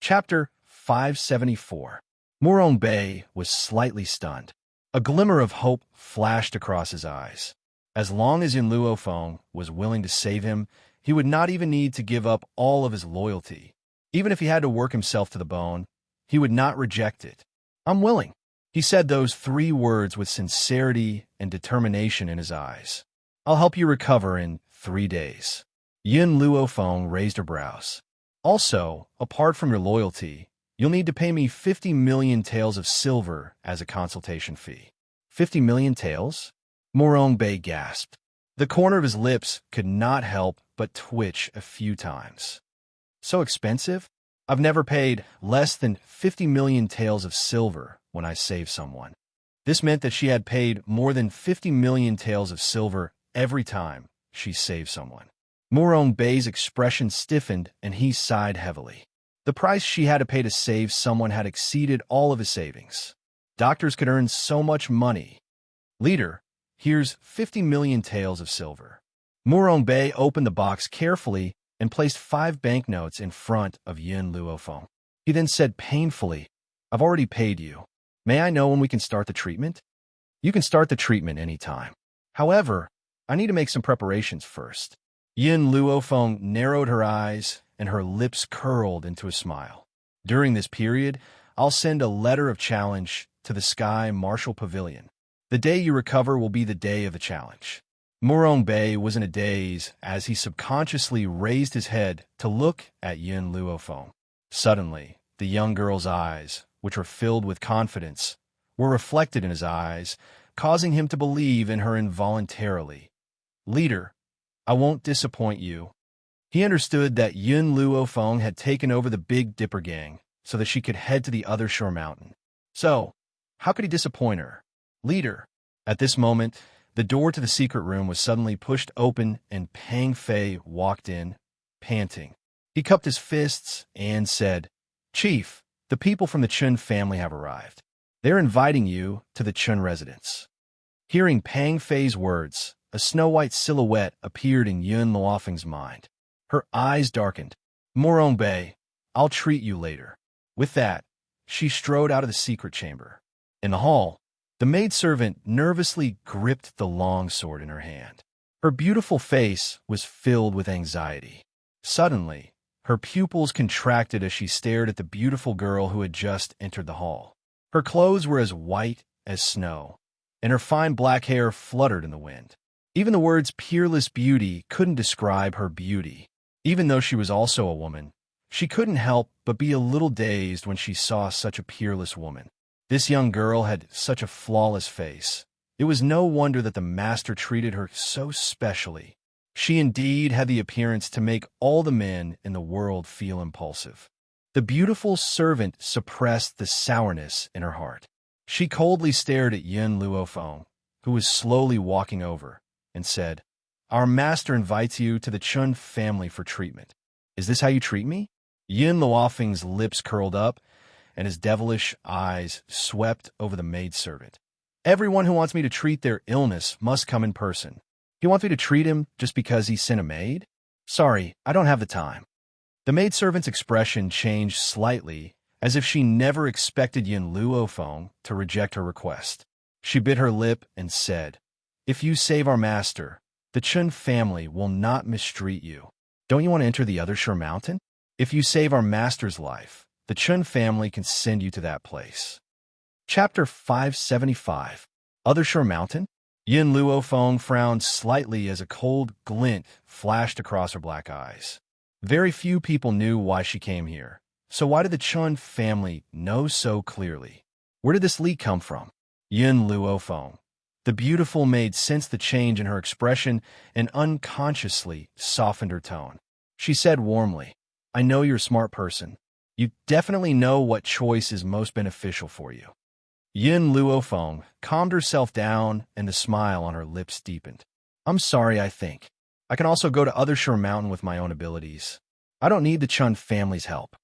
Chapter 574. Murong Bei was slightly stunned. A glimmer of hope flashed across his eyes. As long as Yin Luofeng was willing to save him, he would not even need to give up all of his loyalty. Even if he had to work himself to the bone, he would not reject it. I'm willing. He said those 3 words with sincerity and determination in his eyes. I'll help you recover in 3 days. Yin Luofeng raised her brows. Also, apart from your loyalty, you'll need to pay me 50 million taels of silver as a consultation fee. 50 million taels? Murong Bei gasped. The corner of his lips could not help but twitch a few times. So expensive? I've never paid less than 50 million taels of silver when I save someone. This meant that she had paid more than 50 million taels of silver every time she saved someone. Murong Bei's expression stiffened and he sighed heavily. The price she had to pay to save someone had exceeded all of his savings. Doctors could earn so much money. Leader, here's 50 million taels of silver. Murong Bei opened the box carefully and placed 5 banknotes in front of Yin Luofeng. He then said painfully, I've already paid you. May I know when we can start the treatment? You can start the treatment anytime. However, I need to make some preparations first. Yin Luofeng narrowed her eyes and her lips curled into a smile. During this period, I'll send a letter of challenge to the Sky Martial Pavilion. The day you recover will be the day of the challenge. Murong Bei was in a daze as he subconsciously raised his head to look at Yin Luofeng. Suddenly, the young girl's eyes, which were filled with confidence, were reflected in his eyes, causing him to believe in her involuntarily. Leader, I won't disappoint you. He understood that Yin Luofeng had taken over the Big Dipper gang so that she could head to the other shore mountain. So, how could he disappoint her? Leader. At this moment, the door to the secret room was suddenly pushed open and Pang Fei walked in, panting. He cupped his fists and said, Chief, the people from the Chun family have arrived. They're inviting you to the Chun residence. Hearing Pang Fei's words, a snow-white silhouette appeared in Yin Luofeng's mind. Her eyes darkened. Murong Bei, I'll treat you later. With that, she strode out of the secret chamber. In the hall, the maidservant nervously gripped the long sword in her hand. Her beautiful face was filled with anxiety. Suddenly, her pupils contracted as she stared at the beautiful girl who had just entered the hall. Her clothes were as white as snow, and her fine black hair fluttered in the wind. Even the words peerless beauty couldn't describe her beauty. Even though she was also a woman, she couldn't help but be a little dazed when she saw such a peerless woman. This young girl had such a flawless face. It was no wonder that the master treated her so specially. She indeed had the appearance to make all the men in the world feel impulsive. The beautiful servant suppressed the sourness in her heart. She coldly stared at Yin Luofeng, who was slowly walking over, and said, Our master invites you to the Chun family for treatment. Is this how you treat me? Yin Luofeng's lips curled up, and his devilish eyes swept over the maidservant. Everyone who wants me to treat their illness must come in person. You want me to treat him just because he sent a maid? Sorry, I don't have the time. The maidservant's expression changed slightly, as if she never expected Yin Luofeng to reject her request. She bit her lip and said, If you save our master, the Chun family will not mistreat you. Don't you want to enter the other Shore Mountain? If you save our master's life, the Chun family can send you to that place. Chapter 575. Other Shore Mountain? Yin Luofeng frowned slightly as a cold glint flashed across her black eyes. Very few people knew why she came here. So why did the Chun family know so clearly? Where did this leak come from? Yun Luofeng. The beautiful maid sensed the change in her expression and unconsciously softened her tone. She said warmly, I know you're a smart person. You definitely know what choice is most beneficial for you. Yin Luofeng calmed herself down and the smile on her lips deepened. I'm sorry, I think. I can also go to Other Shore Mountain with my own abilities. I don't need the Chun family's help.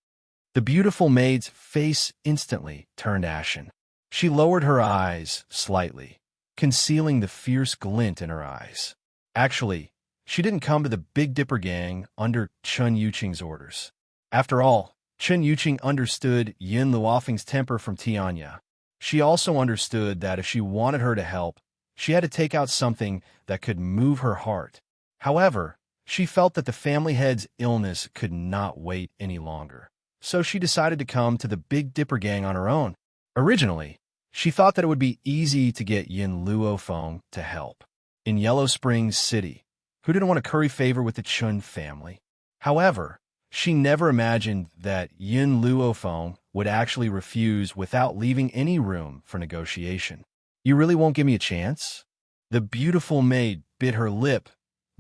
The beautiful maid's face instantly turned ashen. She lowered her eyes slightly, concealing the fierce glint in her eyes. Actually, she didn't come to the Big Dipper gang under Chun Yuqing's orders. After all, Chun Yuqing understood Yin Luofeng's temper from Tianya. She also understood that if she wanted her to help, she had to take out something that could move her heart. However, she felt that the family head's illness could not wait any longer. So she decided to come to the Big Dipper gang on her own. Originally, she thought that it would be easy to get Yin Luofeng to help. In Yellow Springs City, who didn't want to curry favor with the Chun family? However, she never imagined that Yin Luofeng would actually refuse without leaving any room for negotiation. You really won't give me a chance? The beautiful maid bit her lip,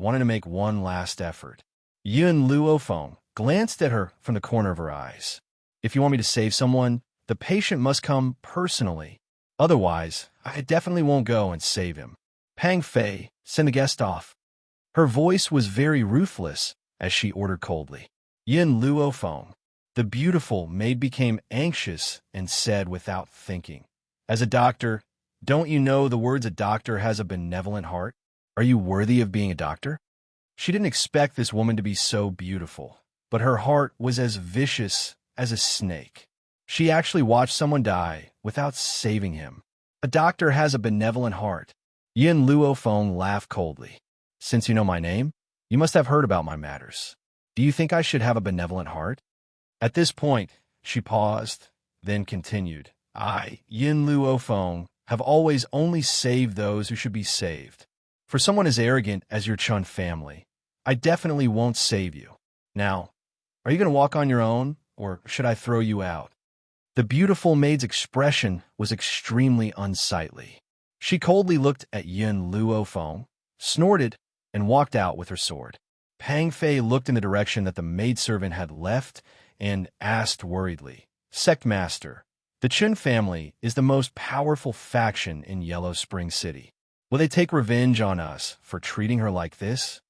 wanting to make one last effort. Yin Luofeng glanced at her from the corner of her eyes. If you want me to save someone, the patient must come personally. Otherwise, I definitely won't go and save him. Pang Fei, send the guest off. Her voice was very ruthless as she ordered coldly. Yin Luofeng, the beautiful maid, became anxious and said without thinking, as a doctor, don't you know the words a doctor has a benevolent heart? Are you worthy of being a doctor? She didn't expect this woman to be so beautiful, but her heart was as vicious as a snake. She actually watched someone die without saving him. A doctor has a benevolent heart. Yin Luofeng laughed coldly. Since you know my name, you must have heard about my matters. Do you think I should have a benevolent heart? At this point, she paused, then continued. I, Yin Luofeng, have always only saved those who should be saved. For someone as arrogant as your Chun family, I definitely won't save you. Now, are you going to walk on your own, or should I throw you out? The beautiful maid's expression was extremely unsightly. She coldly looked at Yin Luofeng, snorted, and walked out with her sword. Pang Fei looked in the direction that the maidservant had left and asked worriedly, Sect Master, the Chun family is the most powerful faction in Yellow Spring City. Will they take revenge on us for treating her like this?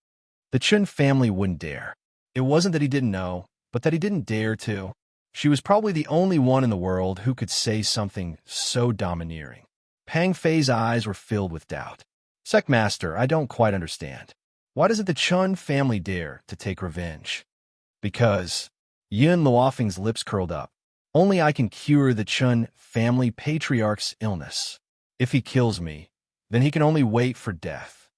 The Chun family wouldn't dare. It wasn't that he didn't know, but that he didn't dare to. She was probably the only one in the world who could say something so domineering. Pang Fei's eyes were filled with doubt. Sect Master, I don't quite understand. Why doesn't the Chun family dare to take revenge? Because Yin Luofeng's lips curled up. Only I can cure the Chun family patriarch's illness. If he kills me, then he can only wait for death.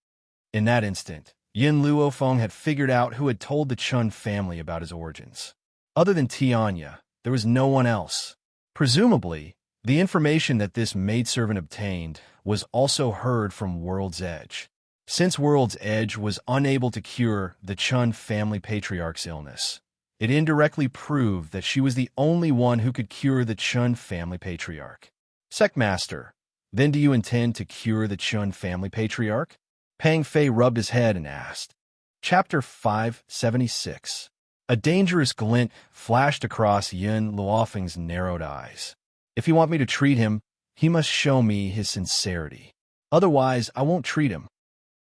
In that instant, Yin Luofeng had figured out who had told the Chun family about his origins. Other than Tianya, there was no one else. Presumably, the information that this maidservant obtained was also heard from World's Edge. Since World's Edge was unable to cure the Chun family patriarch's illness, it indirectly proved that she was the only one who could cure the Chun family patriarch. Sect Master, then do you intend to cure the Chun family patriarch? Pang Fei rubbed his head and asked. Chapter 576. A dangerous glint flashed across Yin Luofeng's narrowed eyes. If you want me to treat him, he must show me his sincerity. Otherwise, I won't treat him.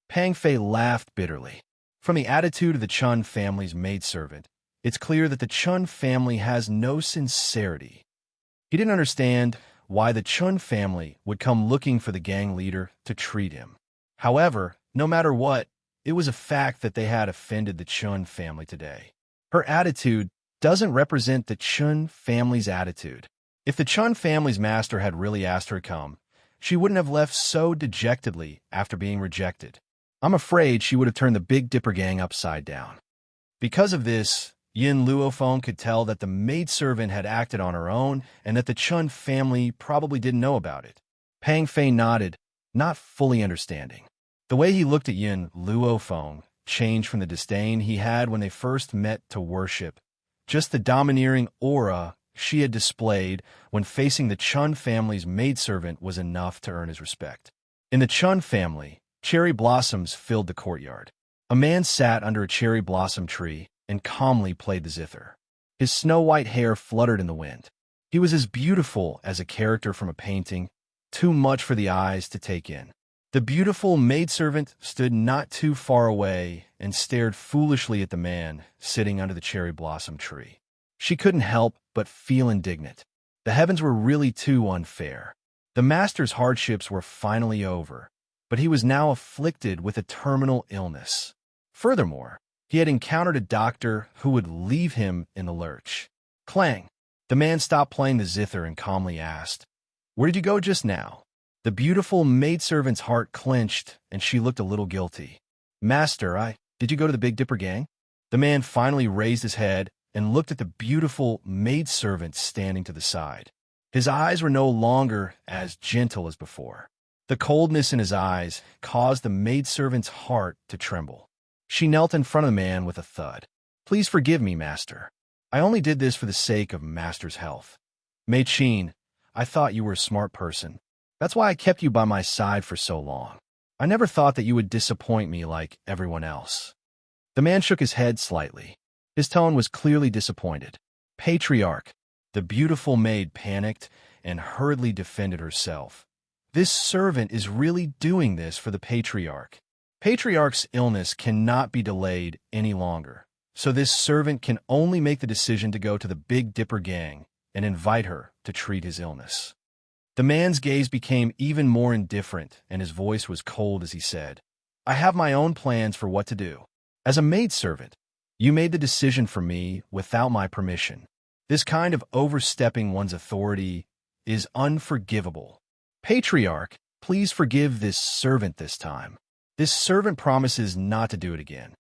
Pang Fei laughed bitterly. From the attitude of the Chun family's maidservant, it's clear that the Chun family has no sincerity. He didn't understand why the Chun family would come looking for the gang leader to treat him. However, no matter what, it was a fact that they had offended the Chun family today. Her attitude doesn't represent the Chun family's attitude. If the Chun family's master had really asked her to come, she wouldn't have left so dejectedly after being rejected. I'm afraid she would have turned the Big Dipper gang upside down. Because of this, Yin Luofeng could tell that the maidservant had acted on her own and that the Chun family probably didn't know about it. Pang Fei nodded, not fully understanding. The way he looked at Yin Luofeng changed from the disdain he had when they first met to worship. Just the domineering aura she had displayed when facing the Chun family's maidservant was enough to earn his respect. In the Chun family, cherry blossoms filled the courtyard. A man sat under a cherry blossom tree and calmly played the zither. His snow-white hair fluttered in the wind. He was as beautiful as a character from a painting, too much for the eyes to take in. The beautiful maidservant stood not too far away and stared foolishly at the man sitting under the cherry blossom tree. She couldn't help but feel indignant. The heavens were really too unfair. The master's hardships were finally over, but he was now afflicted with a terminal illness. Furthermore, he had encountered a doctor who would leave him in the lurch. Clang! The man stopped playing the zither and calmly asked, "Where did you go just now?" The beautiful maidservant's heart clenched, and she looked a little guilty. "Master, did you go to the Big Dipper gang?" The man finally raised his head and looked at the beautiful maidservant standing to the side. His eyes were no longer as gentle as before. The coldness in his eyes caused the maidservant's heart to tremble. She knelt in front of the man with a thud. "Please forgive me, master. I only did this for the sake of master's health. Mei Qin, I thought you were a smart person. That's why I kept you by my side for so long. I never thought that you would disappoint me like everyone else." The man shook his head slightly. His tone was clearly disappointed. "Patriarch." The beautiful maid panicked and hurriedly defended herself. "This servant is really doing this for the patriarch. Patriarch's illness cannot be delayed any longer, so this servant can only make the decision to go to the Big Dipper gang and invite her to treat his illness." The man's gaze became even more indifferent, and his voice was cold as he said, "I have my own plans for what to do. As a maidservant, you made the decision for me without my permission. This kind of overstepping one's authority is unforgivable. Patriarch, please forgive this servant this time. This servant promises not to do it again."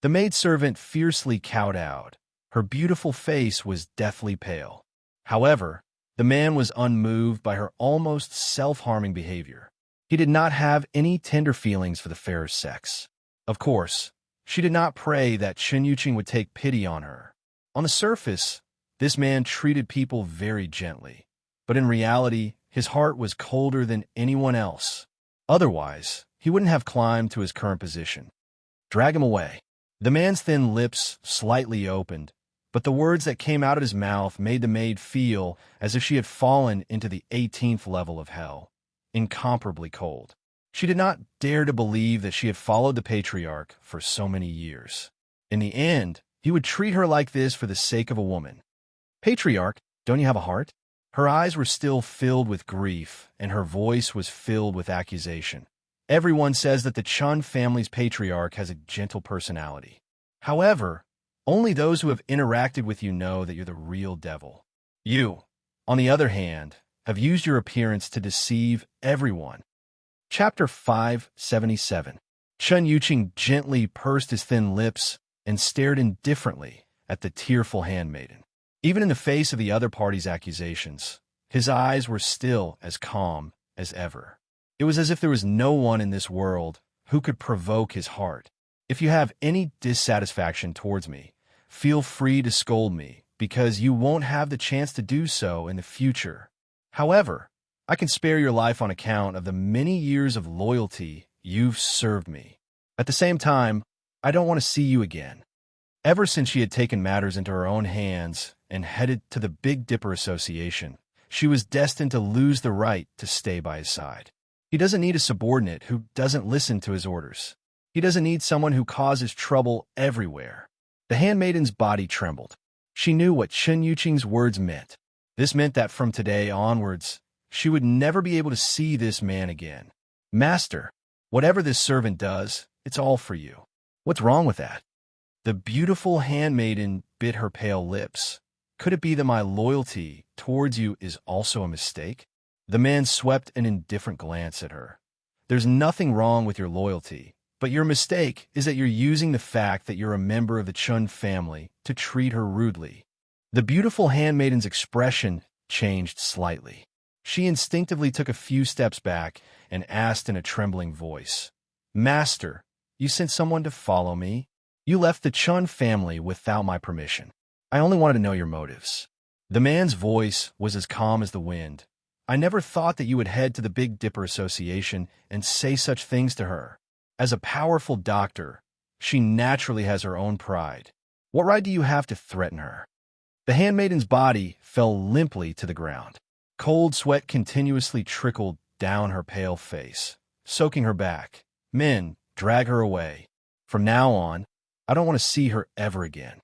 The maidservant fiercely kowtowed. Her beautiful face was deathly pale. However, the man was unmoved by her almost self-harming behavior. He did not have any tender feelings for the fairer sex. Of course, she did not pray that Chen Yuqing would take pity on her. On the surface, this man treated people very gently, but in reality, his heart was colder than anyone else. Otherwise, he wouldn't have climbed to his current position. "Drag him away." The man's thin lips slightly opened, but the words that came out of his mouth made the maid feel as if she had fallen into the 18th level of hell, incomparably cold. She did not dare to believe that she had followed the patriarch for so many years. In the end, he would treat her like this for the sake of a woman. "Patriarch, don't you have a heart?" Her eyes were still filled with grief, and her voice was filled with accusation. "Everyone says that the Chun family's patriarch has a gentle personality. However, only those who have interacted with you know that you're the real devil. You, on the other hand, have used your appearance to deceive everyone." Chapter 577. Chen Yuqing gently pursed his thin lips and stared indifferently at the tearful handmaiden. Even in the face of the other party's accusations, his eyes were still as calm as ever. It was as if there was no one in this world who could provoke his heart. "If you have any dissatisfaction towards me, feel free to scold me, because you won't have the chance to do so in the future. However, I can spare your life on account of the many years of loyalty you've served me. At the same time, I don't want to see you again." Ever since she had taken matters into her own hands and headed to the Big Dipper Association, she was destined to lose the right to stay by his side. He doesn't need a subordinate who doesn't listen to his orders. He doesn't need someone who causes trouble everywhere. The handmaiden's body trembled. She knew what Chen Yuqing's words meant. This meant that from today onwards, she would never be able to see this man again. "Master, whatever this servant does, it's all for you. What's wrong with that?" The beautiful handmaiden bit her pale lips. "Could it be that my loyalty towards you is also a mistake?" The man swept an indifferent glance at her. "There's nothing wrong with your loyalty, but your mistake is that you're using the fact that you're a member of the Chun family to treat her rudely." The beautiful handmaiden's expression changed slightly. She instinctively took a few steps back and asked in a trembling voice, "Master, You sent someone to follow me. You left the Chun family without my permission. I only wanted to know your motives. The man's voice was as calm as the wind. I never thought that you would head to the Big Dipper Association and say such things to her. As a powerful doctor, she naturally has her own pride. What right do you have to threaten her? The handmaiden's body fell limply to the ground. Cold sweat continuously trickled down her pale face, soaking her back. Men, drag her away. From now on, I don't want to see her ever again.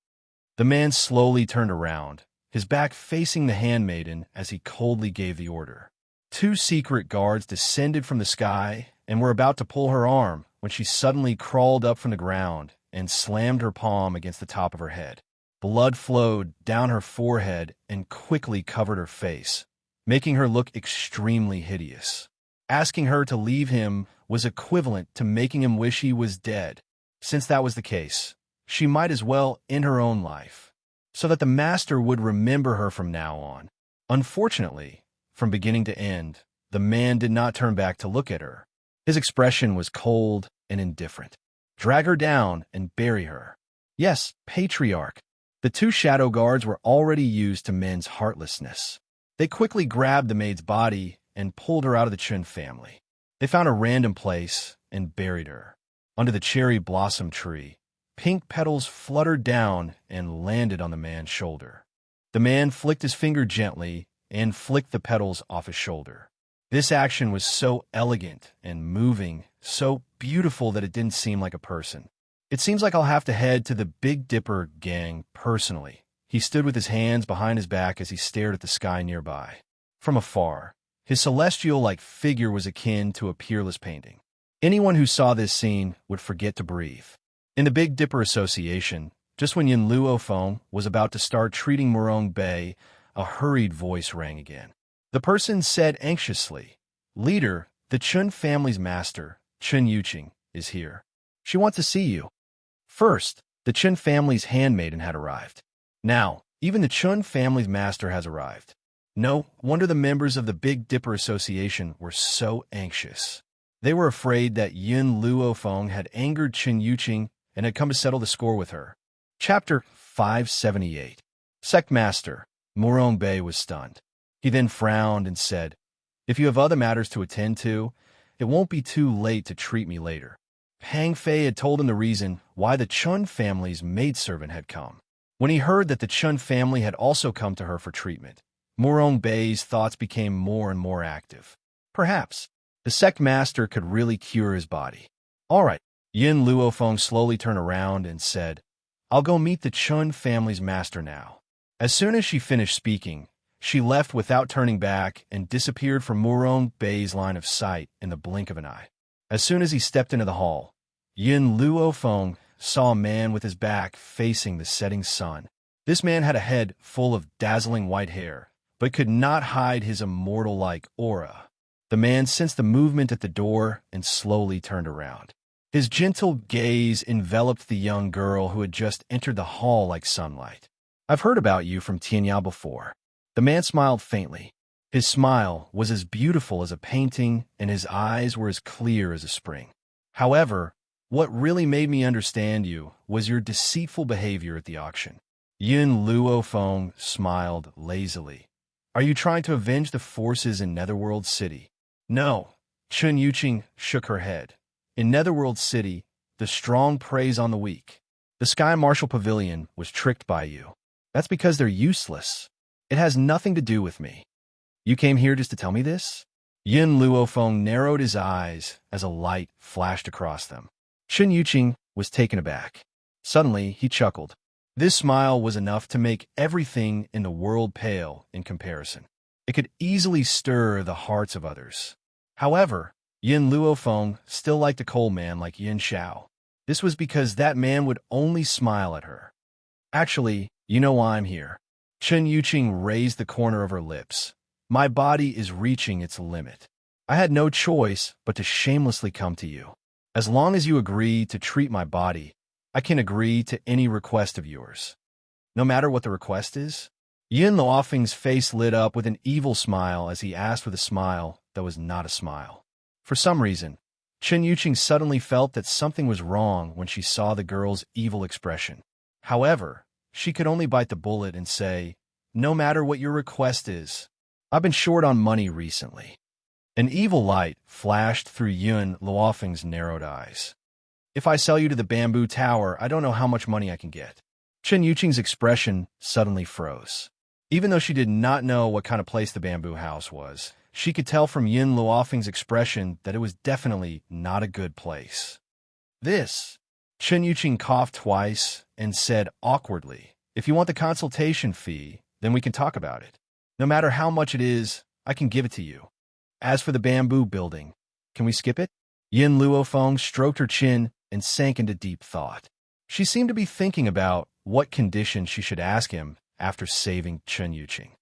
The man slowly turned around, his back facing the handmaiden as he coldly gave the order. 2 secret guards descended from the sky and were about to pull her arm when she suddenly crawled up from the ground and slammed her palm against the top of her head. Blood flowed down her forehead and quickly covered her face, making her look extremely hideous. Asking her to leave him was equivalent to making him wish he was dead. Since that was the case, she might as well end her own life, so that the master would remember her from now on. Unfortunately, from beginning to end, the man did not turn back to look at her. His expression was cold and indifferent. Drag her down and bury her. Yes, patriarch. The 2 shadow guards were already used to men's heartlessness. They quickly grabbed the maid's body and pulled her out of the Chun family. They found a random place and buried her. Under the cherry blossom tree, pink petals fluttered down and landed on the man's shoulder. The man flicked his finger gently and flicked the petals off his shoulder. This action was so elegant and moving, so beautiful that it didn't seem like a person. It seems like I'll have to head to the Big Dipper gang personally. He stood with his hands behind his back as he stared at the sky nearby. From afar, his celestial-like figure was akin to a peerless painting. Anyone who saw this scene would forget to breathe. In the Big Dipper Association, just when Yin Luofeng was about to start treating Morong Bay, a hurried voice rang again. The person said anxiously, "Leader, the Chun family's master, Chun Yuqing, is here. She wants to see you." First, the Chun family's handmaiden had arrived. Now, even the Chun family's master has arrived. No wonder the members of the Big Dipper Association were so anxious. They were afraid that Yin Luofeng had angered Chun Yuqing and had come to settle the score with her. Chapter 578. Sect Master Morong Bay was stunned. He then frowned and said, "If you have other matters to attend to, it won't be too late to treat me later." Pang Fei had told him the reason why the Chun family's maidservant had come. When he heard that the Chun family had also come to her for treatment, Morong Bay's thoughts became more and more active. Perhaps the sect master could really cure his body. All right. Yin Luofeng slowly turned around and said, "I'll go meet the Chun family's master now." As soon as she finished speaking, she left without turning back and disappeared from Morong Bay's line of sight in the blink of an eye. As soon as he stepped into the hall, Yin Luofeng saw a man with his back facing the setting sun. This man had a head full of dazzling white hair, but could not hide his immortal-like aura. The man sensed the movement at the door and slowly turned around. His gentle gaze enveloped the young girl who had just entered the hall like sunlight. "I've heard about you from Tianyao before." The man smiled faintly. His smile was as beautiful as a painting, and his eyes were as clear as a spring. However, what really made me understand you was your deceitful behavior at the auction. Yin Luofeng smiled lazily. "Are you trying to avenge the forces in Netherworld City?" "No." Chun Yuqing shook her head. "In Netherworld City, the strong preys on the weak. The Sky Marshal Pavilion was tricked by you. That's because they're useless. It has nothing to do with me. You came here just to tell me this?" Yin Luofeng narrowed his eyes as a light flashed across them. Chun Yuqing was taken aback. Suddenly, he chuckled. This smile was enough to make everything in the world pale in comparison. It could easily stir the hearts of others. However, Yin Luofeng still liked a cold man like Yin Xiao. This was because that man would only smile at her. "Actually, you know why I'm here." Chun Yuqing raised the corner of her lips. "My body is reaching its limit. I had no choice but to shamelessly come to you. As long as you agree to treat my body, I can agree to any request of yours. No matter what the request is?" Yin Luofeng's face lit up with an evil smile as he asked with a smile that was not a smile. For some reason, Chen Yuqing suddenly felt that something was wrong when she saw the girl's evil expression. However, she could only bite the bullet and say, "No matter what your request is, I've been short on money recently." An evil light flashed through Yun Luofeng's narrowed eyes. "If I sell you to the bamboo tower, I don't know how much money I can get." Chen Yuqing's expression suddenly froze. Even though she did not know what kind of place the bamboo house was, she could tell from Yun Luofeng's expression that it was definitely not a good place. "This," Chen Yuqing coughed twice and said awkwardly, "if you want the consultation fee, then we can talk about it. No matter how much it is, I can give it to you. As for the bamboo building, can we skip it?" Yin Luofeng stroked her chin and sank into deep thought. She seemed to be thinking about what conditions she should ask him after saving Chen Yuqing.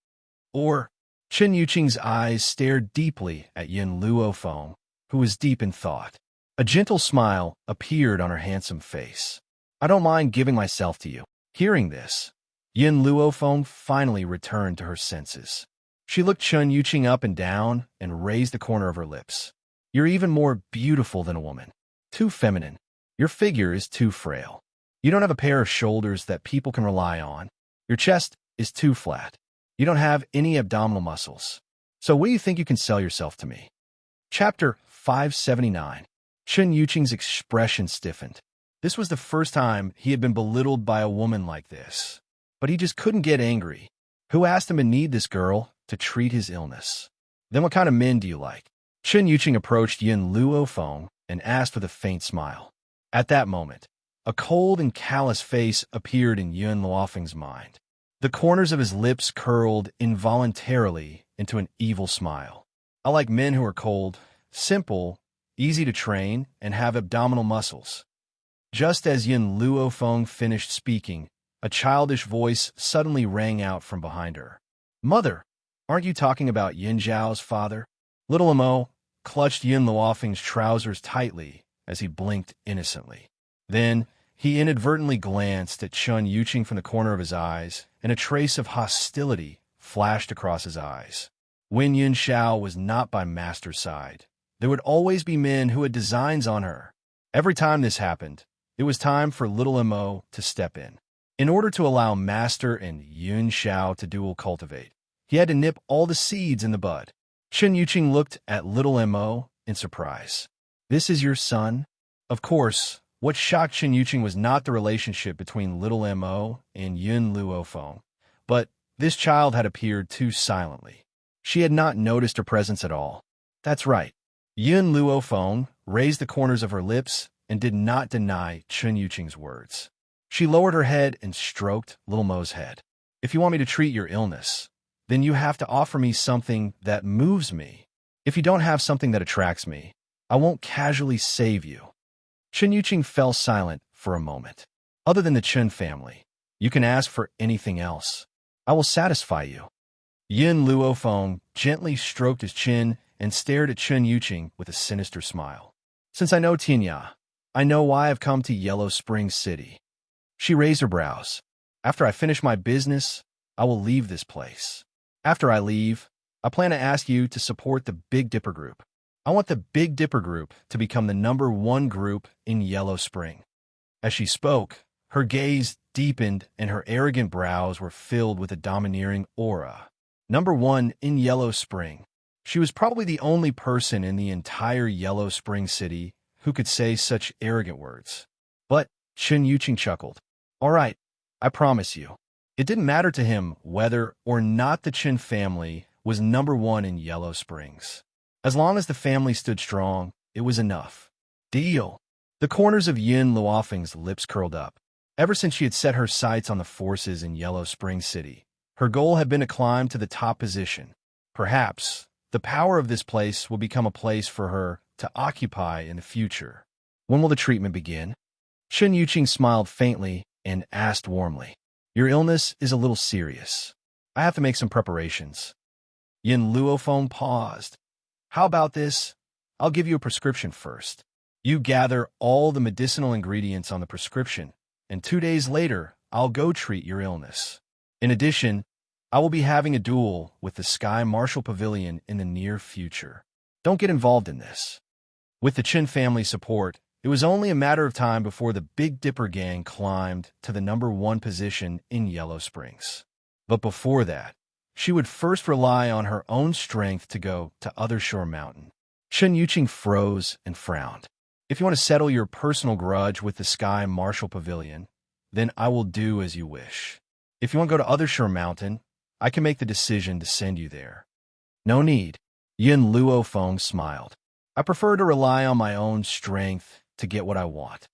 Or, Chen Yuqing's eyes stared deeply at Yin Luofeng, who was deep in thought. A gentle smile appeared on her handsome face. "I don't mind giving myself to you." Hearing this, Yin Luofeng finally returned to her senses. She looked Chen Yuqing up and down and raised the corner of her lips. "You're even more beautiful than a woman. Too feminine. Your figure is too frail. You don't have a pair of shoulders that people can rely on. Your chest is too flat. You don't have any abdominal muscles. So what do you think you can sell yourself to me?" Chapter 579. Chen Yuqing's expression stiffened. This was the first time he had been belittled by a woman like this. But he just couldn't get angry. Who asked him to need this girl to treat his illness? "Then what kind of men do you like?" Chen Yuqing approached Yin Luofeng and asked with a faint smile. At that moment, a cold and callous face appeared in Yun Luofeng's mind. The corners of his lips curled involuntarily into an evil smile. "I like men who are cold, simple, easy to train, and have abdominal muscles." Just as Yin Luofeng finished speaking, a childish voice suddenly rang out from behind her. "Mother, aren't you talking about Yin Zhao's father?" Little Amo clutched Yin Luofeng's trousers tightly as he blinked innocently. Then, he inadvertently glanced at Chen Yuqing from the corner of his eyes, and a trace of hostility flashed across his eyes. When Yin Zhao was not by Master's side, there would always be men who had designs on her. Every time this happened, it was time for little Mo to step in. In order to allow Master and Yun Zhao to dual cultivate, he had to nip all the seeds in the bud. Chen Yuqing looked at little Mo in surprise. "This is your son?" Of course, what shocked Chen Yuqing was not the relationship between little Mo and Yun Luofeng, but this child had appeared too silently. She had not noticed her presence at all. That's right. Yun Luofeng raised the corners of her lips and did not deny Chen Yuqing's words. She lowered her head and stroked little Mo's head. "If you want me to treat your illness, then you have to offer me something that moves me. If you don't have something that attracts me, I won't casually save you." Chen Yuqing fell silent for a moment. "Other than the Chen family, you can ask for anything else. I will satisfy you." Yin Luofeng gently stroked his chin and stared at Chen Yuqing with a sinister smile. "Since I know Tianya, I know why I've come to Yellow Spring City." She raised her brows. "After I finish my business, I will leave this place. After I leave, I plan to ask you to support the Big Dipper Group. I want the Big Dipper Group to become the #1 group in Yellow Spring." As she spoke, her gaze deepened and her arrogant brows were filled with a domineering aura. #1 in Yellow Spring. She was probably the only person in the entire Yellow Spring City who could say such arrogant words. But Chen Yuqing chuckled. "All right, I promise you." It didn't matter to him whether or not the Chen family was #1 in Yellow Springs. As long as the family stood strong, it was enough. Deal. The corners of Yin Luofeng's lips curled up. Ever since she had set her sights on the forces in Yellow Spring City, her goal had been to climb to the top position. Perhaps the power of this place will become a place for her to occupy in the future. When will the treatment begin? Chen Yuqing smiled faintly and asked warmly. "Your illness is a little serious. I have to make some preparations." Yin Luofeng paused. "How about this? I'll give you a prescription first. You gather all the medicinal ingredients on the prescription, and 2 days later, I'll go treat your illness. In addition, I will be having a duel with the Sky Marshal Pavilion in the near future. Don't get involved in this." With the Chen family support, it was only a matter of time before the Big Dipper gang climbed to the #1 position in Yellow Springs. But before that, she would first rely on her own strength to go to Other Shore Mountain. Chen Yuqing froze and frowned. If you want to settle your personal grudge with the Sky Marshal Pavilion, then I will do as you wish. If you want to go to Other Shore Mountain, I can make the decision to send you there. No need. Yin Luofeng smiled. I prefer to rely on my own strength to get what I want.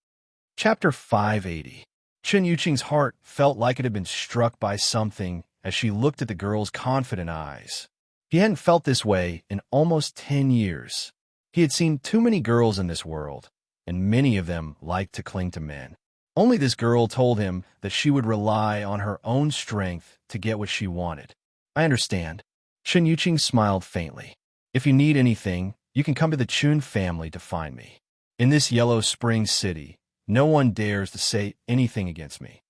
Chapter 580. Chen Yuqing's heart felt like it had been struck by something as she looked at the girl's confident eyes. He hadn't felt this way in almost 10 years. He had seen too many girls in this world, and many of them liked to cling to men. Only this girl told him that she would rely on her own strength to get what she wanted. I understand. Chen Yuqing smiled faintly. If you need anything, you can come to the Chun family to find me. In this Yellow Springs city, no one dares to say anything against me.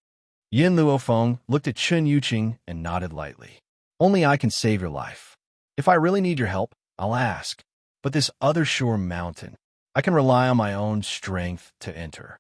Yin Luofeng looked at Chen Yuqing and nodded lightly. Only I can save your life. If I really need your help, I'll ask. But this Other Shore Mountain, I can rely on my own strength to enter.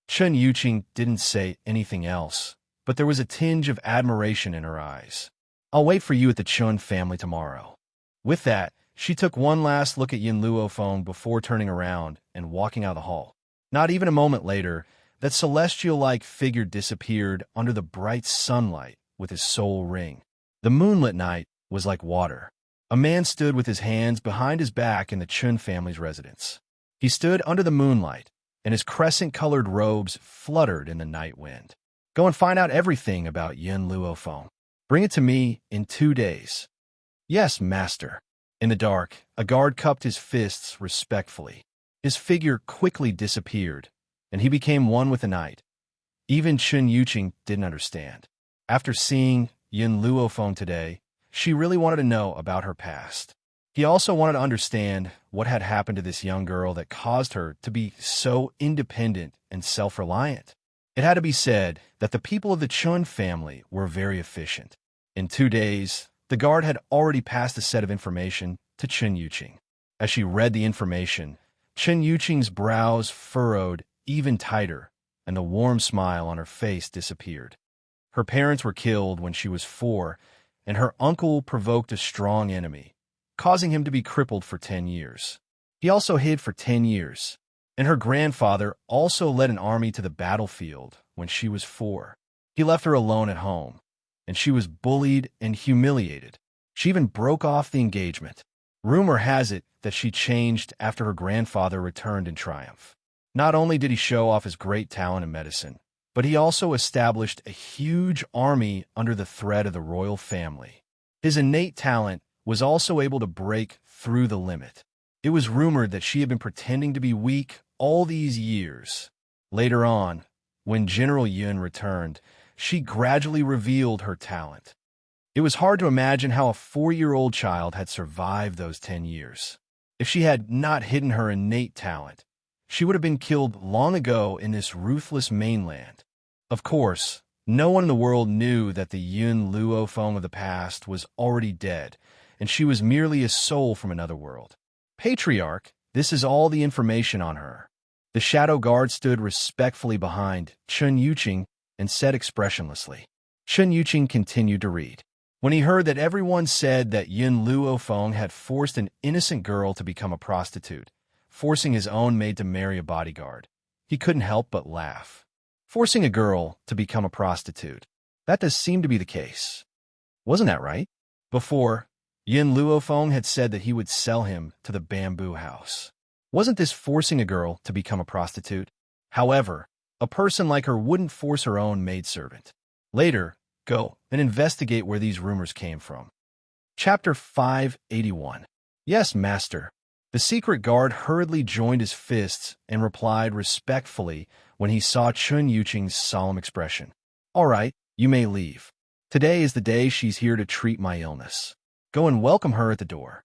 Chen Yuqing didn't say anything else, but there was a tinge of admiration in her eyes. I'll wait for you at the Chun family tomorrow. With that, she took one last look at Yin Luofeng before turning around and walking out of the hall. Not even a moment later, that celestial-like figure disappeared under the bright sunlight with his soul ring. The moonlit night was like water. A man stood with his hands behind his back in the Chun family's residence. He stood under the moonlight, and his crescent-colored robes fluttered in the night wind. Go and find out everything about Yin Luofeng. Bring it to me in 2 days. Yes, master. In the dark, a guard cupped his fists respectfully. His figure quickly disappeared, and he became one with the night. Even Chen Yuqing didn't understand. After seeing Yin Luofeng today, she really wanted to know about her past. He also wanted to understand what had happened to this young girl that caused her to be so independent and self-reliant. It had to be said that the people of the Chun family were very efficient. In 2 days, the guard had already passed a set of information to Chen Yuqing. As she read the information, Chen Yuqing's brows furrowed even tighter, and the warm smile on her face disappeared. Her parents were killed when she was 4, and her uncle provoked a strong enemy, causing him to be crippled for 10 years. He also hid for 10 years, and her grandfather also led an army to the battlefield when she was 4. He left her alone at home, and she was bullied and humiliated. She even broke off the engagement. Rumor has it that she changed after her grandfather returned in triumph. Not only did he show off his great talent in medicine, but he also established a huge army under the threat of the royal family. His innate talent was also able to break through the limit. It was rumored that she had been pretending to be weak all these years. Later on, when General Yun returned, she gradually revealed her talent. It was hard to imagine how a 4-year-old child had survived those 10 years. If she had not hidden her innate talent, she would have been killed long ago in this ruthless mainland. Of course, no one in the world knew that the Yun Luofeng of the past was already dead, and she was merely a soul from another world. Patriarch, this is all the information on her. The shadow guard stood respectfully behind Chen Yuqing and said expressionlessly. Chen Yuqing continued to read. When he heard that everyone said that Yin Luofeng had forced an innocent girl to become a prostitute, forcing his own maid to marry a bodyguard, he couldn't help but laugh. Forcing a girl to become a prostitute, that does seem to be the case. Wasn't that right? Before, Yin Luofeng had said that he would sell him to the bamboo house. Wasn't this forcing a girl to become a prostitute? However, a person like her wouldn't force her own maidservant. Later, go and investigate where these rumors came from. Chapter 581. Yes, master. The secret guard hurriedly joined his fists and replied respectfully when he saw Chen Yuqing's solemn expression. All right, you may leave. Today is the day she's here to treat my illness. Go and welcome her at the door.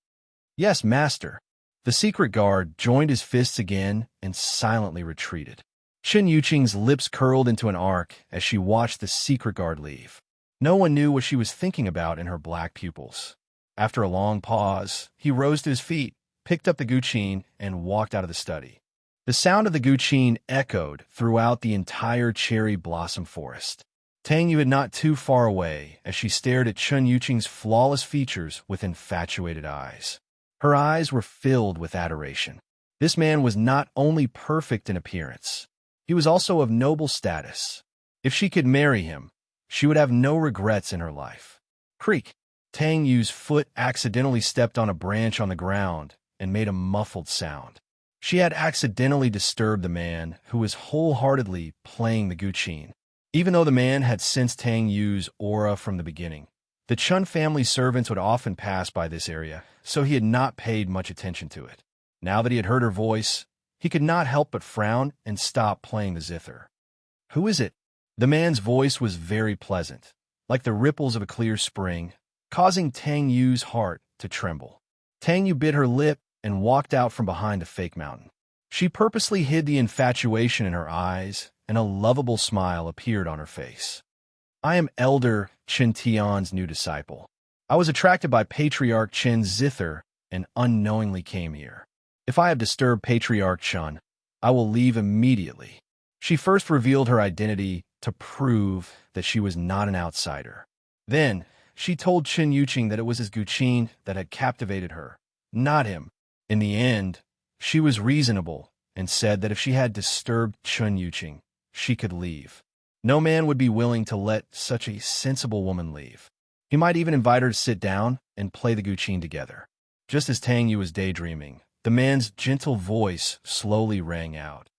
Yes, master. The secret guard joined his fists again and silently retreated. Chen Yuqing's lips curled into an arc as she watched the secret guard leave. No one knew what she was thinking about in her black pupils. After a long pause, he rose to his feet picked up the guqin, and walked out of the study. The sound of the guqin echoed throughout the entire cherry blossom forest. Tang Yu had not too far away as she stared at Chun Yuqing's flawless features with infatuated eyes. Her eyes were filled with adoration. This man was not only perfect in appearance, he was also of noble status. If she could marry him, she would have no regrets in her life. Creak! Tang Yu's foot accidentally stepped on a branch on the ground and made a muffled sound. She had accidentally disturbed the man who was wholeheartedly playing the guqin. Even though the man had sensed Tang Yu's aura from the beginning, the Chun family servants would often pass by this area, so he had not paid much attention to it. Now that he had heard her voice, he could not help but frown and stop playing the zither. "Who is it?" The man's voice was very pleasant, like the ripples of a clear spring, causing Tang Yu's heart to tremble. Tang Yu bit her lip and walked out from behind the fake mountain. She purposely hid the infatuation in her eyes, and a lovable smile appeared on her face. "I am Elder Chen Tian's new disciple. I was attracted by Patriarch Chen's zither and unknowingly came here. If I have disturbed Patriarch Chen, I will leave immediately." She first revealed her identity to prove that she was not an outsider. Then, she told Chun Yuqing that it was his guqin that had captivated her, not him. In the end, she was reasonable and said that if she had disturbed Chun Yuqing, she could leave. No man would be willing to let such a sensible woman leave. He might even invite her to sit down and play the guqin together. Just as Tang Yu was daydreaming, the man's gentle voice slowly rang out.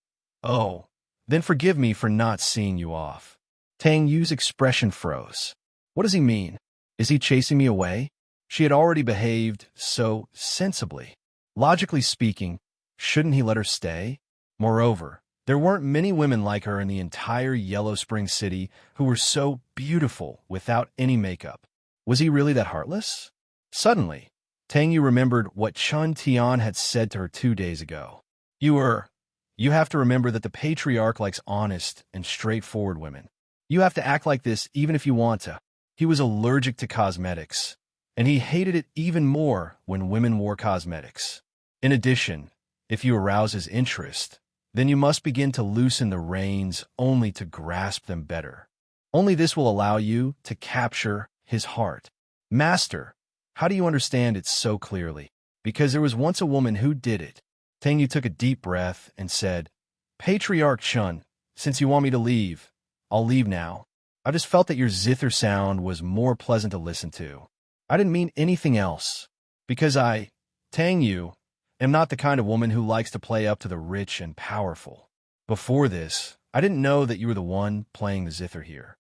"Oh, then forgive me for not seeing you off." Tang Yu's expression froze. What does he mean? Is he chasing me away? She had already behaved so sensibly. Logically speaking, shouldn't he let her stay? Moreover, there weren't many women like her in the entire Yellow Spring City who were so beautiful without any makeup. Was he really that heartless? Suddenly, Tang Yu remembered what Chun Tian had said to her 2 days ago. You have to remember that the patriarch likes honest and straightforward women. You have to act like this even if you want to. He was allergic to cosmetics, and he hated it even more when women wore cosmetics. In addition, if you arouse his interest, then you must begin to loosen the reins only to grasp them better. Only this will allow you to capture his heart. Master, how do you understand it so clearly? Because there was once a woman who did it. Tang Yu took a deep breath and said, "Patriarch Chun, since you want me to leave, I'll leave now. I just felt that your zither sound was more pleasant to listen to. I didn't mean anything else. Because I, Tang Yu, am not the kind of woman who likes to play up to the rich and powerful. Before this, I didn't know that you were the one playing the zither here."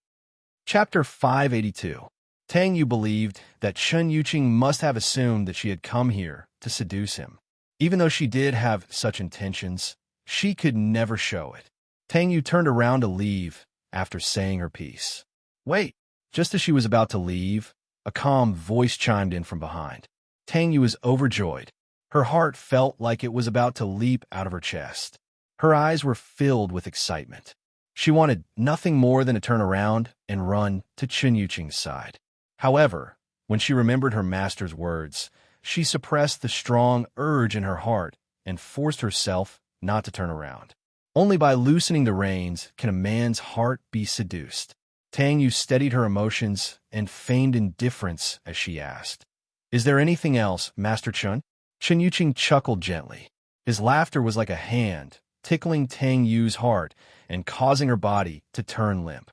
Chapter 582. Tang Yu believed that Chun Yuqing must have assumed that she had come here to seduce him. Even though she did have such intentions, she could never show it. Tang Yu turned around to leave after saying her piece. "Wait!" Just as she was about to leave, a calm voice chimed in from behind. Tang Yu was overjoyed. Her heart felt like it was about to leap out of her chest. Her eyes were filled with excitement. She wanted nothing more than to turn around and run to Chun Yuqing's side. However, when she remembered her master's words, she suppressed the strong urge in her heart and forced herself not to turn around. Only by loosening the reins can a man's heart be seduced. Tang Yu steadied her emotions and feigned indifference as she asked, "Is there anything else, Master Chun?" Chun Yuqing chuckled gently. His laughter was like a hand, tickling Tang Yu's heart and causing her body to turn limp.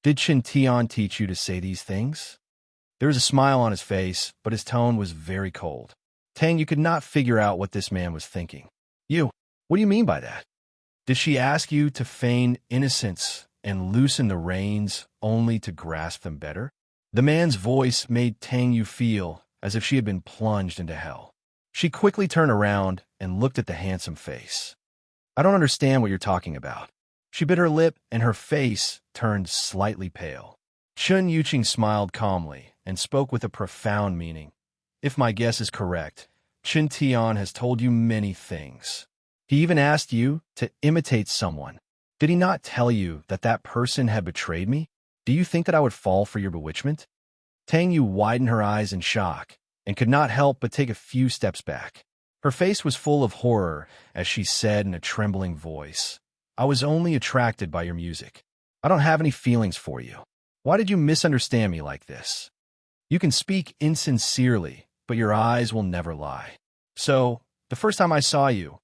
"Did Chen Tian teach you to say these things?" There was a smile on his face, but his tone was very cold. Tang Yu could not figure out what this man was thinking. What do you mean by that? Did she ask you to feign innocence and loosen the reins only to grasp them better?" The man's voice made Tang Yu feel as if she had been plunged into hell. She quickly turned around and looked at the handsome face. "I don't understand what you're talking about." She bit her lip and her face turned slightly pale. Chun Yuqing smiled calmly and spoke with a profound meaning. "If my guess is correct, Chen Tian has told you many things. He even asked you to imitate someone. Did he not tell you that that person had betrayed me? Do you think that I would fall for your bewitchment?" Tang Yu widened her eyes in shock and could not help but take a few steps back. Her face was full of horror as she said in a trembling voice, "I was only attracted by your music. I don't have any feelings for you. Why did you misunderstand me like this? You can speak insincerely, but your eyes will never lie. So, the first time I saw you,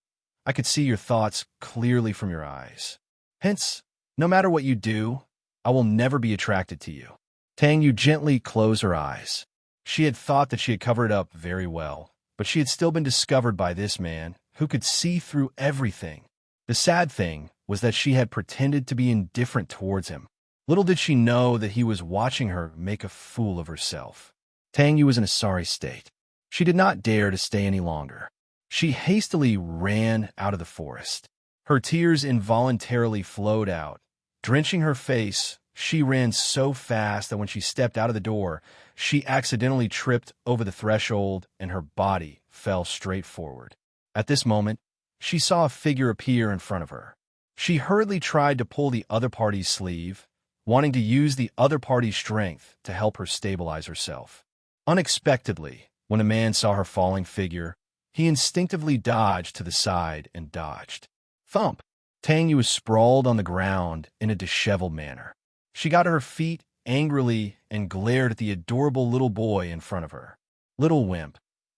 I could see your thoughts clearly from your eyes. Hence, no matter what you do, I will never be attracted to you." Tang Yu gently closed her eyes. She had thought that she had covered it up very well, but she had still been discovered by this man who could see through everything. The sad thing was that she had pretended to be indifferent towards him. Little did she know that he was watching her make a fool of herself. Tang Yu was in a sorry state. She did not dare to stay any longer. She hastily ran out of the forest. Her tears involuntarily flowed out. Drenching her face, she ran so fast that when she stepped out of the door, she accidentally tripped over the threshold and her body fell straight forward. At this moment, she saw a figure appear in front of her. She hurriedly tried to pull the other party's sleeve, wanting to use the other party's strength to help her stabilize herself. Unexpectedly, when a man saw her falling figure, he instinctively dodged to the side and dodged. Thump! Tang Yu was sprawled on the ground in a disheveled manner. She got to her feet angrily and glared at the adorable little boy in front of her. "Little wimp,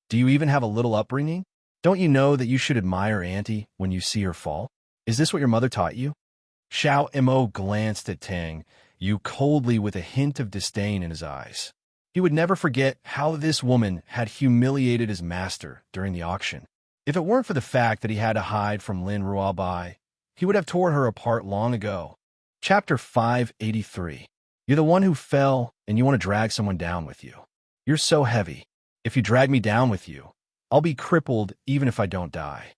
do you even have a little upbringing? Don't you know that you should admire Auntie when you see her fall? Is this what your mother taught you?" Xiao Mo glanced at Tang Yu coldly with a hint of disdain in his eyes. He would never forget how this woman had humiliated his master during the auction. If it weren't for the fact that he had to hide from Lin Ruobai, he would have torn her apart long ago. Chapter 583. You're the one who fell, and you want to drag someone down with you. You're so heavy. If you drag me down with you, I'll be crippled even if I don't die.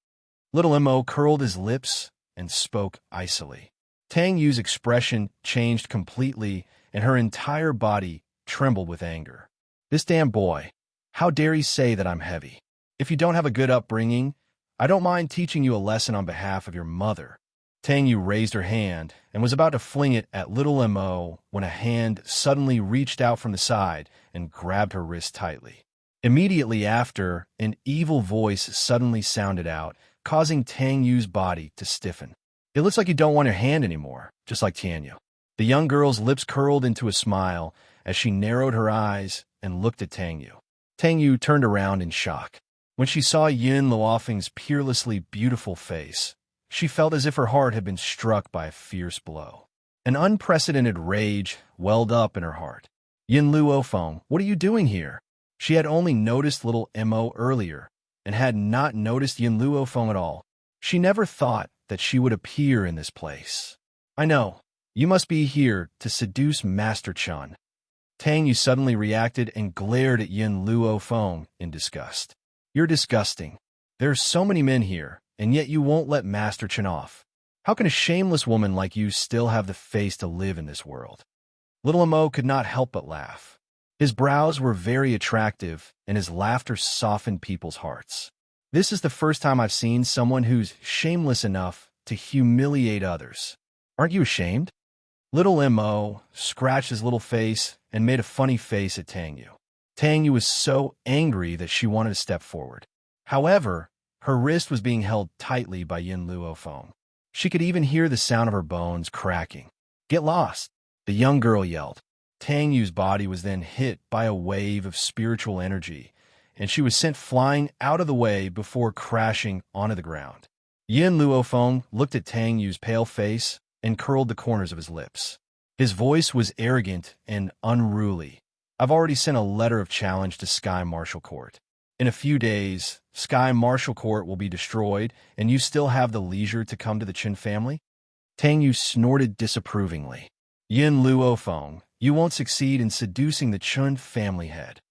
Little Mo curled his lips and spoke icily. Tang Yu's expression changed completely, and her entire body trembled with anger. "This damn boy, how dare he say that I'm heavy? If you don't have a good upbringing, I don't mind teaching you a lesson on behalf of your mother." Tang Yu raised her hand and was about to fling it at little Mo when a hand suddenly reached out from the side and grabbed her wrist tightly. Immediately after, an evil voice suddenly sounded out, causing Tang Yu's body to stiffen. "It looks like you don't want your hand anymore, just like Tianyu." The young girl's lips curled into a smile as she narrowed her eyes and looked at Tang Yu. Tang Yu turned around in shock. When she saw Yin Luofeng's peerlessly beautiful face, she felt as if her heart had been struck by a fierce blow. An unprecedented rage welled up in her heart. "Yin Luofeng, what are you doing here?" She had only noticed little Mo earlier and had not noticed Yin Luofeng at all. She never thought that she would appear in this place. "I know. You must be here to seduce Master Chun." Tang Yu suddenly reacted and glared at Yin Luofeng in disgust. "You're disgusting. There are so many men here, and yet you won't let Master Chun off. How can a shameless woman like you still have the face to live in this world?" Little Mo could not help but laugh. His brows were very attractive, and his laughter softened people's hearts. "This is the first time I've seen someone who's shameless enough to humiliate others. Aren't you ashamed?" Little Mo scratched his little face and made a funny face at Tang Yu. Tang Yu was so angry that she wanted to step forward. However, her wrist was being held tightly by Yin Luofeng. She could even hear the sound of her bones cracking. "Get lost!" the young girl yelled. Tang Yu's body was then hit by a wave of spiritual energy, and she was sent flying out of the way before crashing onto the ground. Yin Luofeng looked at Tang Yu's pale face and curled the corners of his lips. His voice was arrogant and unruly. "I've already sent a letter of challenge to Sky Martial Court. In a few days, Sky Martial Court will be destroyed, and you still have the leisure to come to the Chen family?" Tang Yu snorted disapprovingly. "Yin Luofeng, you won't succeed in seducing the Chun family head."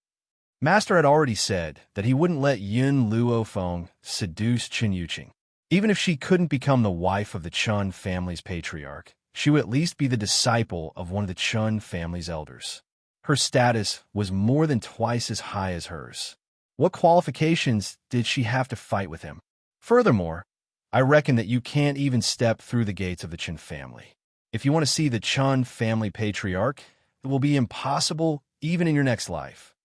Master had already said that he wouldn't let Yin Luofeng seduce Chen Yuqing. Even if she couldn't become the wife of the Chun family's patriarch, she would at least be the disciple of one of the Chun family's elders. Her status was more than twice as high as hers. What qualifications did she have to fight with him? Furthermore, I reckon that you can't even step through the gates of the Chen family. If you want to see the Chun family patriarch, it will be impossible even in your next life.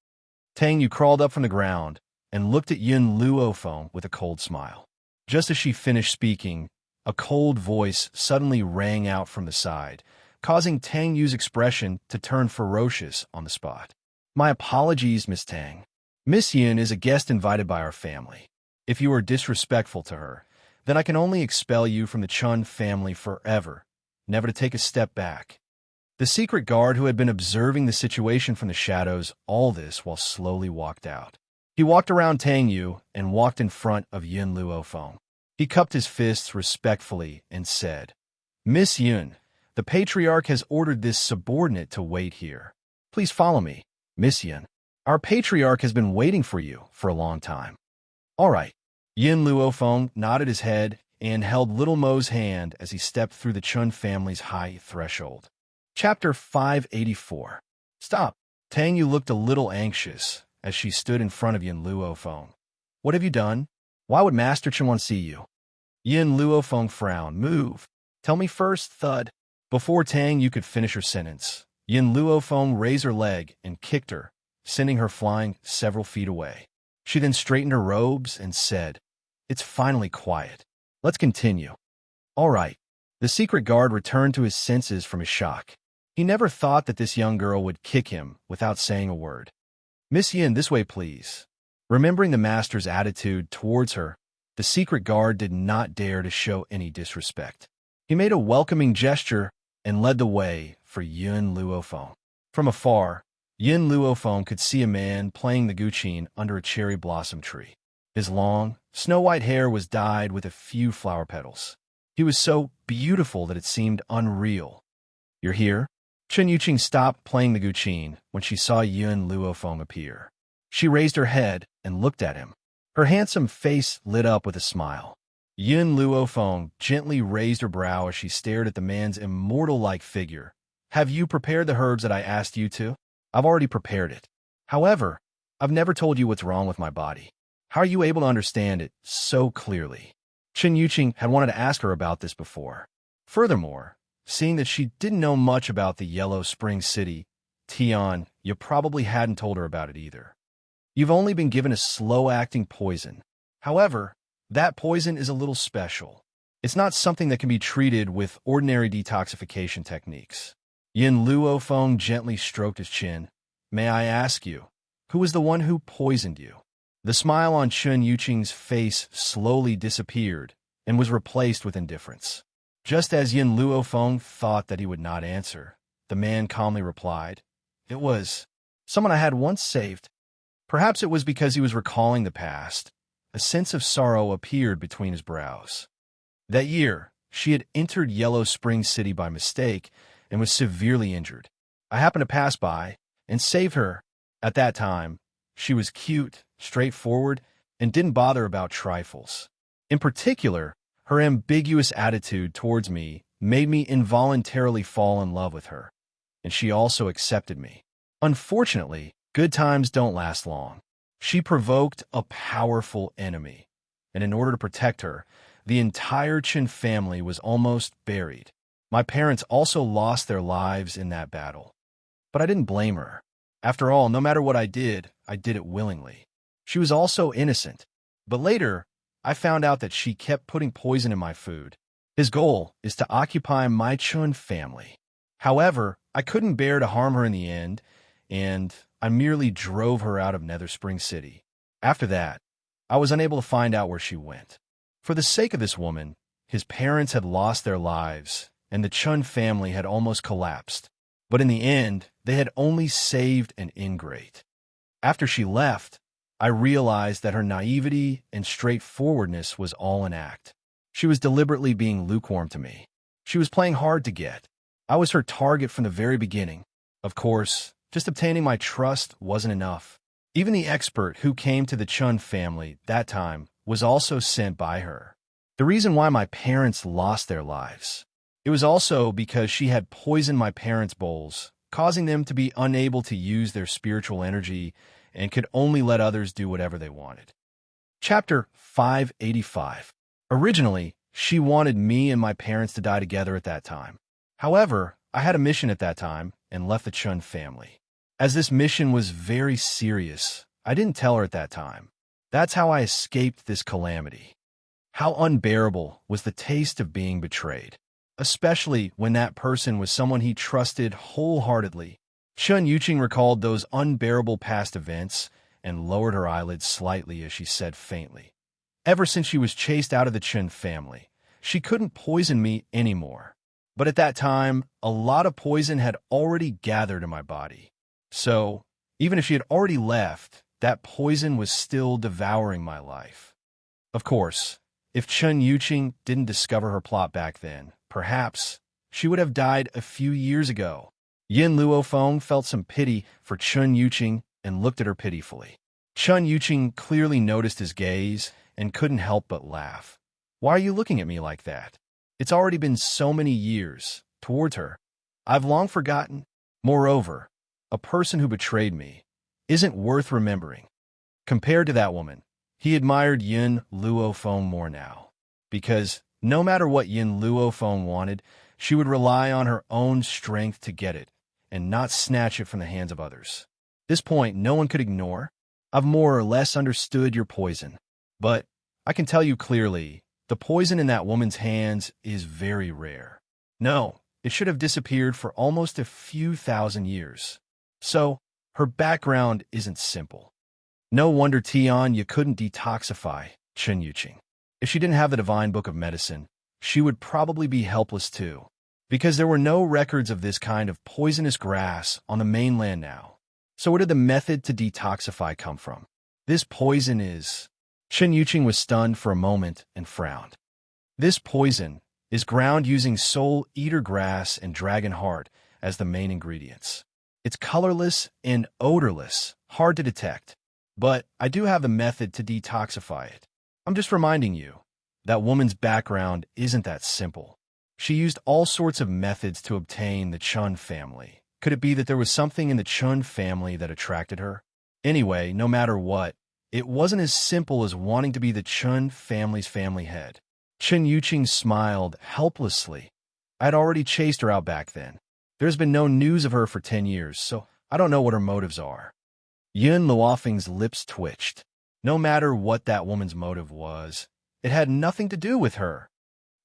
Tang Yu crawled up from the ground, and looked at Yun Luofeng with a cold smile. Just as she finished speaking, a cold voice suddenly rang out from the side, causing Tang Yu's expression to turn ferocious on the spot. My apologies, Miss Tang. Miss Yun is a guest invited by our family. If you are disrespectful to her, then I can only expel you from the Chun family forever, never to take a step back. The secret guard who had been observing the situation from the shadows all this while slowly walked out. He walked around Tang Yu and walked in front of Yun Luofeng. He cupped his fists respectfully and said, Miss Yun, the patriarch has ordered this subordinate to wait here. Please follow me, Miss Yun. Our patriarch has been waiting for you for a long time. All right. Yun Luofeng nodded his head and held Little Mo's hand as he stepped through the Chun family's high threshold. Chapter 584. Stop. Tang Yu looked a little anxious as she stood in front of Yun Luofeng. What have you done? Why would Master Chen want to see you? Yun Luofeng frowned. Move. Tell me first, thud. Before Tang Yu could finish her sentence, Yun Luofeng raised her leg and kicked her, sending her flying several feet away. She then straightened her robes and said, It's finally quiet. Let's continue. All right. The secret guard returned to his senses from his shock. He never thought that this young girl would kick him without saying a word. Miss Yin, this way, please. Remembering the master's attitude towards her, the secret guard did not dare to show any disrespect. He made a welcoming gesture and led the way for Yun Luofeng. From afar, Yun Luofeng could see a man playing the guqin under a cherry blossom tree. His long, snow-white hair was dyed with a few flower petals. He was so beautiful that it seemed unreal. You're here? Chen Yuqing stopped playing the guqin when she saw Yun Luofeng appear. She raised her head and looked at him. Her handsome face lit up with a smile. Yun Luofeng gently raised her brow as she stared at the man's immortal-like figure. Have you prepared the herbs that I asked you to? I've already prepared it. However, I've never told you what's wrong with my body. How are you able to understand it so clearly? Chen Yuqing had wanted to ask her about this before. Furthermore, seeing that she didn't know much about the Yellow Spring City, Tian, you probably hadn't told her about it either. You've only been given a slow-acting poison. However, that poison is a little special. It's not something that can be treated with ordinary detoxification techniques. Yin Luofeng gently stroked his chin. May I ask you, who was the one who poisoned you? The smile on Chen Yuqing's face slowly disappeared and was replaced with indifference. Just as Yin Luofeng thought that he would not answer, the man calmly replied, It was someone I had once saved. Perhaps it was because he was recalling the past. A sense of sorrow appeared between his brows. That year, she had entered Yellow Spring City by mistake and was severely injured. I happened to pass by and saved her. At that time, she was cute, straightforward, and didn't bother about trifles. In particular, her ambiguous attitude towards me made me involuntarily fall in love with her, and she also accepted me. Unfortunately, good times don't last long. She provoked a powerful enemy, and in order to protect her, the entire Chen family was almost buried. My parents also lost their lives in that battle. But I didn't blame her. After all, no matter what I did it willingly. She was also innocent. But later, I found out that she kept putting poison in my food. His goal is to occupy my Chun family. However, I couldn't bear to harm her in the end, and I merely drove her out of Nether Spring City. After that, I was unable to find out where she went. For the sake of this woman, his parents had lost their lives, and the Chun family had almost collapsed. But in the end, they had only saved an ingrate. After she left, I realized that her naivety and straightforwardness was all an act. She was deliberately being lukewarm to me. She was playing hard to get. I was her target from the very beginning. Of course, just obtaining my trust wasn't enough. Even the expert who came to the Chun family that time was also sent by her. The reason why my parents lost their lives, it was also because she had poisoned my parents' bowls, causing them to be unable to use their spiritual energy and could only let others do whatever they wanted. Chapter 585. Originally, she wanted me and my parents to die together at that time. However, I had a mission at that time and left the Chun family. As this mission was very serious, I didn't tell her at that time. That's how I escaped this calamity. How unbearable was the taste of being betrayed, especially when that person was someone he trusted wholeheartedly. Chun Yuqing recalled those unbearable past events and lowered her eyelids slightly as she said faintly, "Ever since she was chased out of the Chun family, she couldn't poison me anymore. But at that time, a lot of poison had already gathered in my body. So, even if she had already left, that poison was still devouring my life." Of course, if Chun Yuqing didn't discover her plot back then, perhaps she would have died a few years ago. Yin Luofeng felt some pity for Chun Yuqing and looked at her pitifully. Chun Yuqing clearly noticed his gaze and couldn't help but laugh. "Why are you looking at me like that? It's already been so many years." Towards her, "I've long forgotten. Moreover, a person who betrayed me isn't worth remembering." Compared to that woman, he admired Yin Luofeng more now, because no matter what Yin Luofeng wanted, she would rely on her own strength to get it, and not snatch it from the hands of others. This point no one could ignore. "I've more or less understood your poison, but I can tell you clearly, the poison in that woman's hands is very rare. No, it should have disappeared for almost a few thousand years. So, her background isn't simple. No wonder Tian you couldn't detoxify Chun Yuqing. If she didn't have the divine book of medicine, she would probably be helpless too, because there were no records of this kind of poisonous grass on the mainland now. So where did the method to detoxify come from? This poison is..." Chun Yuqing was stunned for a moment and frowned. "This poison is ground using soul eater grass and dragon heart as the main ingredients. It's colorless and odorless, hard to detect. But I do have the method to detoxify it. I'm just reminding you, that woman's background isn't that simple. She used all sorts of methods to obtain the Chun family. Could it be that there was something in the Chun family that attracted her? Anyway, no matter what, it wasn't as simple as wanting to be the Chun family's family head." Chun Yuqing smiled helplessly. "I'd already chased her out back then. There's been no news of her for 10 years, so I don't know what her motives are." Yin Luofeng's lips twitched. No matter what that woman's motive was, it had nothing to do with her.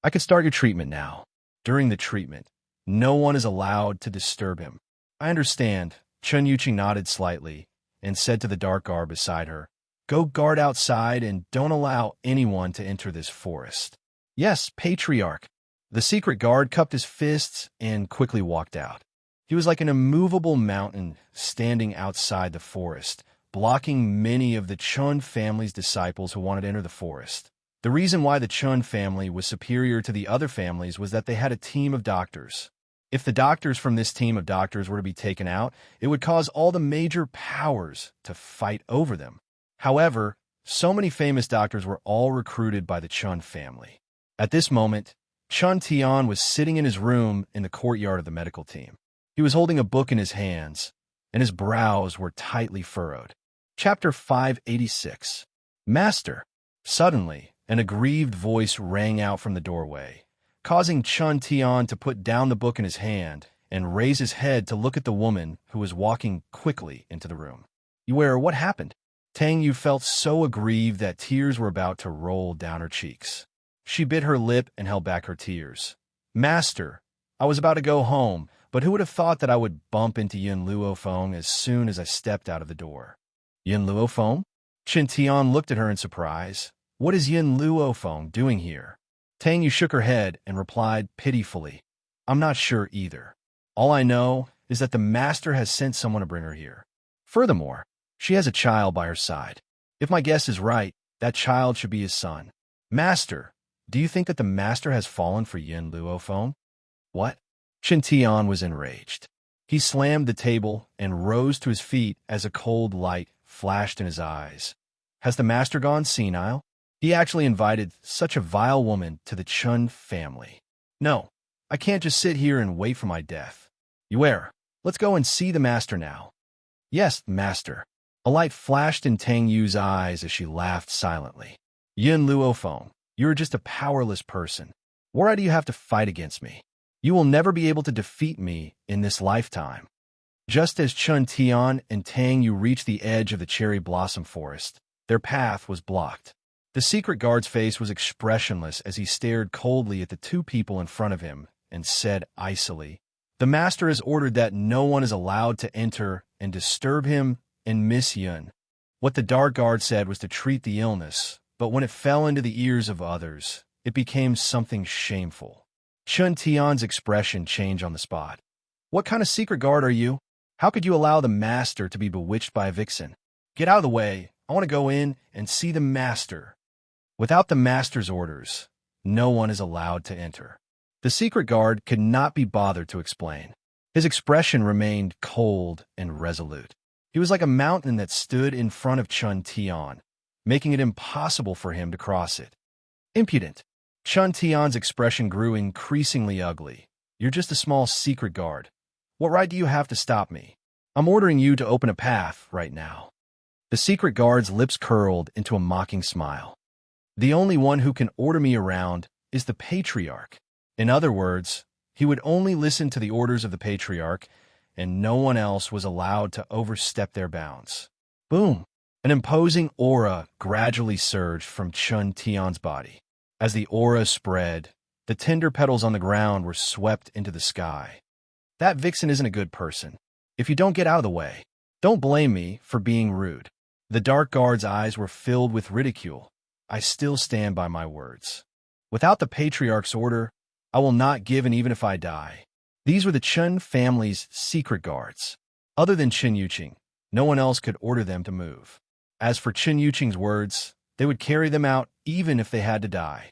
"I could start your treatment now. During the treatment, no one is allowed to disturb him." "I understand." Chun Yuqing nodded slightly and said to the dark guard beside her, "Go guard outside and don't allow anyone to enter this forest." "Yes, Patriarch." The secret guard cupped his fists and quickly walked out. He was like an immovable mountain standing outside the forest, blocking many of the Chun family's disciples who wanted to enter the forest. The reason why the Chun family was superior to the other families was that they had a team of doctors. If the doctors from this team of doctors were to be taken out, it would cause all the major powers to fight over them. However, so many famous doctors were all recruited by the Chun family. At this moment, Chun Tian was sitting in his room in the courtyard of the medical team. He was holding a book in his hands, and his brows were tightly furrowed. Chapter 586. "Master." Suddenly, an aggrieved voice rang out from the doorway, causing Chun Tian to put down the book in his hand and raise his head to look at the woman who was walking quickly into the room. "Yuer, what happened?" Tang Yu felt so aggrieved that tears were about to roll down her cheeks. She bit her lip and held back her tears. "Master, I was about to go home, but who would have thought that I would bump into Yin Luofeng as soon as I stepped out of the door?" "Yin Luofeng?" Chin Tian looked at her in surprise. "What is Yin Luofeng doing here?" Tang Yu shook her head and replied pitifully, "I'm not sure either. All I know is that the master has sent someone to bring her here. Furthermore, she has a child by her side. If my guess is right, that child should be his son. Master, do you think that the master has fallen for Yin Luofeng?" "What?" Chin Tian was enraged. He slammed the table and rose to his feet as a cold light flashed in his eyes. "Has the master gone senile? He actually invited such a vile woman to the Chun family. No, I can't just sit here and wait for my death. Yuer, let's go and see the master now." "Yes, master." A light flashed in Tang Yu's eyes as she laughed silently. "Yin Luofeng, you're just a powerless person. Why do you have to fight against me? You will never be able to defeat me in this lifetime." Just as Chun Tian and Tang Yu reached the edge of the cherry blossom forest, Their path was blocked. The secret guard's face was expressionless as he stared coldly at the two people in front of him and said icily, "The master has ordered that no one is allowed to enter and disturb him and Miss Yun." What the dark guard said was to treat the illness, but when it fell into the ears of others, it became something shameful. Chun Tian's expression changed on the spot. "What kind of secret guard are you? How could you allow the master to be bewitched by a vixen? Get out of the way. I want to go in and see the master." Without the master's orders, no one is allowed to enter. The secret guard could not be bothered to explain. His expression remained cold and resolute. He was like a mountain that stood in front of Chun Tian, making it impossible for him to cross it. "Impudent." Chun Tian's expression grew increasingly ugly. "You're just a small secret guard. What right do you have to stop me? I'm ordering you to open a path right now." The secret guard's lips curled into a mocking smile. "The only one who can order me around is the patriarch." In other words, he would only listen to the orders of the patriarch, and no one else was allowed to overstep their bounds. Boom! An imposing aura gradually surged from Chun Tian's body. As the aura spread, the tender petals on the ground were swept into the sky. "That vixen isn't a good person. If you don't get out of the way, don't blame me for being rude." The dark guard's eyes were filled with ridicule. "I still stand by my words. Without the patriarch's order, I will not give in even if I die." These were the Chun family's secret guards. Other than Qin Yuqing, no one else could order them to move. As for Qin Yuqing's words, they would carry them out even if they had to die.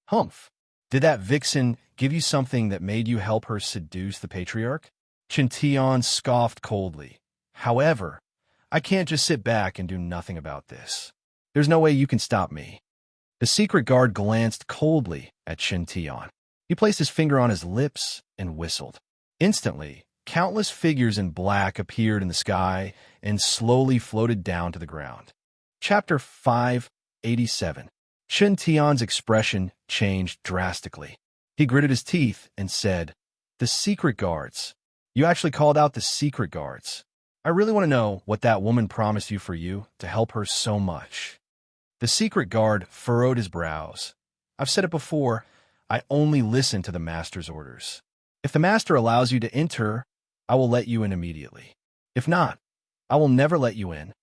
"Humph! Did that vixen give you something that made you help her seduce the patriarch?" Qin Tian scoffed coldly. "However, I can't just sit back and do nothing about this. There's no way you can stop me." The secret guard glanced coldly at Qin Tian. He placed his finger on his lips and whistled. Instantly, countless figures in black appeared in the sky and slowly floated down to the ground. Chapter 587. Qin Tian's expression changed drastically. He gritted his teeth and said, "The secret guards. You actually called out the secret guards. I really want to know what that woman promised you for you to help her so much." The secret guard furrowed his brows. "I've said it before, I only listen to the master's orders. If the master allows you to enter, I will let you in immediately. If not, I will never let you in."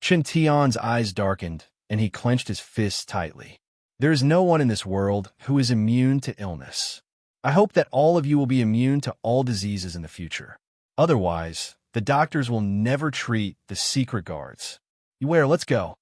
Qin Tian's eyes darkened, and he clenched his fists tightly. "There is no one in this world who is immune to illness. I hope that all of you will be immune to all diseases in the future. Otherwise, the doctors will never treat the secret guards. Yue, let's go."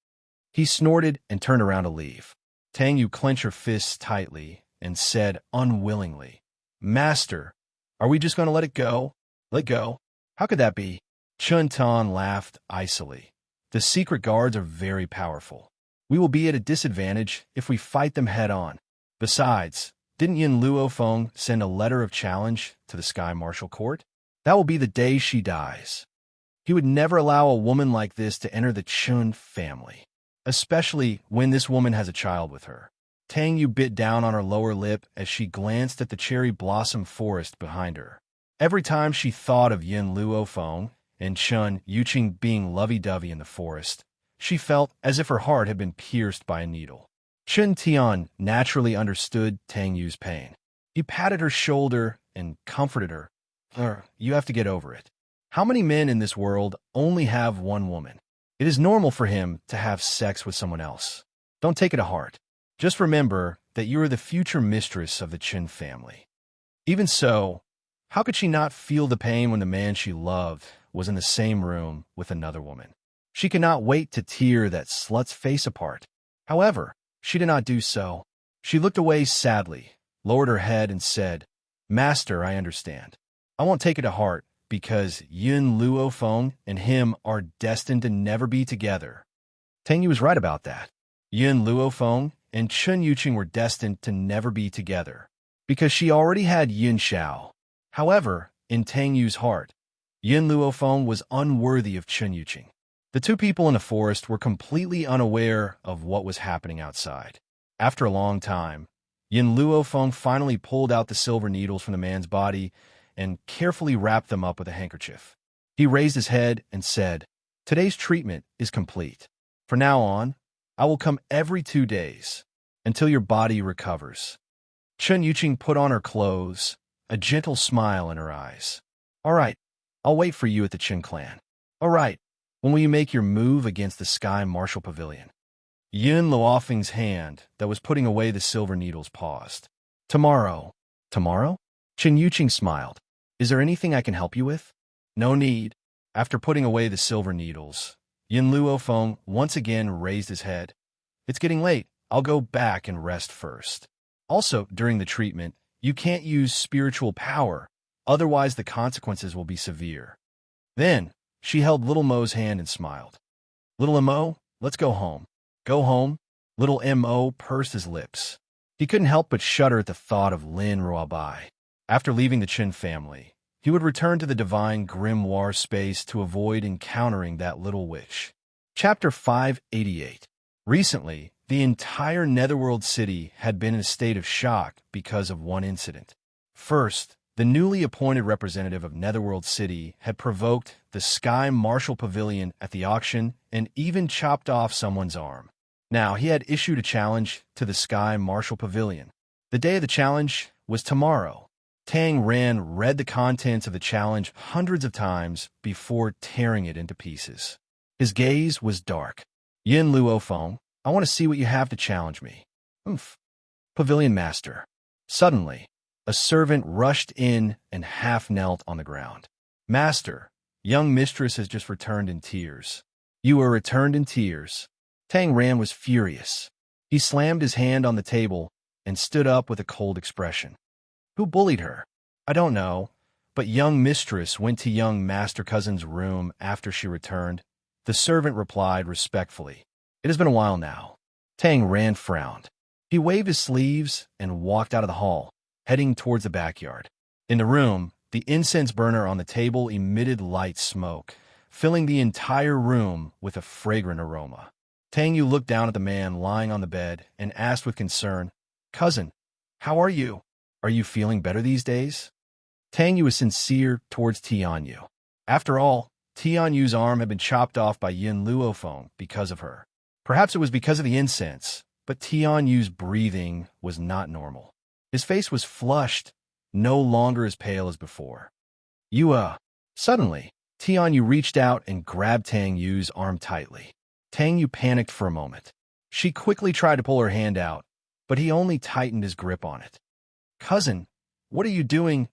He snorted and turned around to leave. Tang Yu clenched her fists tightly and said unwillingly, "Master, are we just going to let it go? Let go? How could that be?" Chun Tian laughed icily. "The secret guards are very powerful. We will be at a disadvantage if we fight them head-on. Besides, didn't Yin Luofeng send a letter of challenge to the Sky Martial Court? That will be the day she dies. He would never allow a woman like this to enter the Chun family, especially when this woman has a child with her." Tang Yu bit down on her lower lip as she glanced at the cherry blossom forest behind her. Every time she thought of Yin Luofeng and Chun Yuqing being lovey-dovey in the forest, she felt as if her heart had been pierced by a needle. Qin Tian naturally understood Tang Yu's pain. He patted her shoulder and comforted her. You have to get over it. How many men in this world only have one woman? It is normal for him to have sex with someone else. Don't take it to heart. Just remember that you are the future mistress of the Qin family." Even so, how could she not feel the pain when the man she loved was in the same room with another woman? She could not wait to tear that slut's face apart. However, she did not do so. She looked away sadly, lowered her head, and said, "Master, I understand. I won't take it to heart because Yin Luofeng and him are destined to never be together." Tang Yu was right about that. Yin Luofeng and Qin Yuqing were destined to never be together, because she already had Yin Xiao. However, in Tang Yu's heart, Yin Luofeng was unworthy of Qin Yuqing. The two people in the forest were completely unaware of what was happening outside. After a long time, Yin Luofeng finally pulled out the silver needles from the man's body and carefully wrapped them up with a handkerchief. He raised his head and said, "Today's treatment is complete. From now on, I will come every 2 days, until your body recovers. Chun Yuqing put on her clothes, a gentle smile in her eyes. All right, I'll wait for you at the Qin clan. All right, when will you make your move against the Sky Martial Pavilion? Yun Luofeng's hand, that was putting away the silver needles, paused. Tomorrow. Tomorrow? Chen Yuqing smiled. Is there anything I can help you with? No need. After putting away the silver needles, Yin Luofeng once again raised his head. It's getting late. I'll go back and rest first. Also, during the treatment, you can't use spiritual power, otherwise the consequences will be severe. Then, she held Little Mo's hand and smiled. Little Mo, let's go home. Go home? Little Mo pursed his lips. He couldn't help but shudder at the thought of Lin Ruobai. After leaving the Qin family, he would return to the divine grimoire space to avoid encountering that little witch. Chapter 588. Recently, the entire Netherworld city had been in a state of shock because of one incident. First, the newly appointed representative of Netherworld City had provoked the Sky Martial Pavilion at the auction and even chopped off someone's arm. Now, he had issued a challenge to the Sky Martial Pavilion. The day of the challenge was tomorrow. Tang Ran read the contents of the challenge hundreds of times before tearing it into pieces. His gaze was dark. Yin Luofeng, I want to see what you have to challenge me. Oomph. Pavilion Master. Suddenly, a servant rushed in and half knelt on the ground. Master, young mistress has just returned in tears. You were returned in tears. Tang Ran was furious. He slammed his hand on the table and stood up with a cold expression. Who bullied her? I don't know, but young mistress went to young master cousin's room after she returned. The servant replied respectfully. It has been a while now. Tang Ran frowned. He waved his sleeves and walked out of the hall, heading towards the backyard. In the room, the incense burner on the table emitted light smoke, filling the entire room with a fragrant aroma. Tang Yu looked down at the man lying on the bed and asked with concern, Cousin, how are you? Are you feeling better these days? Tang Yu was sincere towards Tian Yu. After all, Tian Yu's arm had been chopped off by Yin Luofeng because of her. Perhaps it was because of the incense, but Tian Yu's breathing was not normal. His face was flushed, no longer as pale as before. Suddenly, Tian Yu reached out and grabbed Tang Yu's arm tightly. Tang Yu panicked for a moment. She quickly tried to pull her hand out, but he only tightened his grip on it. Cousin, what are you doing?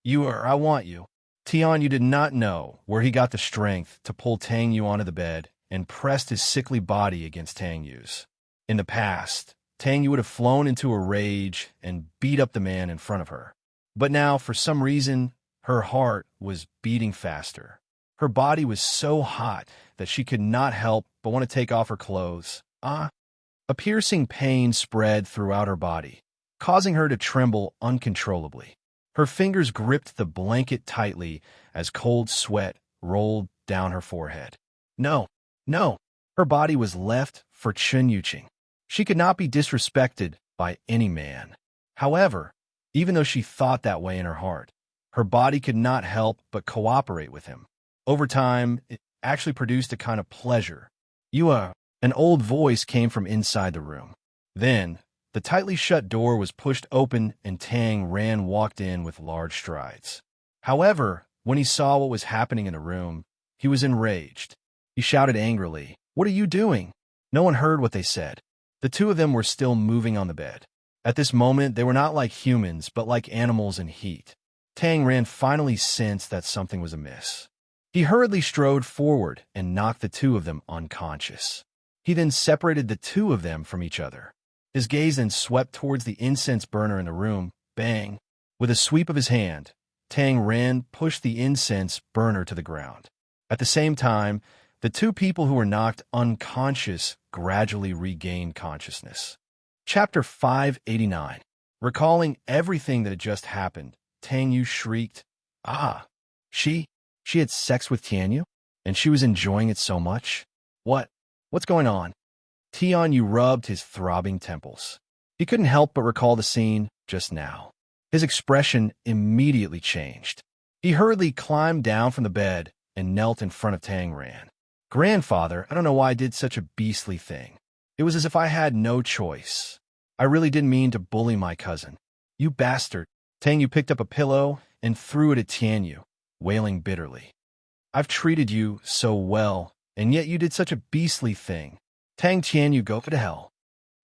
I want you. Tian Yu did not know where he got the strength to pull Tang Yu onto the bed and pressed his sickly body against Tang Yu's. In the past, Tang Yu would have flown into a rage and beat up the man in front of her. But now, for some reason, her heart was beating faster. Her body was so hot that she could not help but want to take off her clothes. A piercing pain spread throughout her body, causing her to tremble uncontrollably. Her fingers gripped the blanket tightly as cold sweat rolled down her forehead. No. Her body was left for Chun Yuqing. She could not be disrespected by any man. However, even though she thought that way in her heart, her body could not help but cooperate with him. Over time, it actually produced a kind of pleasure. An old voice came from inside the room. Then, the tightly shut door was pushed open and Tang Ran walked in with large strides. However, when he saw what was happening in the room, he was enraged. He shouted angrily, What are you doing? No one heard what they said. The two of them were still moving on the bed. At this moment, they were not like humans, but like animals in heat. Tang Ran finally sensed that something was amiss. He hurriedly strode forward and knocked the two of them unconscious. He then separated the two of them from each other. His gaze then swept towards the incense burner in the room. Bang! With a sweep of his hand, Tang Ran pushed the incense burner to the ground. At the same time, the two people who were knocked unconscious gradually regained consciousness. Chapter 589. Recalling everything that had just happened, Tang Yu shrieked, She had sex with Tian Yu? And she was enjoying it so much? What's going on? Tian Yu rubbed his throbbing temples. He couldn't help but recall the scene just now. His expression immediately changed. He hurriedly climbed down from the bed and knelt in front of Tang Ran. Grandfather, I don't know why I did such a beastly thing. It was as if I had no choice. I really didn't mean to bully my cousin. You bastard. Tang picked up a pillow and threw it at Tianyu, wailing bitterly. I've treated you so well, and yet you did such a beastly thing. Tianyu, go to hell.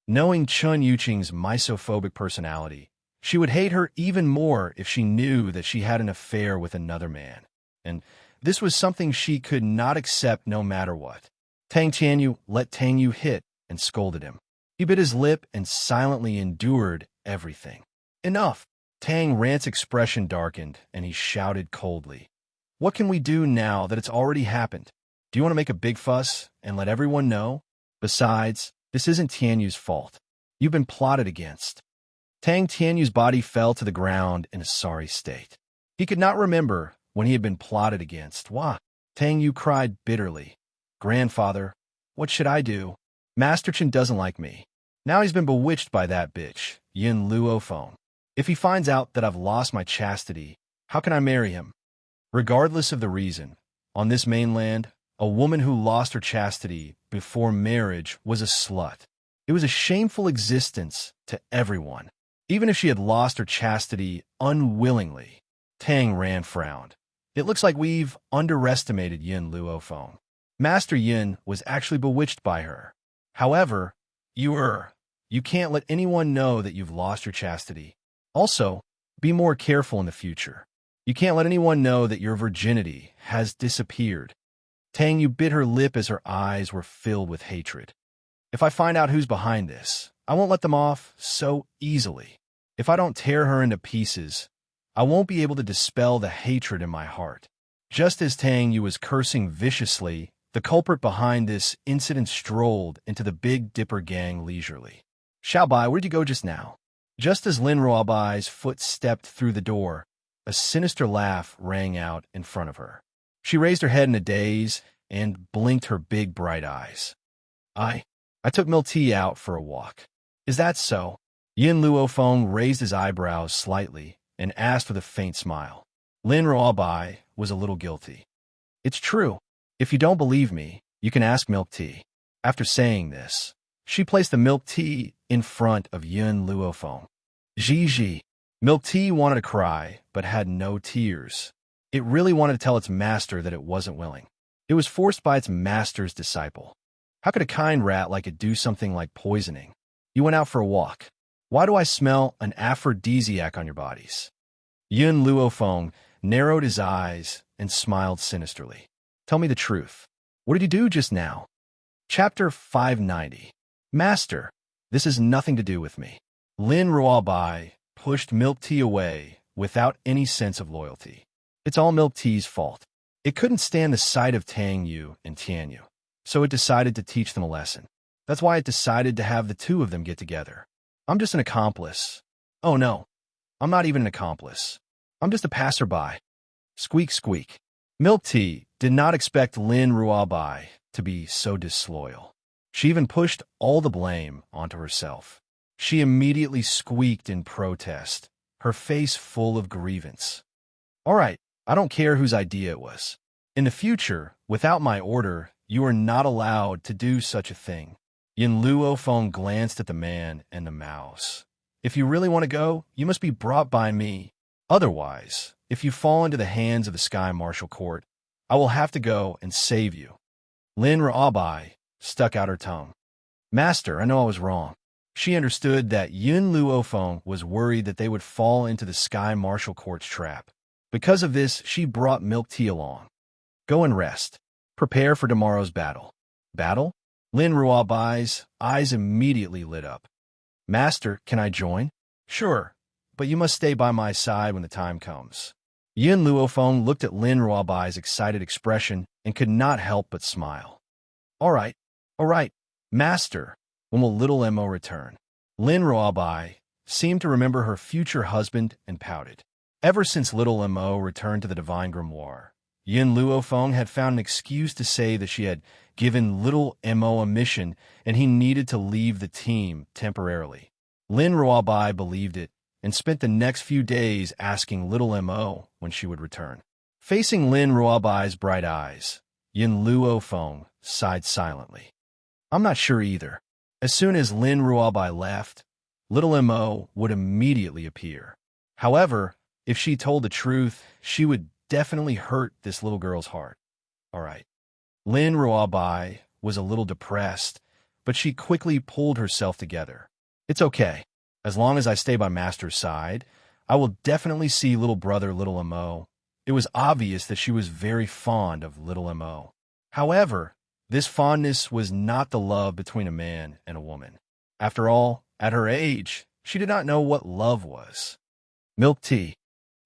Knowing Chun Yuqing's misophobic personality, she would hate her even more if she knew that she had an affair with another man. And this was something she could not accept no matter what. Tianyu let Tangyu hit and scolded him. He bit his lip and silently endured everything. Enough! Tang Rant's expression darkened, and he shouted coldly. What can we do now that it's already happened? Do you want to make a big fuss and let everyone know? Besides, this isn't Tianyu's fault. You've been plotted against. Tianyu's body fell to the ground in a sorry state. He could not remember when he had been plotted against. Wah! Tangyu cried bitterly. Grandfather, what should I do? Master Chen doesn't like me. Now he's been bewitched by that bitch, Yin Luophone. If he finds out that I've lost my chastity, how can I marry him? Regardless of the reason, on this mainland, a woman who lost her chastity before marriage was a slut. It was a shameful existence to everyone. Even if she had lost her chastity unwillingly. Tang Ran frowned. It looks like we've underestimated Yin Luophone. Master Yin was actually bewitched by her. However, you can't let anyone know that you've lost your chastity. Also, be more careful in the future. You can't let anyone know that your virginity has disappeared. Tangyu bit her lip as her eyes were filled with hatred. If I find out who's behind this, I won't let them off so easily. If I don't tear her into pieces, I won't be able to dispel the hatred in my heart. Just as Tangyu was cursing viciously, the culprit behind this incident strolled into the Big Dipper gang leisurely. Xiaobai, where'd you go just now? Just as Lin Ruobai's foot stepped through the door, a sinister laugh rang out in front of her. She raised her head in a daze and blinked her big bright eyes. I took Milk Tea out for a walk. Is that so? Yin Luophone raised his eyebrows slightly and asked with a faint smile. Lin Ruobai was a little guilty. It's true. If you don't believe me, you can ask Milk Tea. After saying this, she placed the milk tea in front of Yin Luophone. Gigi. Milk Tea wanted to cry, but had no tears. It really wanted to tell its master that it wasn't willing. It was forced by its master's disciple. How could a kind rat like it do something like poisoning? You went out for a walk. Why do I smell an aphrodisiac on your bodies? Yin Luophone narrowed his eyes and smiled sinisterly. Tell me the truth. What did you do just now? Chapter 590. Master, this has nothing to do with me. Lin Ruobai pushed Milk Tea away without any sense of loyalty. It's all Milk Tea's fault. It couldn't stand the sight of Tangyu and Tianyu, so it decided to teach them a lesson. That's why it decided to have the two of them get together. I'm just an accomplice. Oh no, I'm not even an accomplice. I'm just a passerby. Squeak, squeak. Milk Tea did not expect Lin Ruobai to be so disloyal. She even pushed all the blame onto herself. She immediately squeaked in protest, her face full of grievance. All right, I don't care whose idea it was. In the future, without my order, you are not allowed to do such a thing. Yin Luophone glanced at the man and the mouse. If you really want to go, you must be brought by me. Otherwise, if you fall into the hands of the Sky Marshal Court, I will have to go and save you. Lin Ruobai stuck out her tongue. Master, I know I was wrong. She understood that Yin Luophone was worried that they would fall into the Sky Marshal Court's trap. Because of this, she brought Milk Tea along. Go and rest. Prepare for tomorrow's battle. Battle? Lin Ruobai's eyes immediately lit up. Master, can I join? Sure, but you must stay by my side when the time comes. Yin Luophone looked at Lin Ruobai's excited expression and could not help but smile. All right, Master, when will little Mo return? Lin Ruobai seemed to remember her future husband and pouted. Ever since little Mo returned to the Divine Grimoire, Yin Luophone had found an excuse to say that she had given little Mo a mission and he needed to leave the team temporarily. Lin Ruobai believed it and spent the next few days asking little Mo when she would return. Facing Lin Ruobai's bright eyes, Yin Luophone sighed silently. I'm not sure either. As soon as Lin Ruabai left, little Mo would immediately appear. However, if she told the truth, she would definitely hurt this little girl's heart. All right. Lin Ruabai was a little depressed, but she quickly pulled herself together. It's okay. As long as I stay by Master's side, I will definitely see little brother little Mo. It was obvious that she was very fond of little Mo. However, this fondness was not the love between a man and a woman. After all, at her age, she did not know what love was. Milk tea.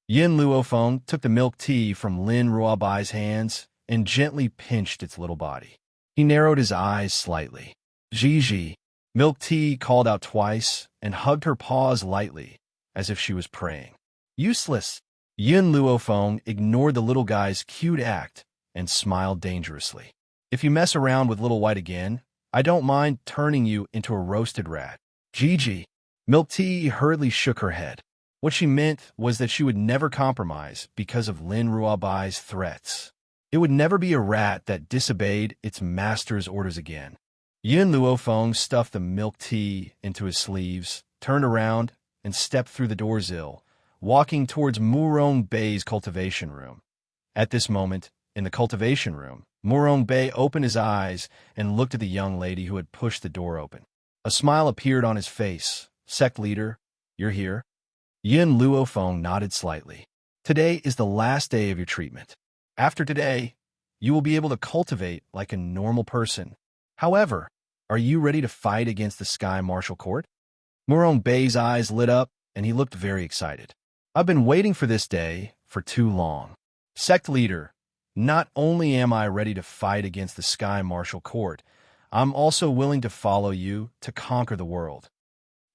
Yin Luofeng took the milk tea from Lin Ruabai's hands and gently pinched its little body. He narrowed his eyes slightly. Gigi. Milk tea called out twice and hugged her paws lightly, as if she was praying. Useless. Yin Luofeng ignored the little guy's cute act and smiled dangerously. If you mess around with Little White again, I don't mind turning you into a roasted rat. Gigi. Milk tea hurriedly shook her head. What she meant was that she would never compromise because of Lin Ruabai's threats. It would never be a rat that disobeyed its master's orders again. Yin Luofeng stuffed the milk tea into his sleeves, turned around, and stepped through the doorsill, walking towards Murong Bei's cultivation room. At this moment, in the cultivation room, Murong Bei opened his eyes and looked at the young lady who had pushed the door open. A smile appeared on his face. Sect leader, you're here? Yin Luofeng nodded slightly. Today is the last day of your treatment. After today, you will be able to cultivate like a normal person. However, are you ready to fight against the Sky Martial Court? Murong Bei's eyes lit up, and he looked very excited. I've been waiting for this day for too long. Sect leader, not only am I ready to fight against the Sky Martial Court, I'm also willing to follow you to conquer the world.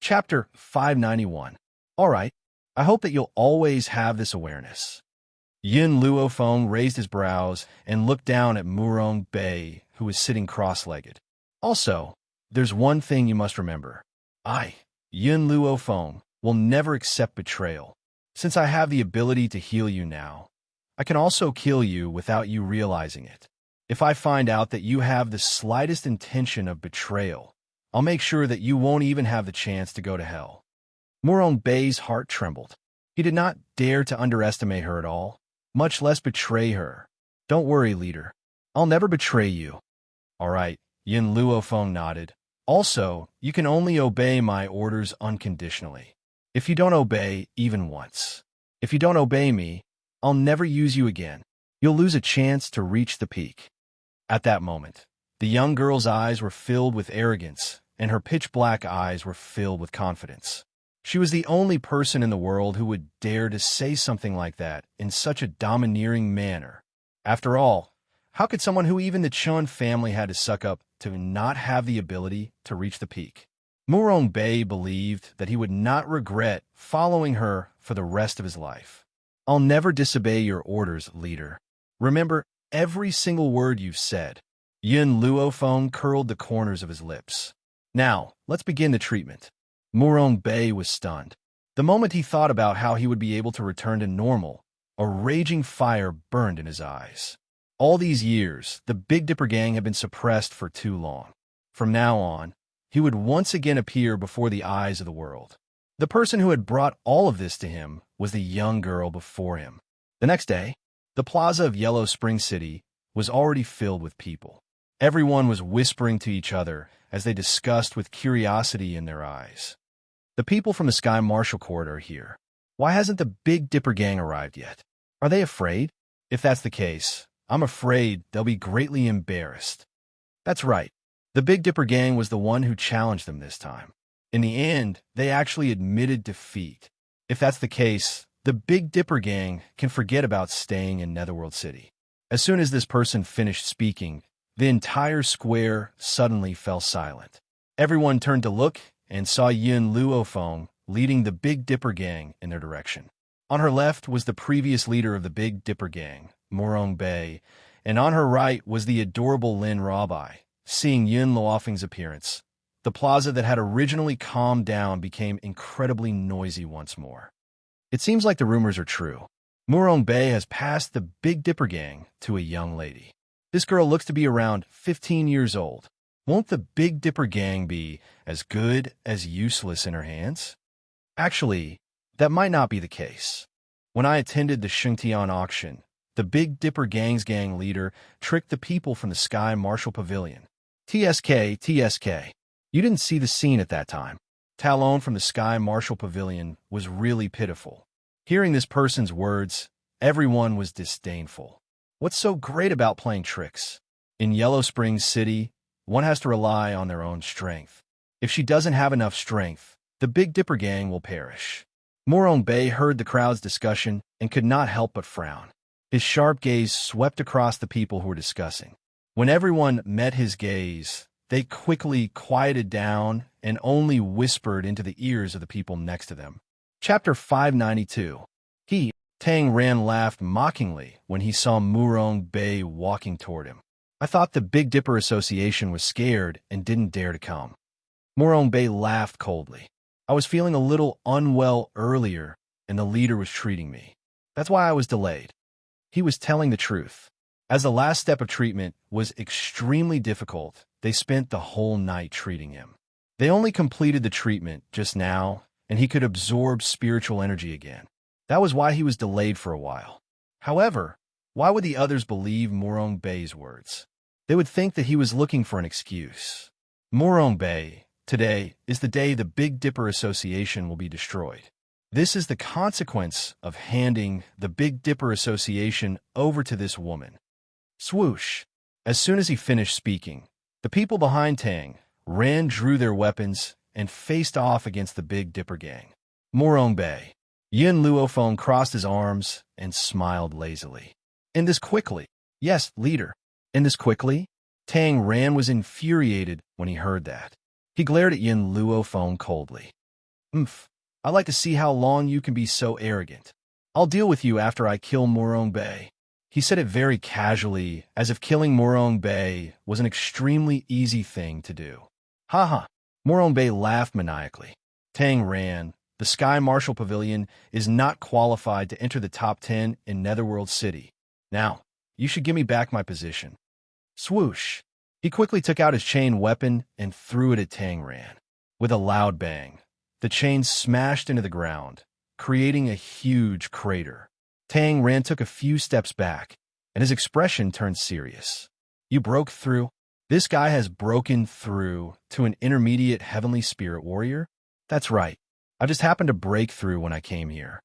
Chapter 591. All right, I hope that you'll always have this awareness. Yin Luofeng raised his brows and looked down at Murong Bei, who was sitting cross-legged. Also, there's one thing you must remember. I, Yin Luofeng, will never accept betrayal. Since I have the ability to heal you now, I can also kill you without you realizing it. If I find out that you have the slightest intention of betrayal, I'll make sure that you won't even have the chance to go to hell. Murong Bei's heart trembled. He did not dare to underestimate her at all, much less betray her. Don't worry, leader. I'll never betray you. All right, Yin Luofeng nodded. Also, you can only obey my orders unconditionally. If you don't obey even once, if you don't obey me, I'll never use you again. You'll lose a chance to reach the peak. At that moment, the young girl's eyes were filled with arrogance, and her pitch-black eyes were filled with confidence. She was the only person in the world who would dare to say something like that in such a domineering manner. After all, how could someone who even the Chun family had to suck up to not have the ability to reach the peak? Murong Bei believed that he would not regret following her for the rest of his life. I'll never disobey your orders, leader. Remember every single word you've said. Yin Luofeng curled the corners of his lips. Now, let's begin the treatment. Murong Bei was stunned. The moment he thought about how he would be able to return to normal, a raging fire burned in his eyes. All these years, the Big Dipper gang had been suppressed for too long. From now on, he would once again appear before the eyes of the world. The person who had brought all of this to him was the young girl before him. The next day, the plaza of Yellow Spring City was already filled with people. Everyone was whispering to each other as they discussed with curiosity in their eyes. The people from the Sky Martial Court are here. Why hasn't the Big Dipper gang arrived yet? Are they afraid? If that's the case, I'm afraid they'll be greatly embarrassed. That's right. The Big Dipper gang was the one who challenged them this time. In the end, they actually admitted defeat. If that's the case, the Big Dipper gang can forget about staying in Netherworld City. As soon as this person finished speaking, the entire square suddenly fell silent. Everyone turned to look and saw Yin Luofeng leading the Big Dipper gang in their direction. On her left was the previous leader of the Big Dipper gang, Murong Bei, and on her right was the adorable Lin Ruabai. Seeing Yin Luofeng's appearance, the plaza that had originally calmed down became incredibly noisy once more. It seems like the rumors are true. Murong Bei has passed the Big Dipper gang to a young lady. This girl looks to be around 15 years old. Won't the Big Dipper gang be as good as useless in her hands? Actually, that might not be the case. When I attended the Shungtian auction, the Big Dipper gang's gang leader tricked the people from the Sky Marshal Pavilion. TSK, TSK. You didn't see the scene at that time. Talon from the Sky Marshal Pavilion was really pitiful. Hearing this person's words, everyone was disdainful. What's so great about playing tricks? In Yellow Springs City, one has to rely on their own strength. If she doesn't have enough strength, the Big Dipper gang will perish. Morong Bay heard the crowd's discussion and could not help but frown. His sharp gaze swept across the people who were discussing. When everyone met his gaze, they quickly quieted down and only whispered into the ears of the people next to them. Chapter 592. Tang Ran laughed mockingly when he saw Morong Bay walking toward him. I thought the Big Dipper Association was scared and didn't dare to come. Morong Bay laughed coldly. I was feeling a little unwell earlier, and the leader was treating me. That's why I was delayed. He was telling the truth. As the last step of treatment was extremely difficult, they spent the whole night treating him. They only completed the treatment just now, and he could absorb spiritual energy again. That was why he was delayed for a while. However, why would the others believe Morong Bay's words? They would think that he was looking for an excuse. Morong Bay, today is the day the Big Dipper Association will be destroyed. This is the consequence of handing the Big Dipper Association over to this woman. Swoosh! As soon as he finished speaking, the people behind Tang Ran drew their weapons and faced off against the Big Dipper gang. Morong Bay. Yin Luofeng crossed his arms and smiled lazily. End this quickly. Yes, leader. End this quickly? Tang Ran was infuriated when he heard that. He glared at Yin Luofeng coldly. I'd like to see how long you can be so arrogant. I'll deal with you after I kill Morong Bay. He said it very casually, as if killing Morong Bay was an extremely easy thing to do. Ha. Morong Bay laughed maniacally. Tang Ran, the Sky Marshal Pavilion, is not qualified to enter the top 10 in Netherworld City. Now, you should give me back my position. Swoosh! He quickly took out his chain weapon and threw it at Tang Ran. With a loud bang, the chain smashed into the ground, creating a huge crater. Tang Ran took a few steps back, and his expression turned serious. You broke through? This guy has broken through to an intermediate heavenly spirit warrior? That's right. I just happened to break through when I came here.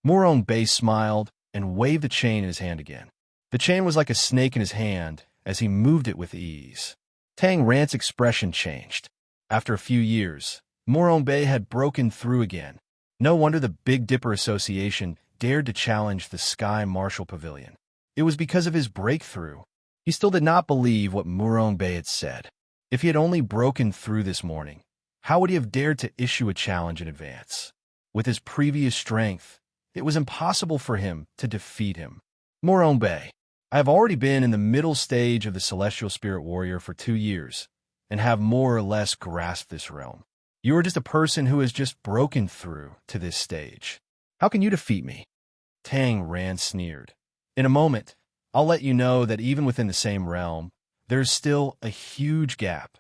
Morong Bay smiled and waved the chain in his hand again. The chain was like a snake in his hand as he moved it with ease. Tang Ran's expression changed. After a few years, Morong Bay had broken through again. No wonder the Big Dipper Association dared to challenge the Sky Marshal Pavilion. It was because of his breakthrough. He still did not believe what Morong Bay had said. If he had only broken through this morning, how would he have dared to issue a challenge in advance? With his previous strength, it was impossible for him to defeat him. Morong Bay, I have already been in the middle stage of the Celestial Spirit Warrior for 2 years, and have more or less grasped this realm. You are just a person who has just broken through to this stage. How can you defeat me? Tang Ran sneered. In a moment, I'll let you know that even within the same realm, there is still a huge gap.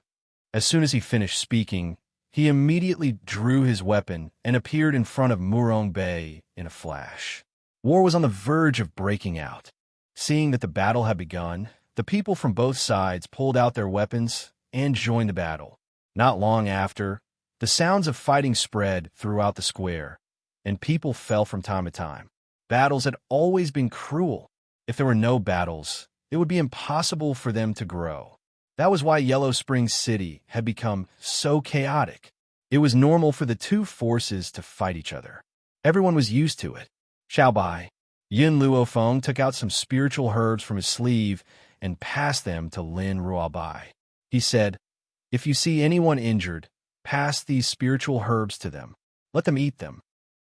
As soon as he finished speaking, he immediately drew his weapon and appeared in front of Morong Bay in a flash. War was on the verge of breaking out. Seeing that the battle had begun, the people from both sides pulled out their weapons and joined the battle. Not long after, the sounds of fighting spread throughout the square, and people fell from time to time. Battles had always been cruel. If there were no battles, it would be impossible for them to grow. That was why Yellow Springs City had become so chaotic. It was normal for the two forces to fight each other. Everyone was used to it. Xiaobai. Yin Luofeng took out some spiritual herbs from his sleeve and passed them to Lin Ruobai. He said, "If you see anyone injured, pass these spiritual herbs to them. Let them eat them.